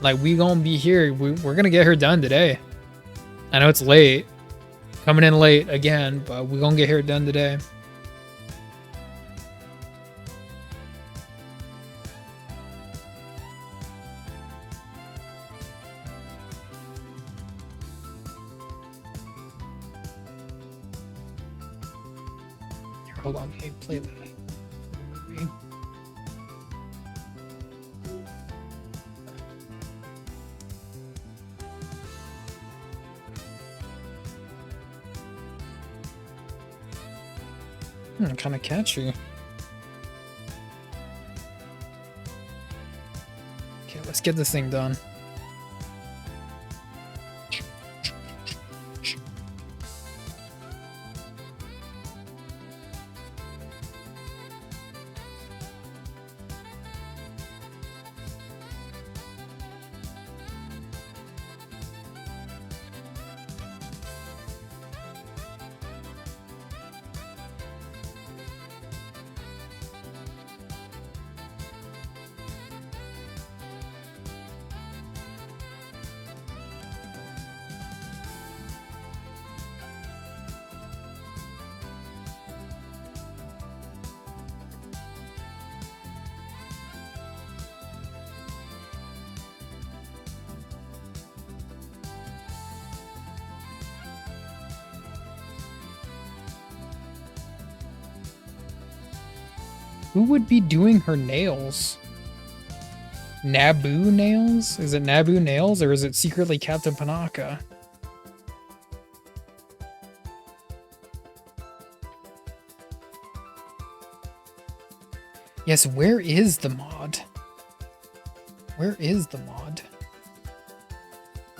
Like, we gonna be here. We're gonna get her done today. I know it's late. Coming in late again, but we're gonna get her done today. Here, hold on. Hey, play the movie. Kind of catchy. Okay, let's get this thing done. Who would be doing her nails? Naboo nails? Is it Naboo nails or is it secretly Captain Panaka? Yes, where is the mod? Where is the mod?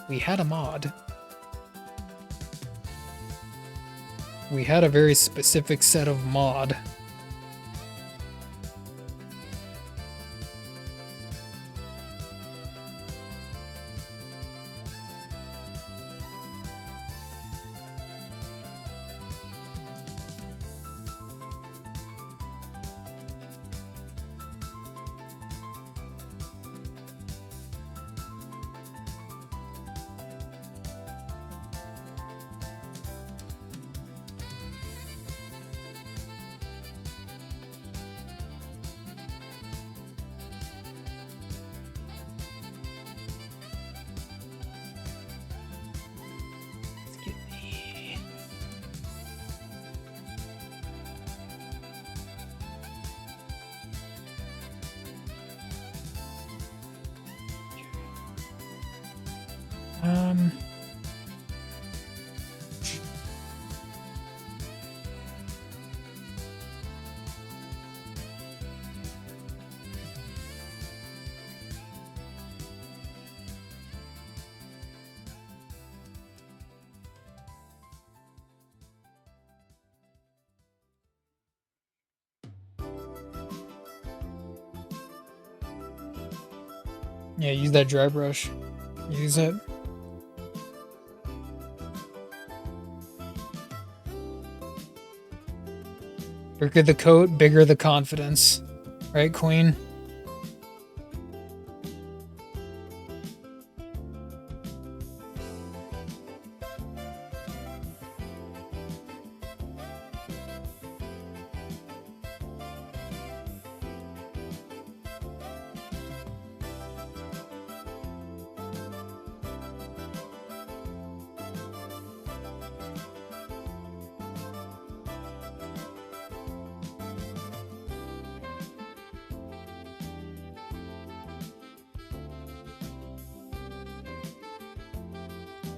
We had a mod. We had a very specific set of mod. Yeah, use that dry brush. Use it. Bigger the coat, bigger the confidence. Right, Queen?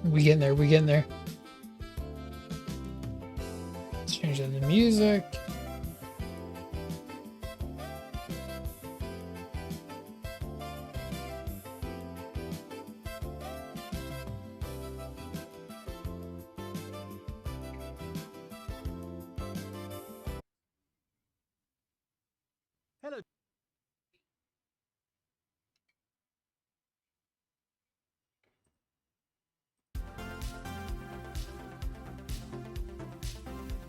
We getting there. We getting there. Let's change the music.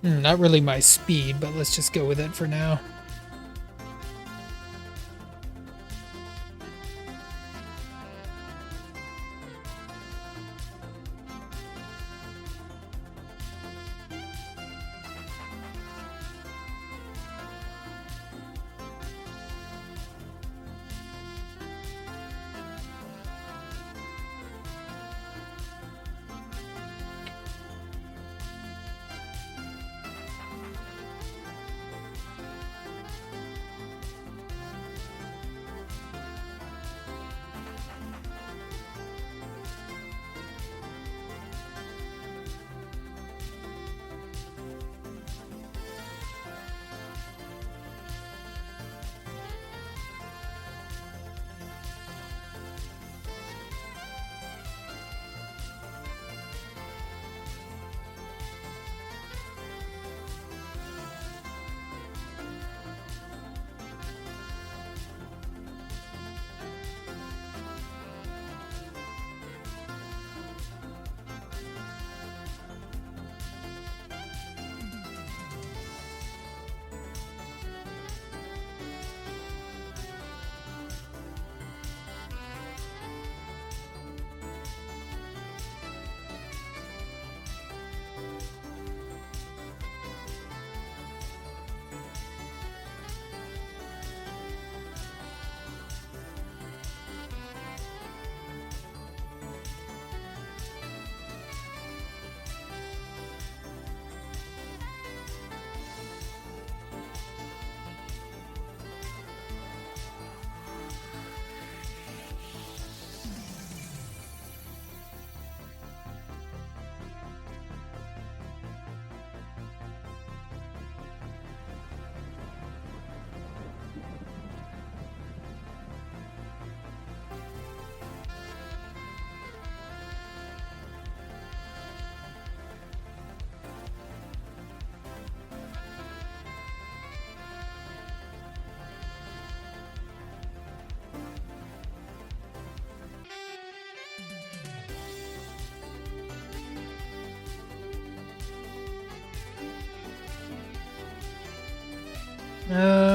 Not really my speed, but let's just go with it for now.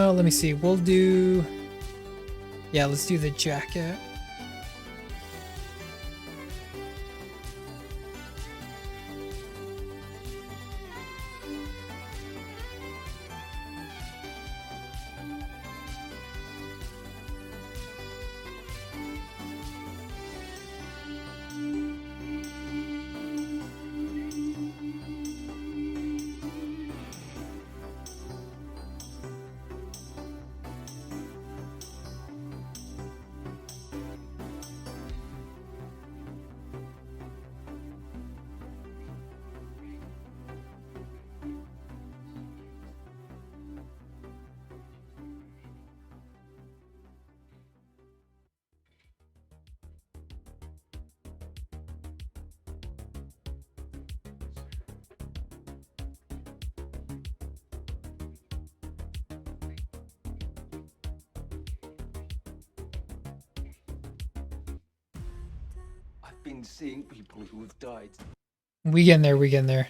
Let me see. We'll do... Yeah, let's do the jacket. I've been seeing people who have died. We getting there. We getting there.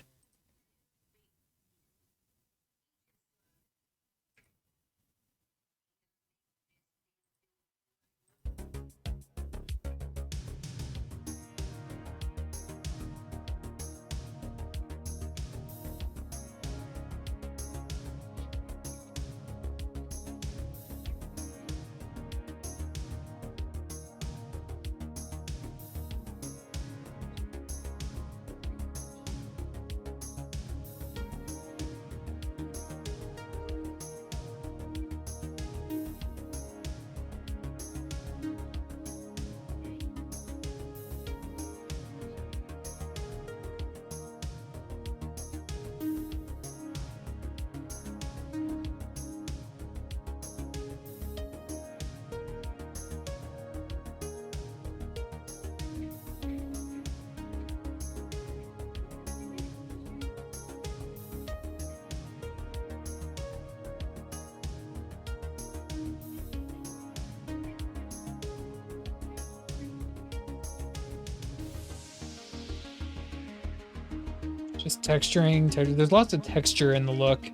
Just texturing. There's lots of texture in the look.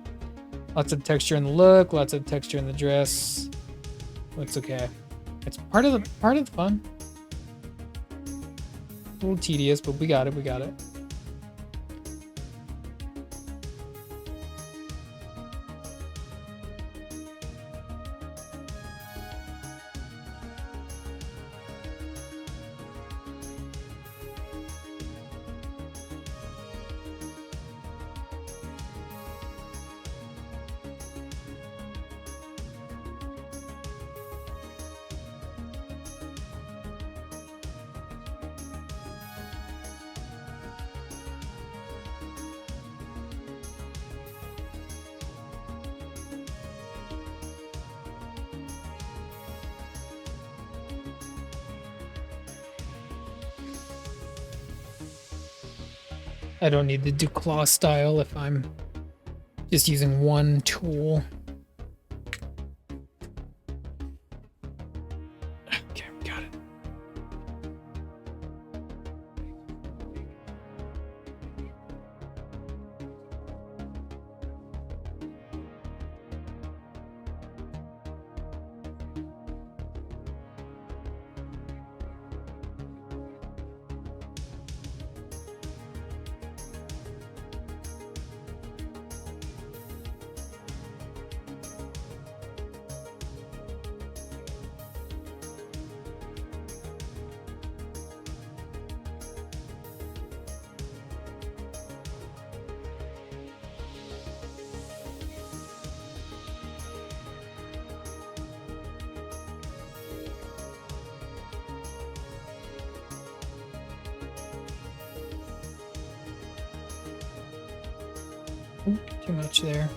Lots of texture in the look. Lots of texture in the dress. It's okay. It's part of the fun. A little tedious, but we got it. We got it. I don't need to do claw style if I'm just using one tool. Okay, got it. Too much there.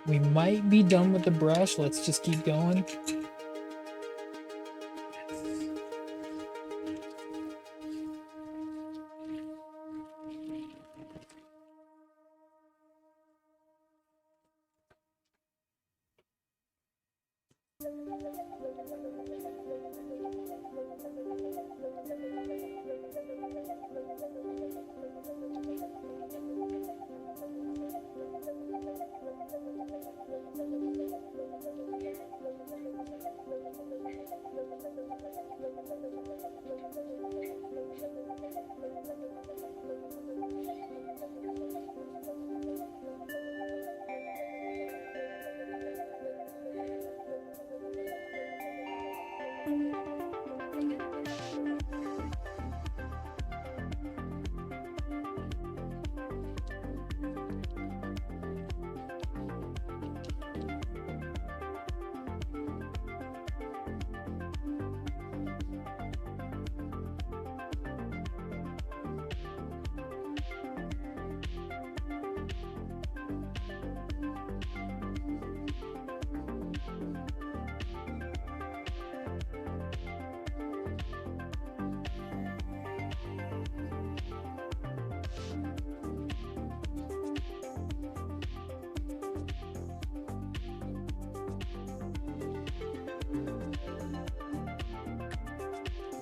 We might be done with the brush. Let's just keep going.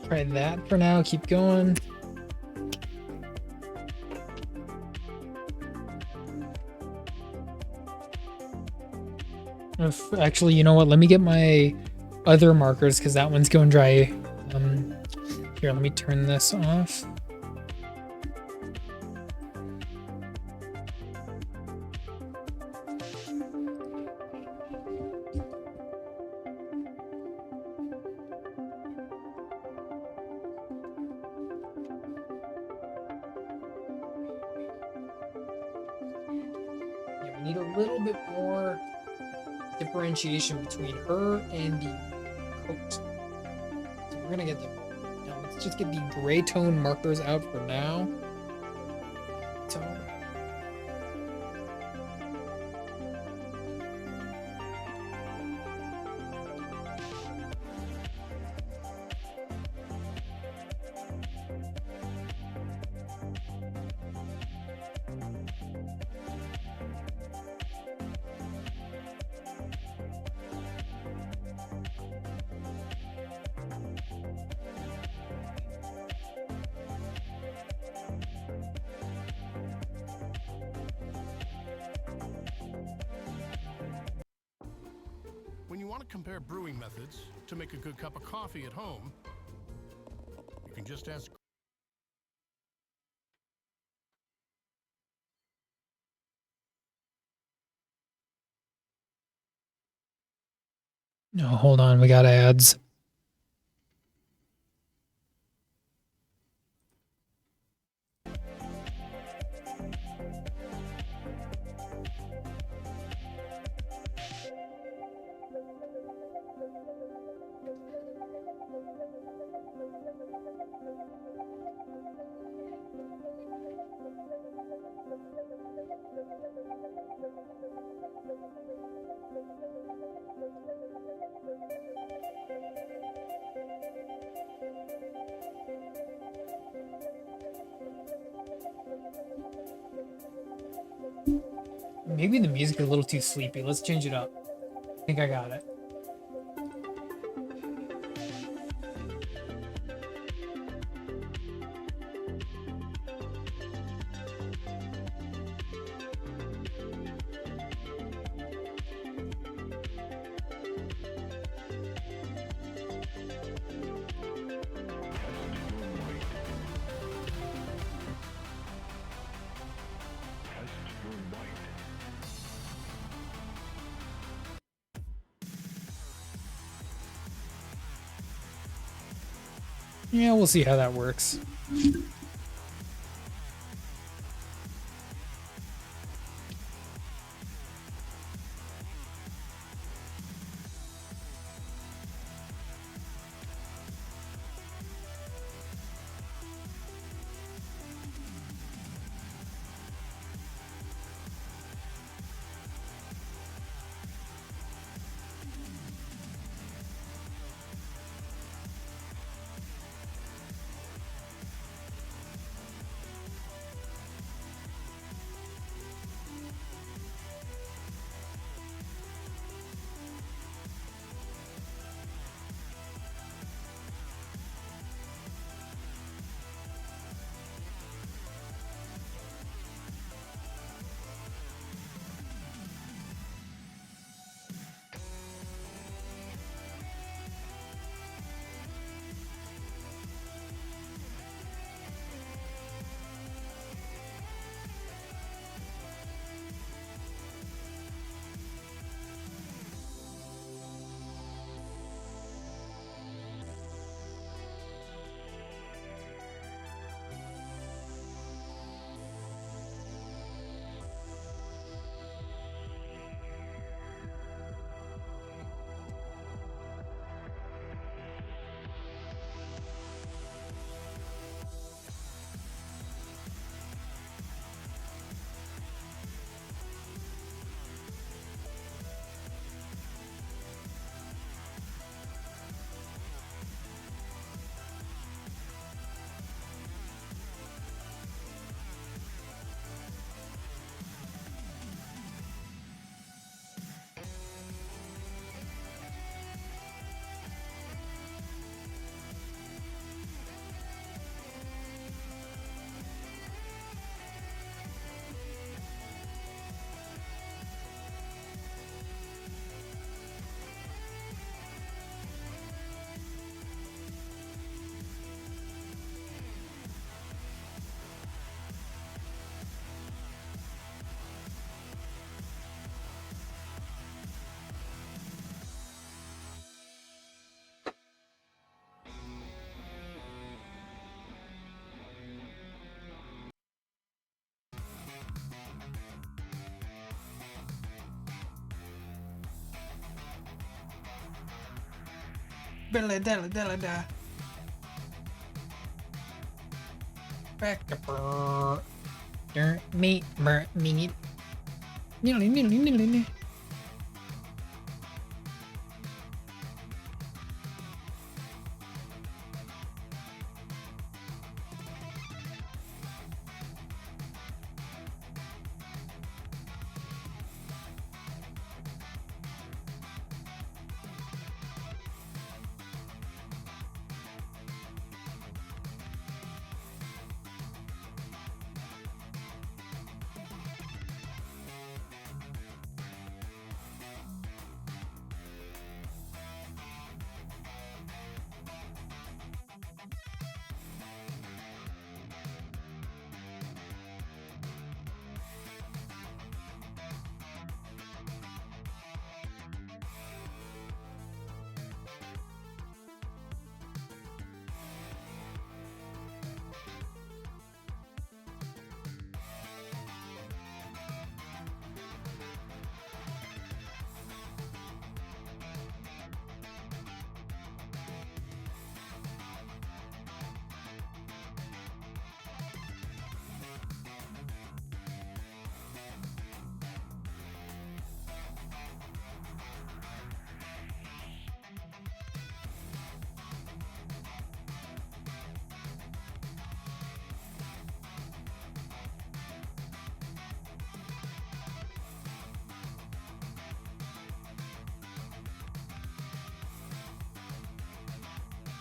Try that for now. Keep going. Actually, you know what? Let me get my other markers because that one's going dry. Here, let me turn this off. Yeah, we need a little bit more differentiation between her and the coat. So we're gonna get them. Now let's just get the gray tone markers out for now. So Want to compare brewing methods to make a good cup of coffee at home? You can just ask. No, hold on. We got ads. Maybe the music is a little too sleepy. Let's change it up. I think I got it. Yeah, we'll see how that works. Back up. Meat.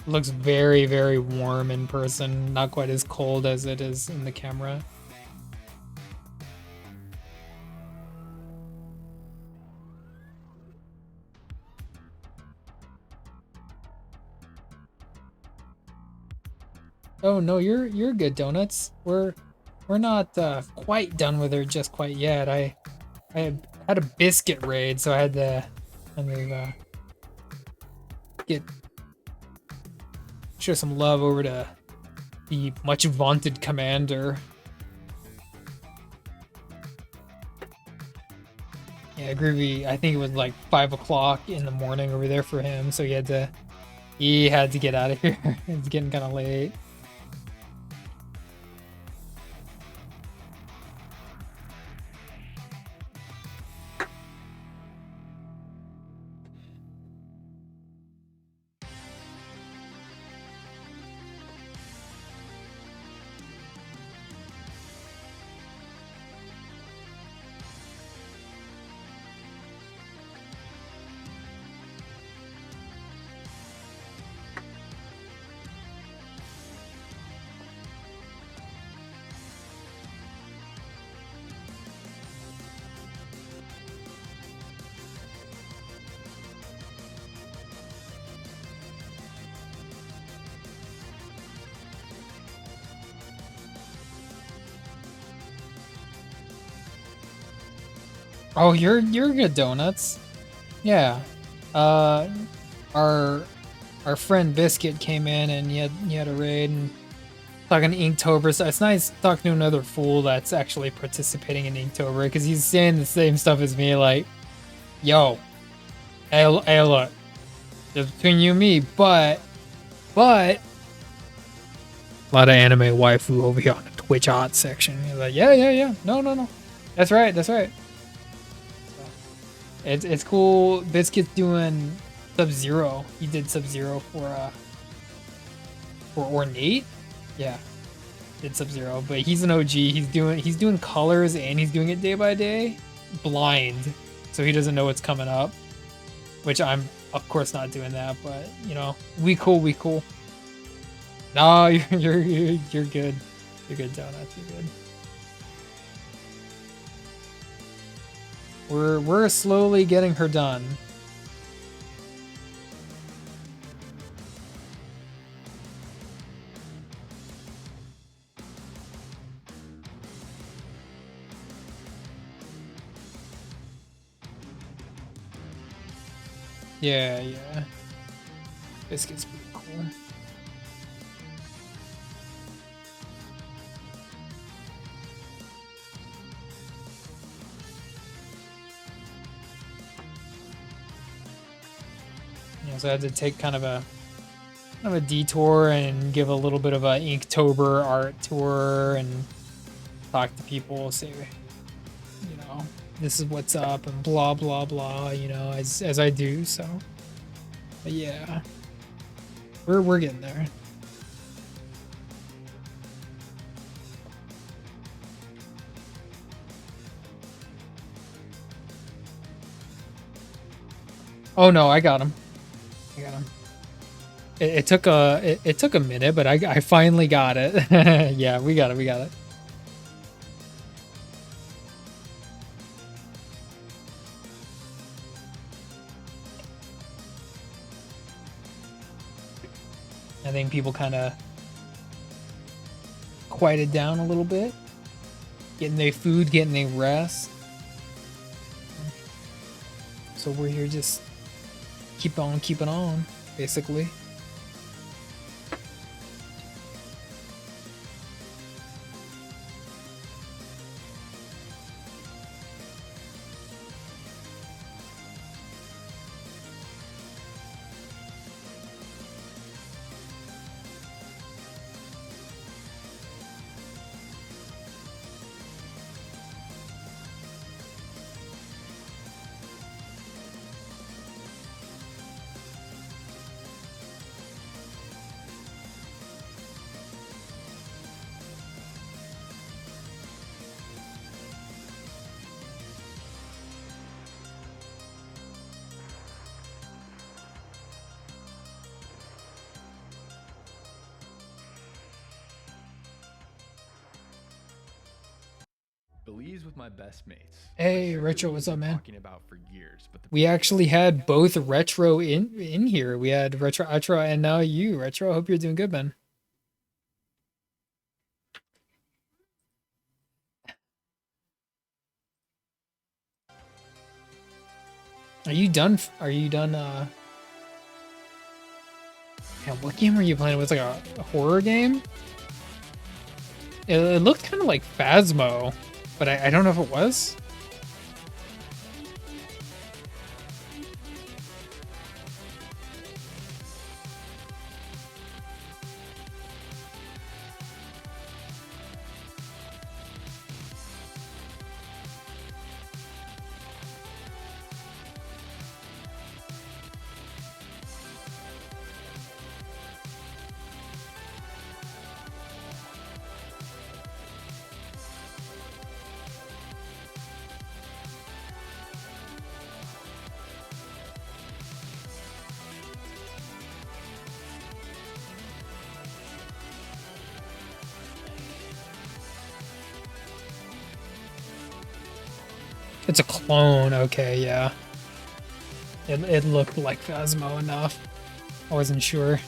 looks very, very warm in person. Not quite as cold as it is in the camera. Oh no, you're good, Donuts. We're not quite done with her just quite yet. I had a biscuit raid, so I had to get show some love over to the much vaunted commander. Yeah, Groovy, I think it was like 5 o'clock in the morning over there for him, so he had to get out of here. It's getting kind of late. Oh, you're good, Donuts. Yeah. Our friend Biscuit came in and he had a raid and talking to Inktober. So it's nice talking to another fool that's actually participating in Inktober because he's saying the same stuff as me. Like, yo, hey look, just between you and me, but a lot of anime waifu over here on the Twitch hot section. He's like, yeah, no, that's right. It's cool. Biscuit's doing Sub-Zero. He did Sub-Zero for Ornate. Yeah, did Sub-Zero, but he's an OG. He's doing colors and he's doing it day by day, blind, so he doesn't know what's coming up. Which I'm of course not doing that, but you know, we cool. No, you're good. You're good, Donuts. You're good. We're slowly getting her done. Yeah. Biscuit's pretty cool. So I had to take kind of a detour and give a little bit of a Inktober art tour and talk to people, say, you know, this is what's up and blah blah blah, you know, as I do. So, but yeah, we're getting there. Oh no, I got him. It took a minute, but I finally got it. Yeah, we got it. I think people kind of quieted down a little bit, getting their food, getting their rest. So we're here just keep on keeping on, basically. Belize with my best mates. Hey, Retro, what's up, man? Talking about for years, but We actually had both Retro in here. We had Retro Outro and now you, Retro. I hope you're doing good, man. Are you done? Are you done? Man, what game are you playing? It was like a horror game. It looked kind of like Phasmo, but I don't know if it was. It's a clone. Okay, yeah. It looked like Phasmo enough. I wasn't sure.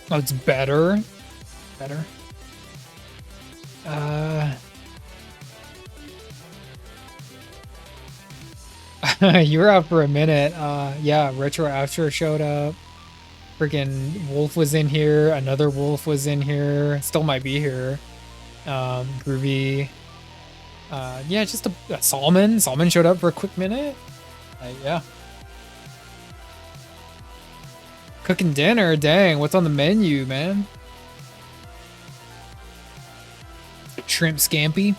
Oh, it's better. Better. You were out for a minute. Yeah, Retro After showed up. Freaking Wolf was in here. Another Wolf was in here. Still might be here. Groovy. Yeah, just a Salmon. Salmon showed up for a quick minute. Yeah. Cooking dinner. Dang, what's on the menu, man? Shrimp scampi.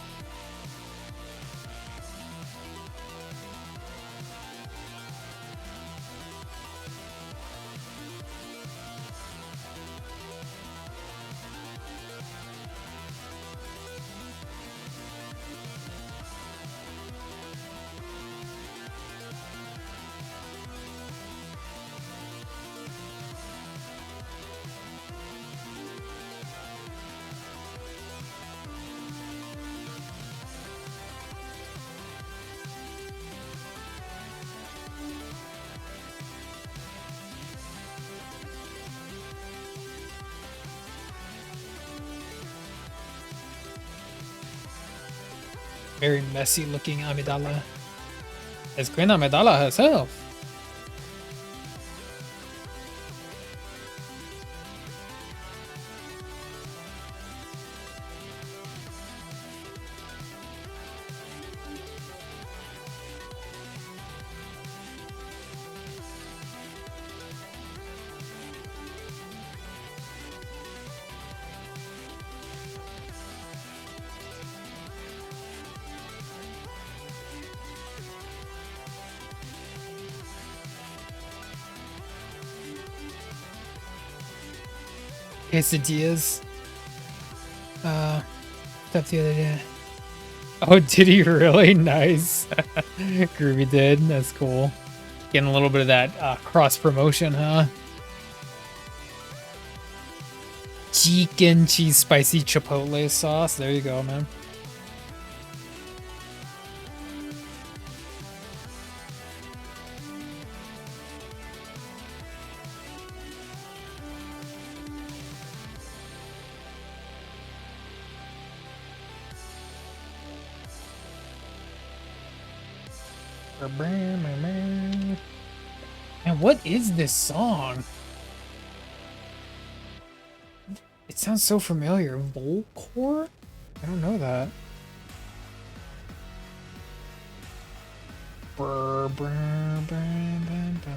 Very messy looking Amidala. It's Queen Amidala herself. Quesadillas. Stuff the other day. Oh, did he really? Nice. Groovy did. That's cool. Getting a little bit of that cross promotion, huh? Chicken cheese spicy chipotle sauce. There you go, man. And what is this song? It sounds so familiar. Volcore? I don't know that. Brr, brr, brr, brr, brr.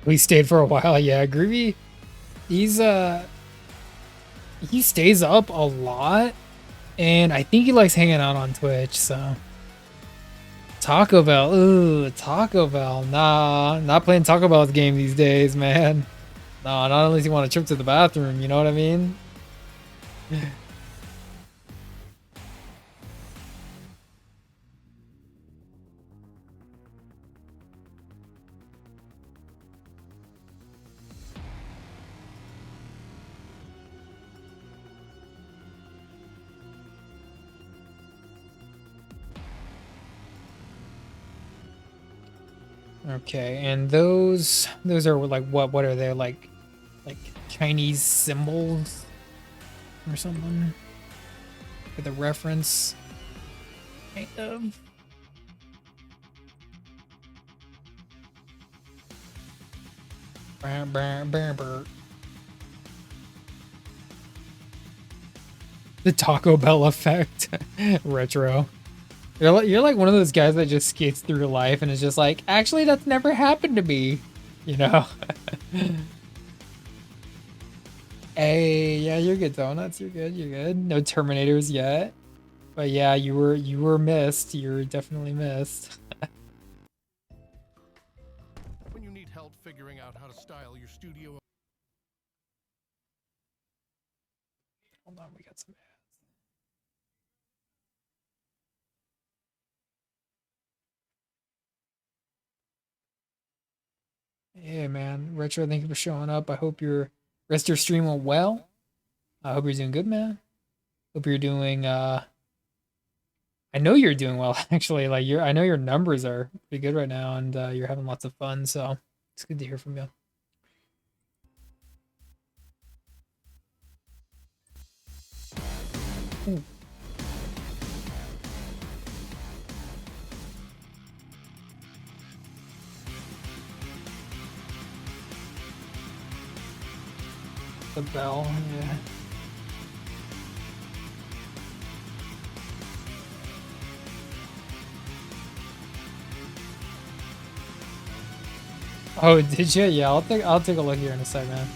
We stayed for a while. Yeah, Groovy, he's he stays up a lot, and I think he likes hanging out on Twitch. So Taco Bell, ooh, Taco Bell, nah, not playing Taco Bell's game these days, man. No, not unless you want a trip to the bathroom. You know what I mean? Okay, and those are like what are they like Chinese symbols or something for the reference? Kind of. Brr, brr, brr, brr. The Taco Bell effect. Retro. You're like one of those guys that just skates through life and is just like, actually, that's never happened to me, you know? Hey, yeah, you're good, Donuts. You're good. You're good. No Terminators yet, but yeah, you were missed. You were definitely missed. When you need help figuring out how to style your studio. Hold on, we got some. Hey man, Retro, thank you for showing up. I hope your rest of your stream went well. I hope you're doing good, man. Hope you're doing I know you're doing well actually. Like I know your numbers are pretty good right now, and you're having lots of fun, so it's good to hear from you. Ooh. The bell, yeah. Oh, did you? Yeah, I'll take a look here in a sec, man.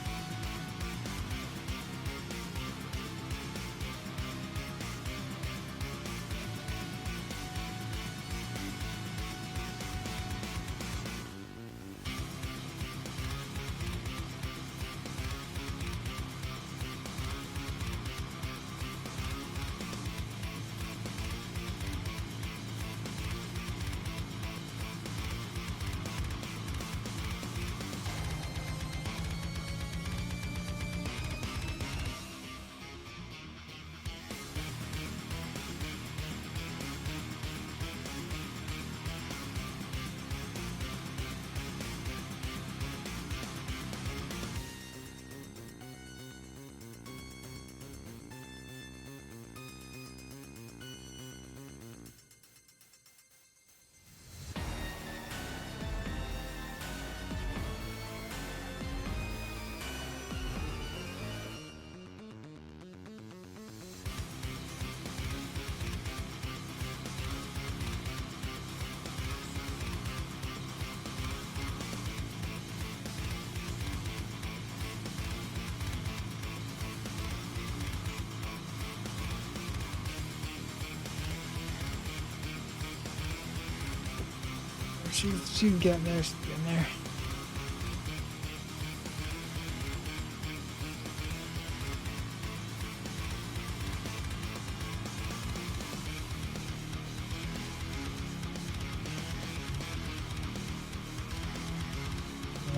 She's getting there. She's getting there.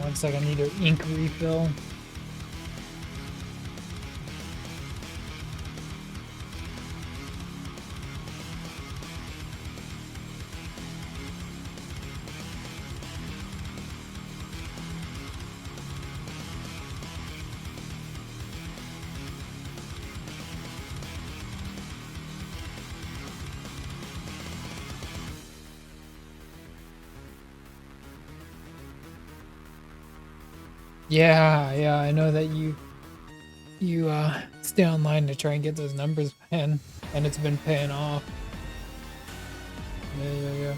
Looks like I need an ink refill. Yeah, I know that you stay online to try and get those numbers, man, and it's been paying off. Yeah.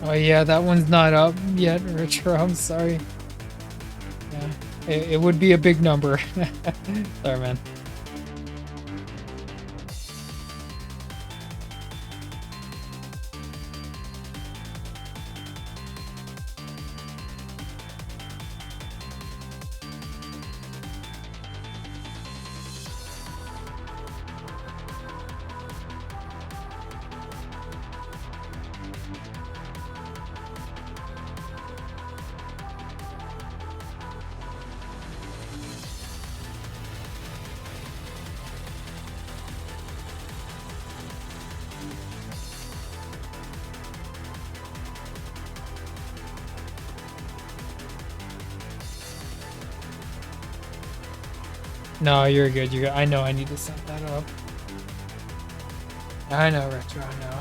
Oh yeah, that one's not up yet, Retro. I'm sorry. Yeah, it would be a big number. Sorry, man. No, you're good. You're good. I know I need to set that up. I know, Retro. I know.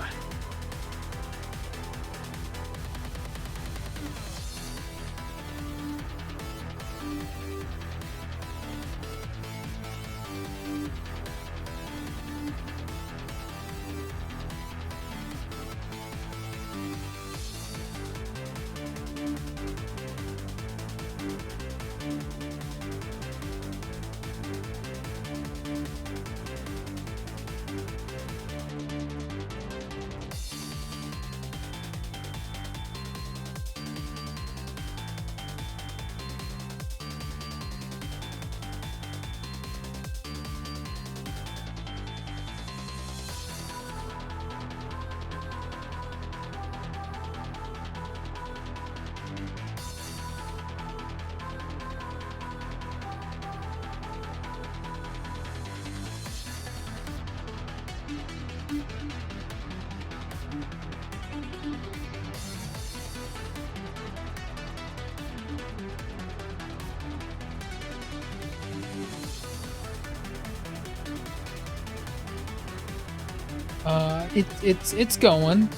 It's going.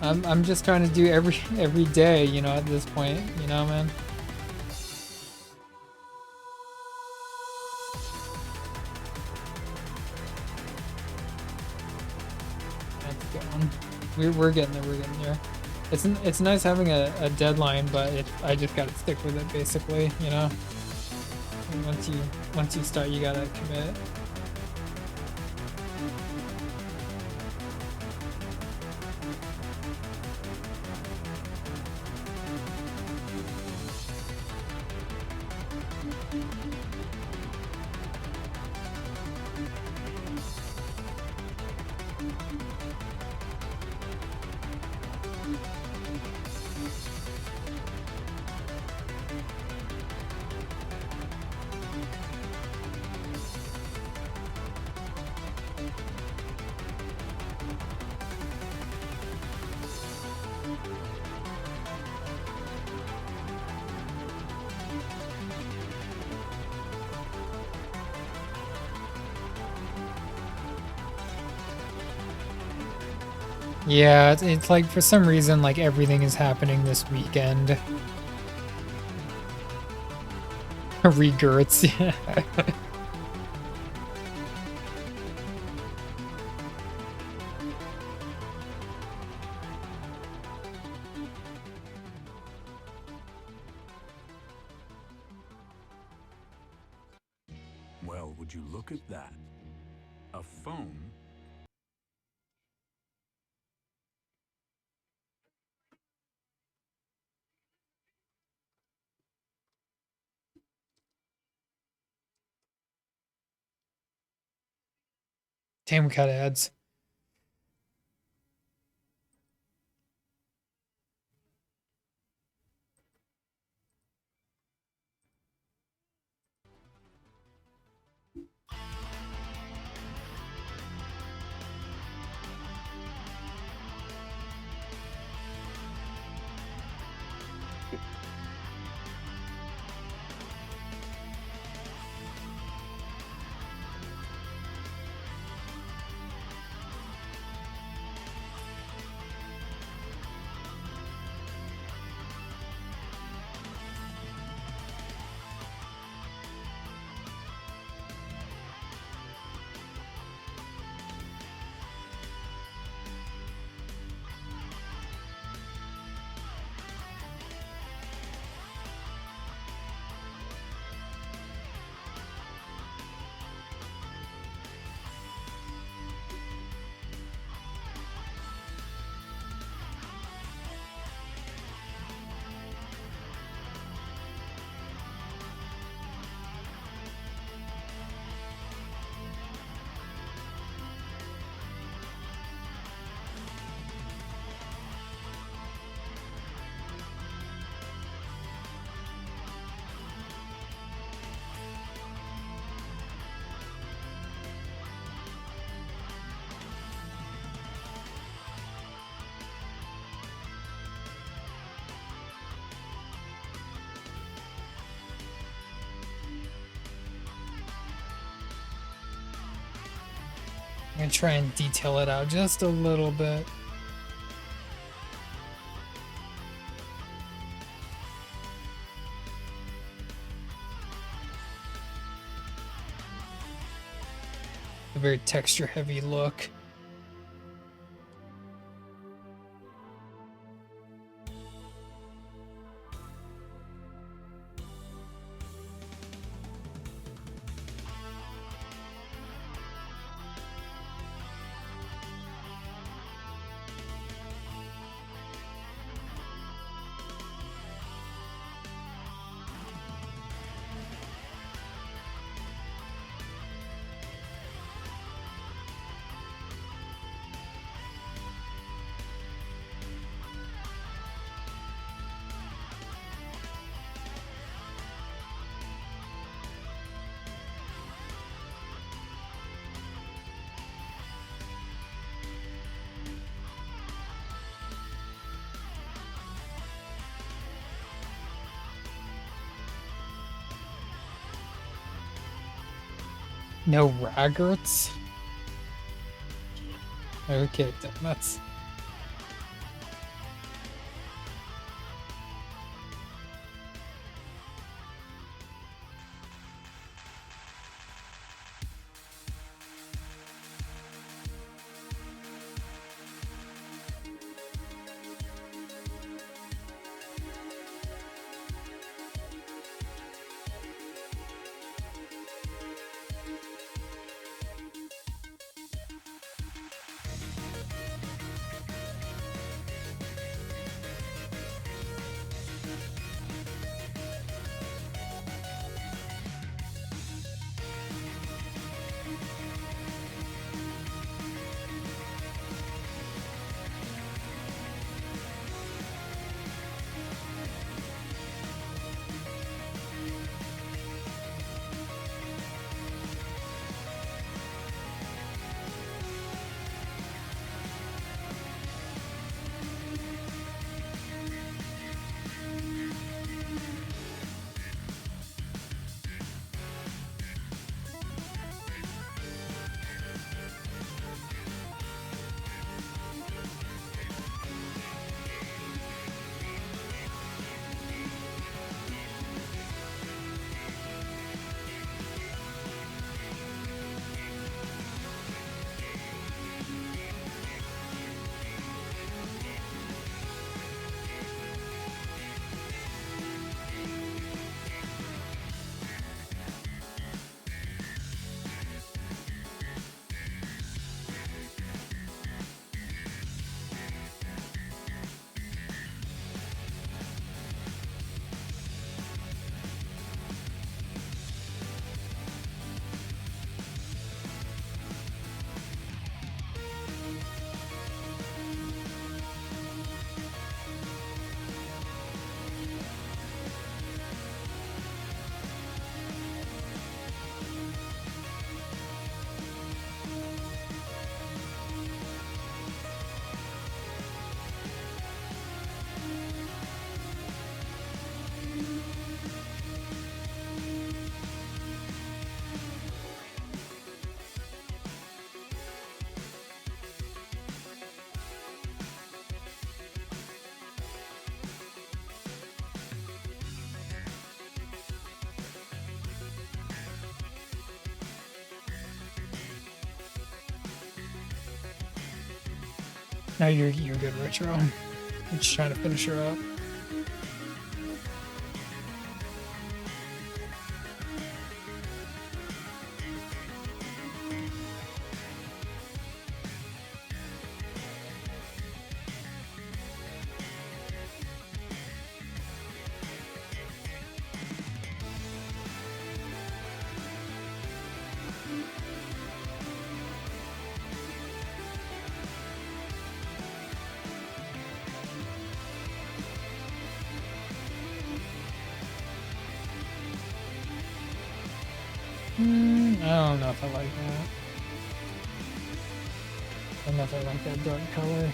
I'm just trying to do every day, you know, at this point, you know, man. That's going. We're getting there. We're getting there. It's nice having a deadline, but I just gotta stick with it, basically, you know. And once you start, you gotta commit. Yeah, it's like for some reason, like everything is happening this weekend. Regurts, yeah. Well, would you look at that? A phone. Damn, we got ads. I'm gonna try and detail it out just a little bit. A very texture heavy look. No raggarts? Okay, that's... No, you're good, Retro. I'm just trying to finish her up. I don't know if I like that. I don't know if I like that dark color.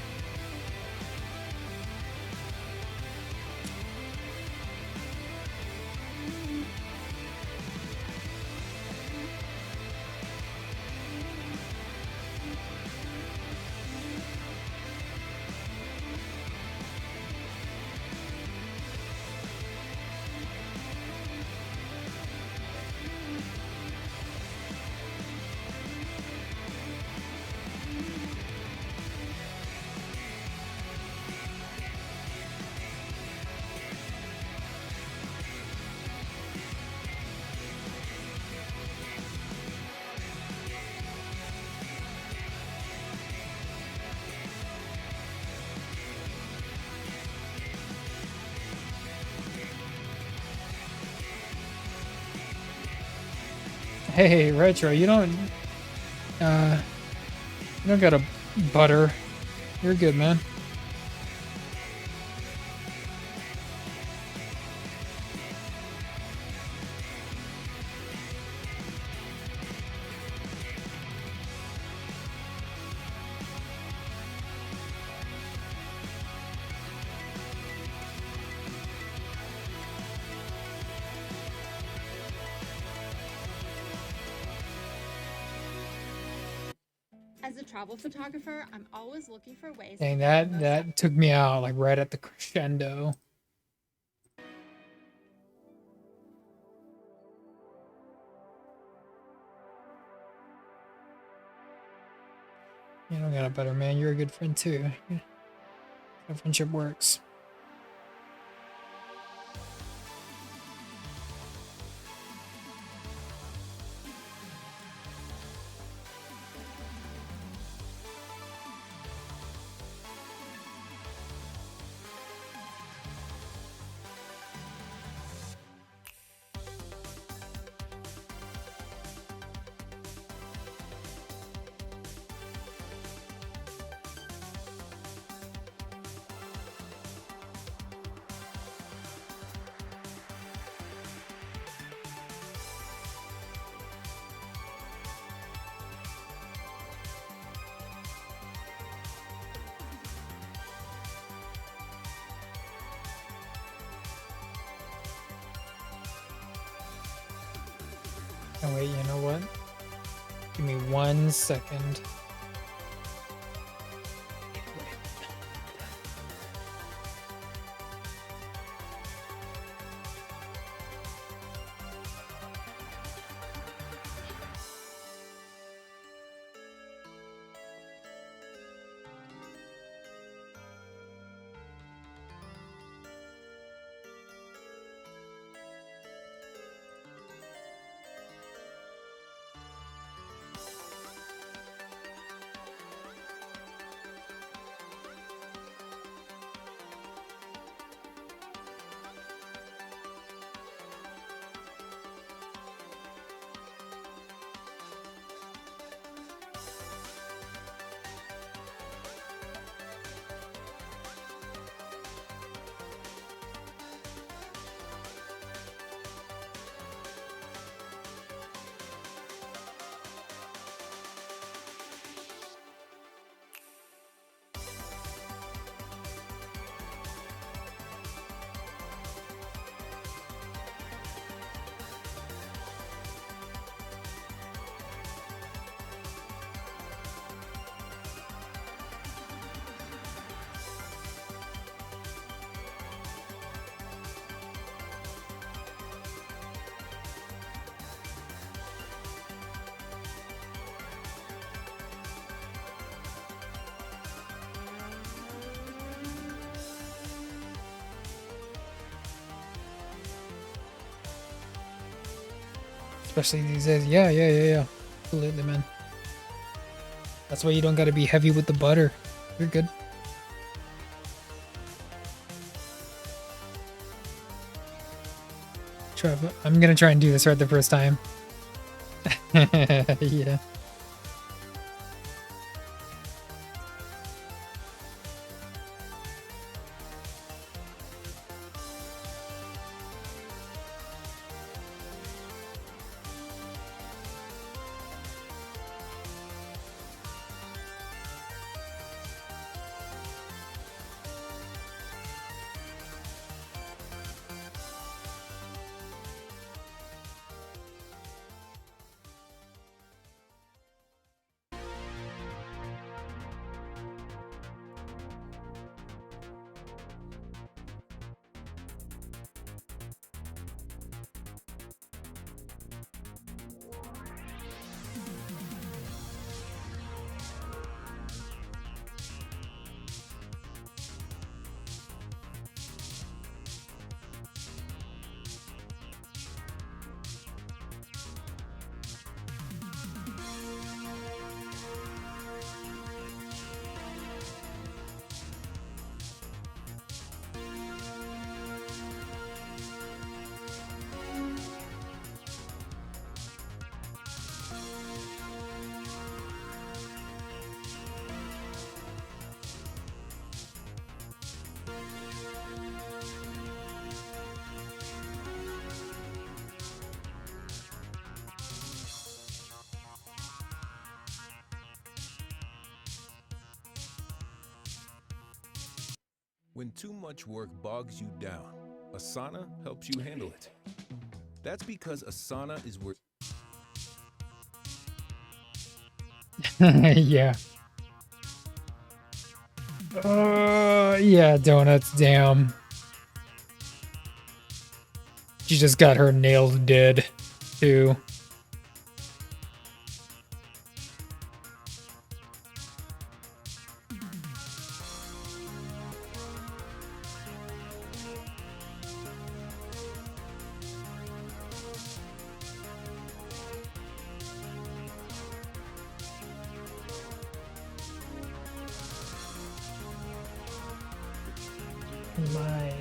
Hey, Retro, you don't gotta butter. You're good, man. As a travel photographer, I'm always looking for ways. Dang, that took me out like right at the crescendo. You don't got a better man. You're a good friend too. Yeah. How friendship works. Oh wait, you know what? Give me 1 second. Especially these days. Yeah. Absolutely, man. That's why you don't gotta be heavy with the butter. You're good. I'm gonna try and do this right the first time. Yeah. When too much work bogs you down, Asana helps you handle it. That's because Asana is where... Yeah. Yeah, donuts, damn. She just got her nails did, too. My...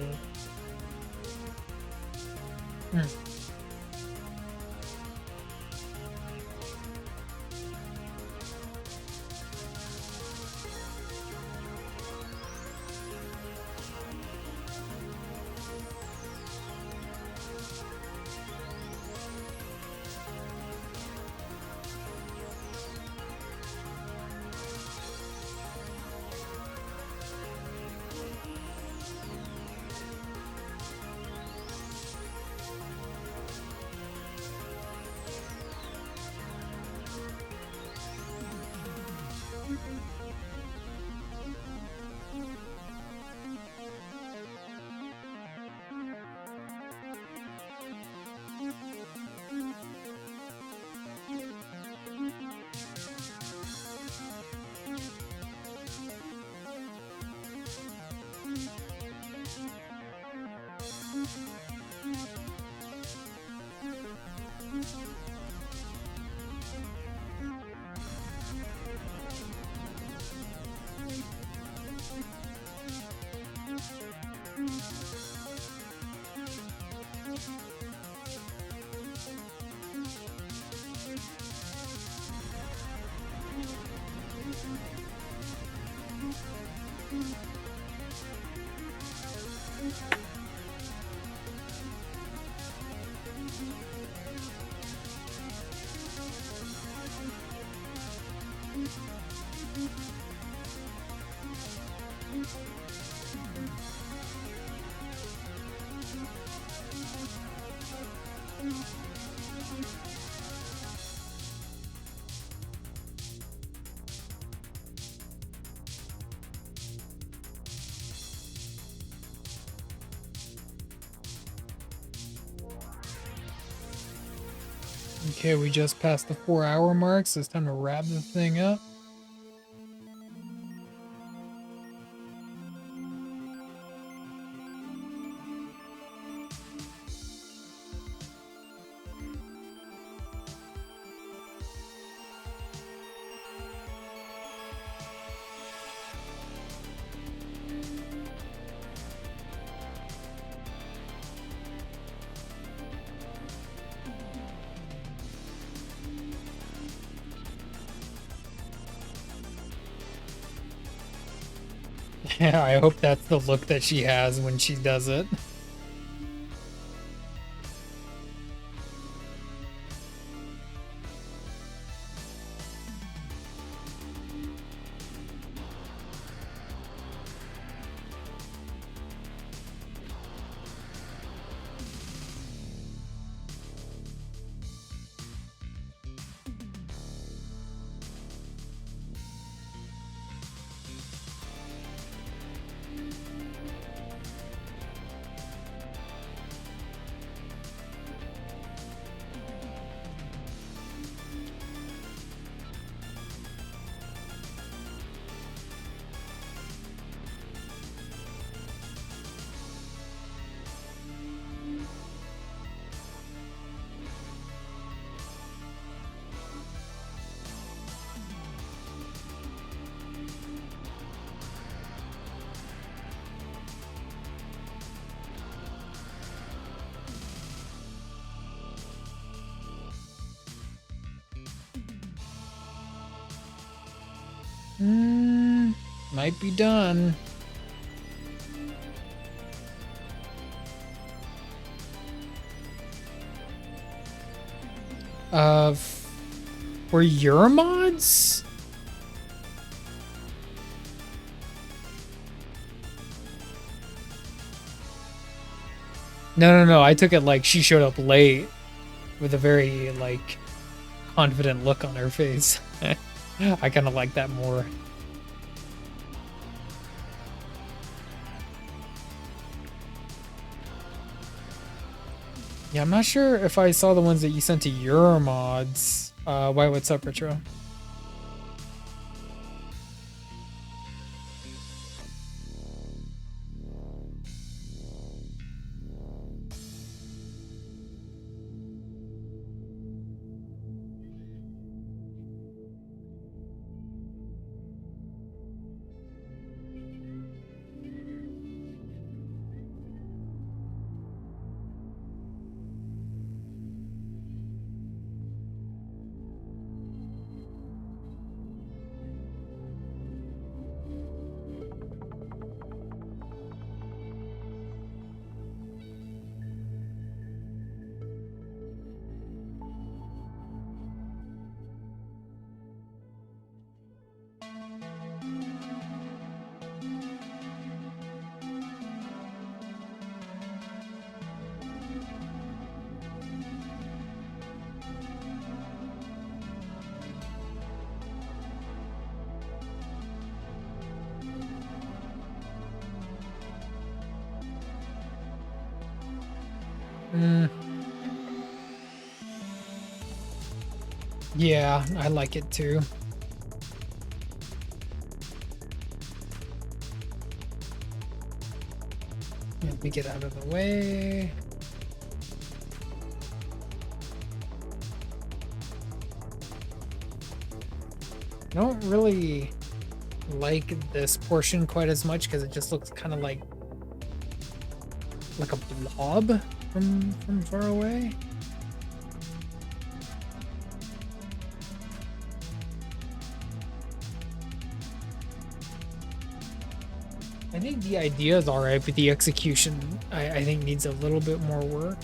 Okay, we just passed the 4-hour mark, so it's time to wrap the thing up. Yeah, I hope that's the look that she has when she does it. Might be done. For your mods? No. I took it like she showed up late with a very like confident look on her face. I kind of like that more. Yeah, I'm not sure if I saw the ones that you sent to your mods. Why, what's up, Retro? Yeah, I like it too. Let me get out of the way. I don't really like this portion quite as much because it just looks kind of like a blob from far away. I think the idea is alright, but the execution I think needs a little bit more work.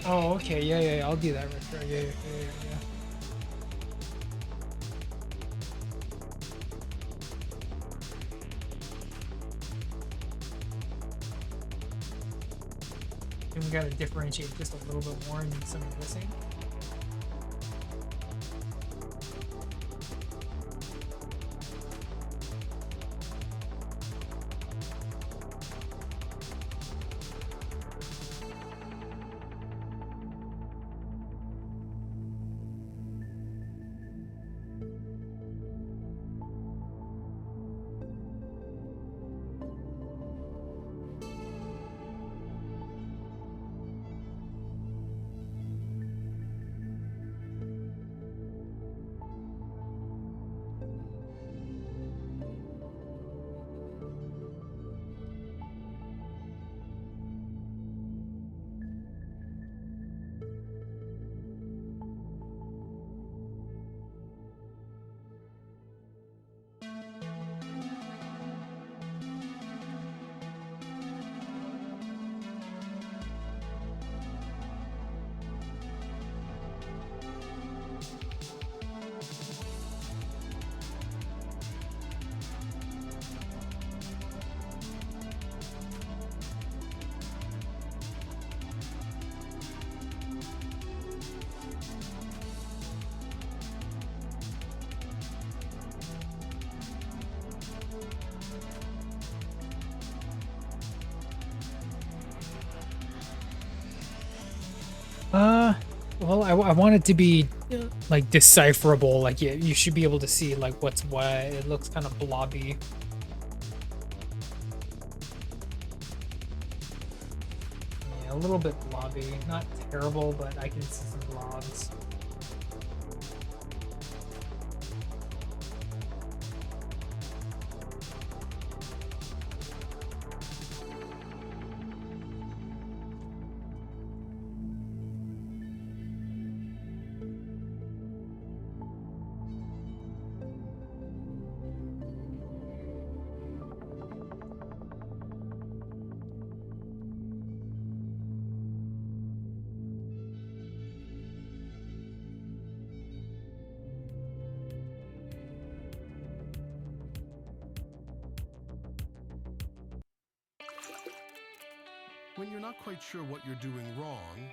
Oh, okay, yeah, I'll do that right there. Yeah. And we gotta differentiate just a little bit more in some of this ink. Well, I want it to be like decipherable. Like you should be able to see like what's what. It looks kind of blobby. Yeah, a little bit blobby. Not terrible, but I can see some blobs. When you're not quite sure what you're doing wrong,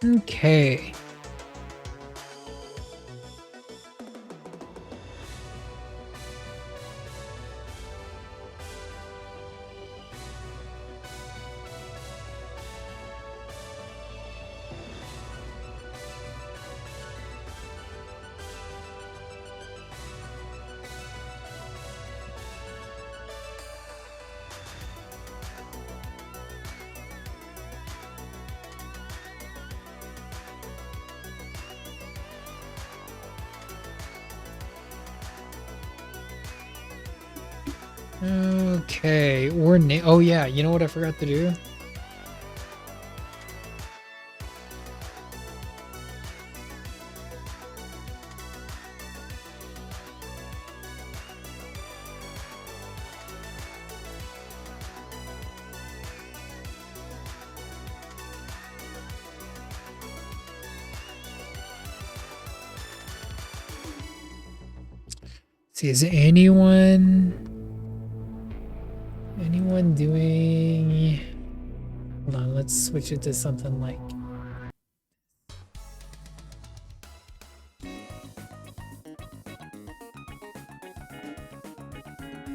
Okay. Okay, oh yeah, you know what I forgot to do? See, is anyone doing, hold on, let's switch it to something like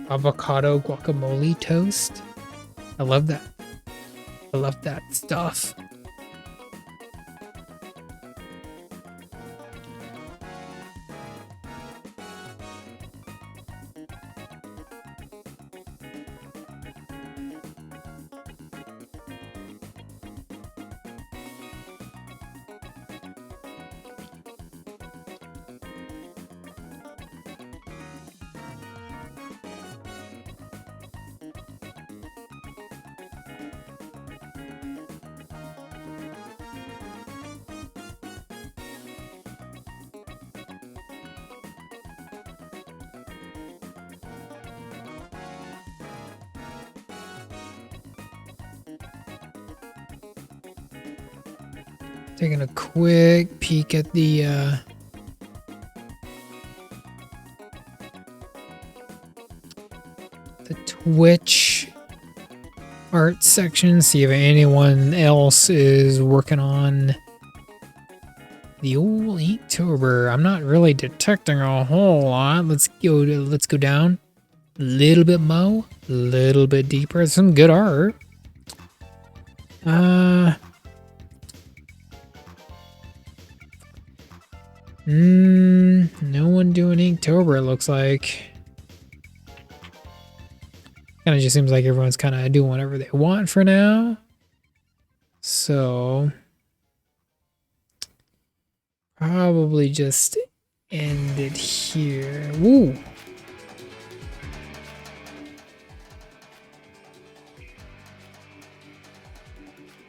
avocado guacamole toast. I love that. I love that stuff. Taking a quick peek at the Twitch art section, see if anyone else is working on the old Inktober. I'm not really detecting a whole lot. Let's go down a little bit more, a little bit deeper. Some good art. No one doing Inktober, it looks like. Kind of just seems like everyone's kind of doing whatever they want for now. So probably just end it here. Woo!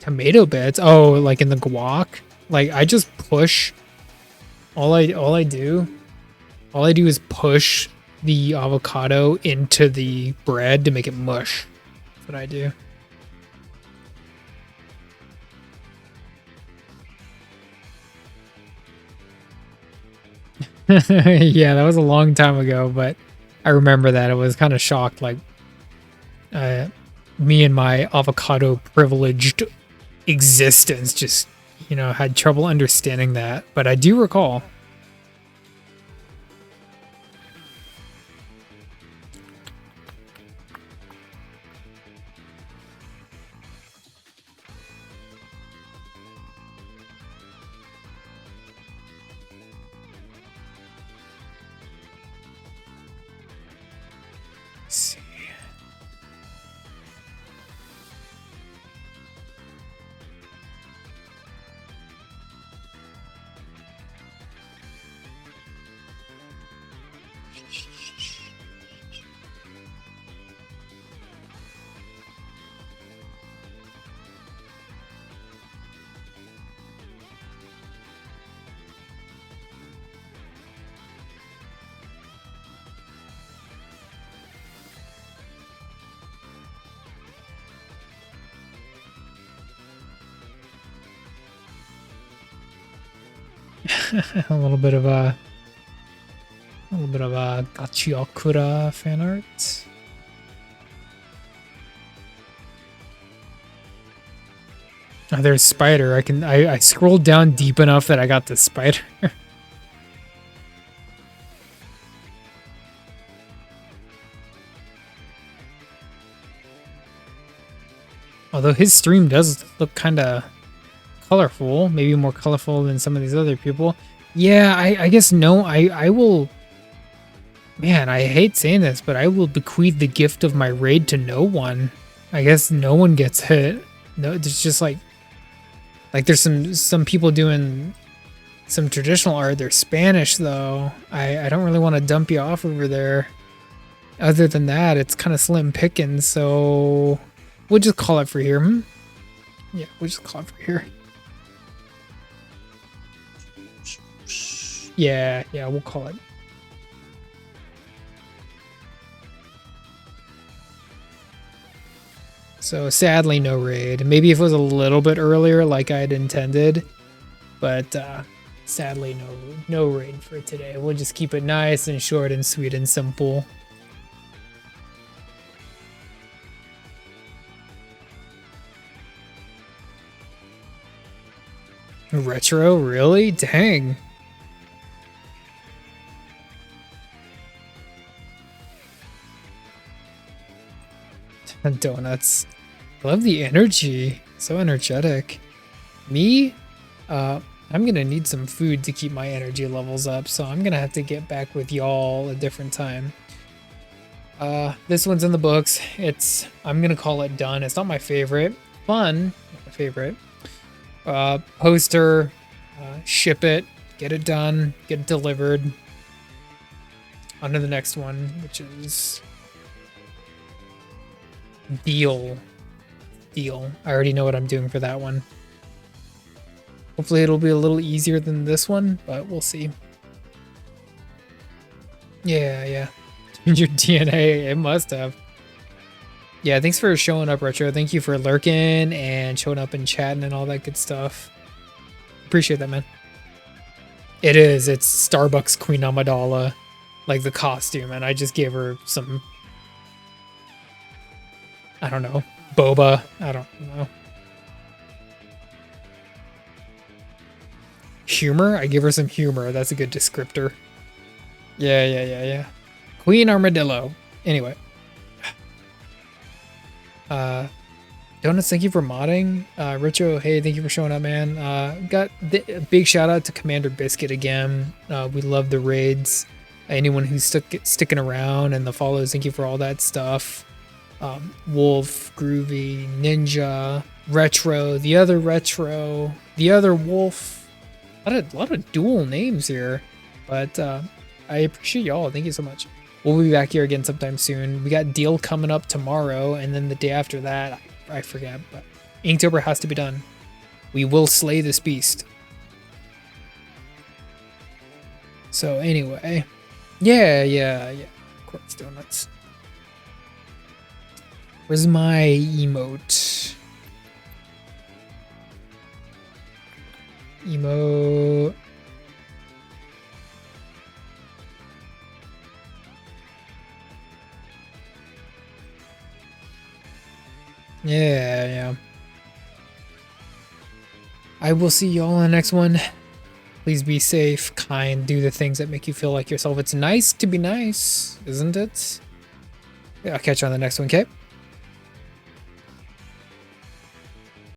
Tomato beds? Oh, like in the guac? Like I just push. All I do is push the avocado into the bread to make it mush. That's what I do. Yeah, that was a long time ago, but I remember that. I was kind of shocked, like me and my avocado privileged existence just, you know, had trouble understanding that, but I do recall. Let's see. a little bit of a Gachiokura fan art. Oh, there's spider. I scrolled down deep enough that I got the spider. Although his stream does look kind of colorful, maybe more colorful than some of these other people. Yeah, I guess no, I will. Man, I hate saying this, but I will bequeath the gift of my raid to no one. I guess no one gets hit. No, there's just like there's some people doing some traditional art. They're Spanish though. I don't really want to dump you off over there. Other than that, it's kind of slim pickings, so we'll just call it for here. Yeah, we'll just call it for here. Yeah, we'll call it. So sadly, no raid. Maybe if it was a little bit earlier, like I had intended, but sadly, no raid for today. We'll just keep it nice and short and sweet and simple. Retro, really? Dang. Donuts. I love the energy. So energetic. Me? I'm gonna need some food to keep my energy levels up, so I'm gonna have to get back with y'all a different time. This one's in the books. I'm gonna call it done. It's not my favorite. Fun, not my favorite. Poster, ship it, get it done, get it delivered. On to the next one, which is Deal. I already know what I'm doing for that one. Hopefully it'll be a little easier than this one, but we'll see. Yeah. Your DNA, it must have. Yeah, thanks for showing up, Retro. Thank you for lurking and showing up and chatting and all that good stuff. appreciate that, man. It is. It's Starbucks Queen Amidala, like the costume, and I just gave her some, I don't know, boba. I don't know. Humor? I give her some humor. That's a good descriptor. Yeah. Queen Armadillo. Anyway. Donuts, thank you for modding. Richo, hey, thank you for showing up, man. Got a big shout out to Commander Biscuit again. We love the raids. Anyone who's sticking around and the follows, thank you for all that stuff. Wolf, Groovy, Ninja, Retro, the other Wolf. A lot of dual names here, but I appreciate y'all. Thank you so much. We'll be back here again sometime soon. We got Deal coming up tomorrow, and then the day after that, I forget, but Inktober has to be done. We will slay this beast. So anyway, yeah. Of course, donuts. Where's my emote? Emote. Yeah. I will see y'all in the next one. Please be safe, kind, do the things that make you feel like yourself. It's nice to be nice, isn't it? Yeah, I'll catch you on the next one, okay?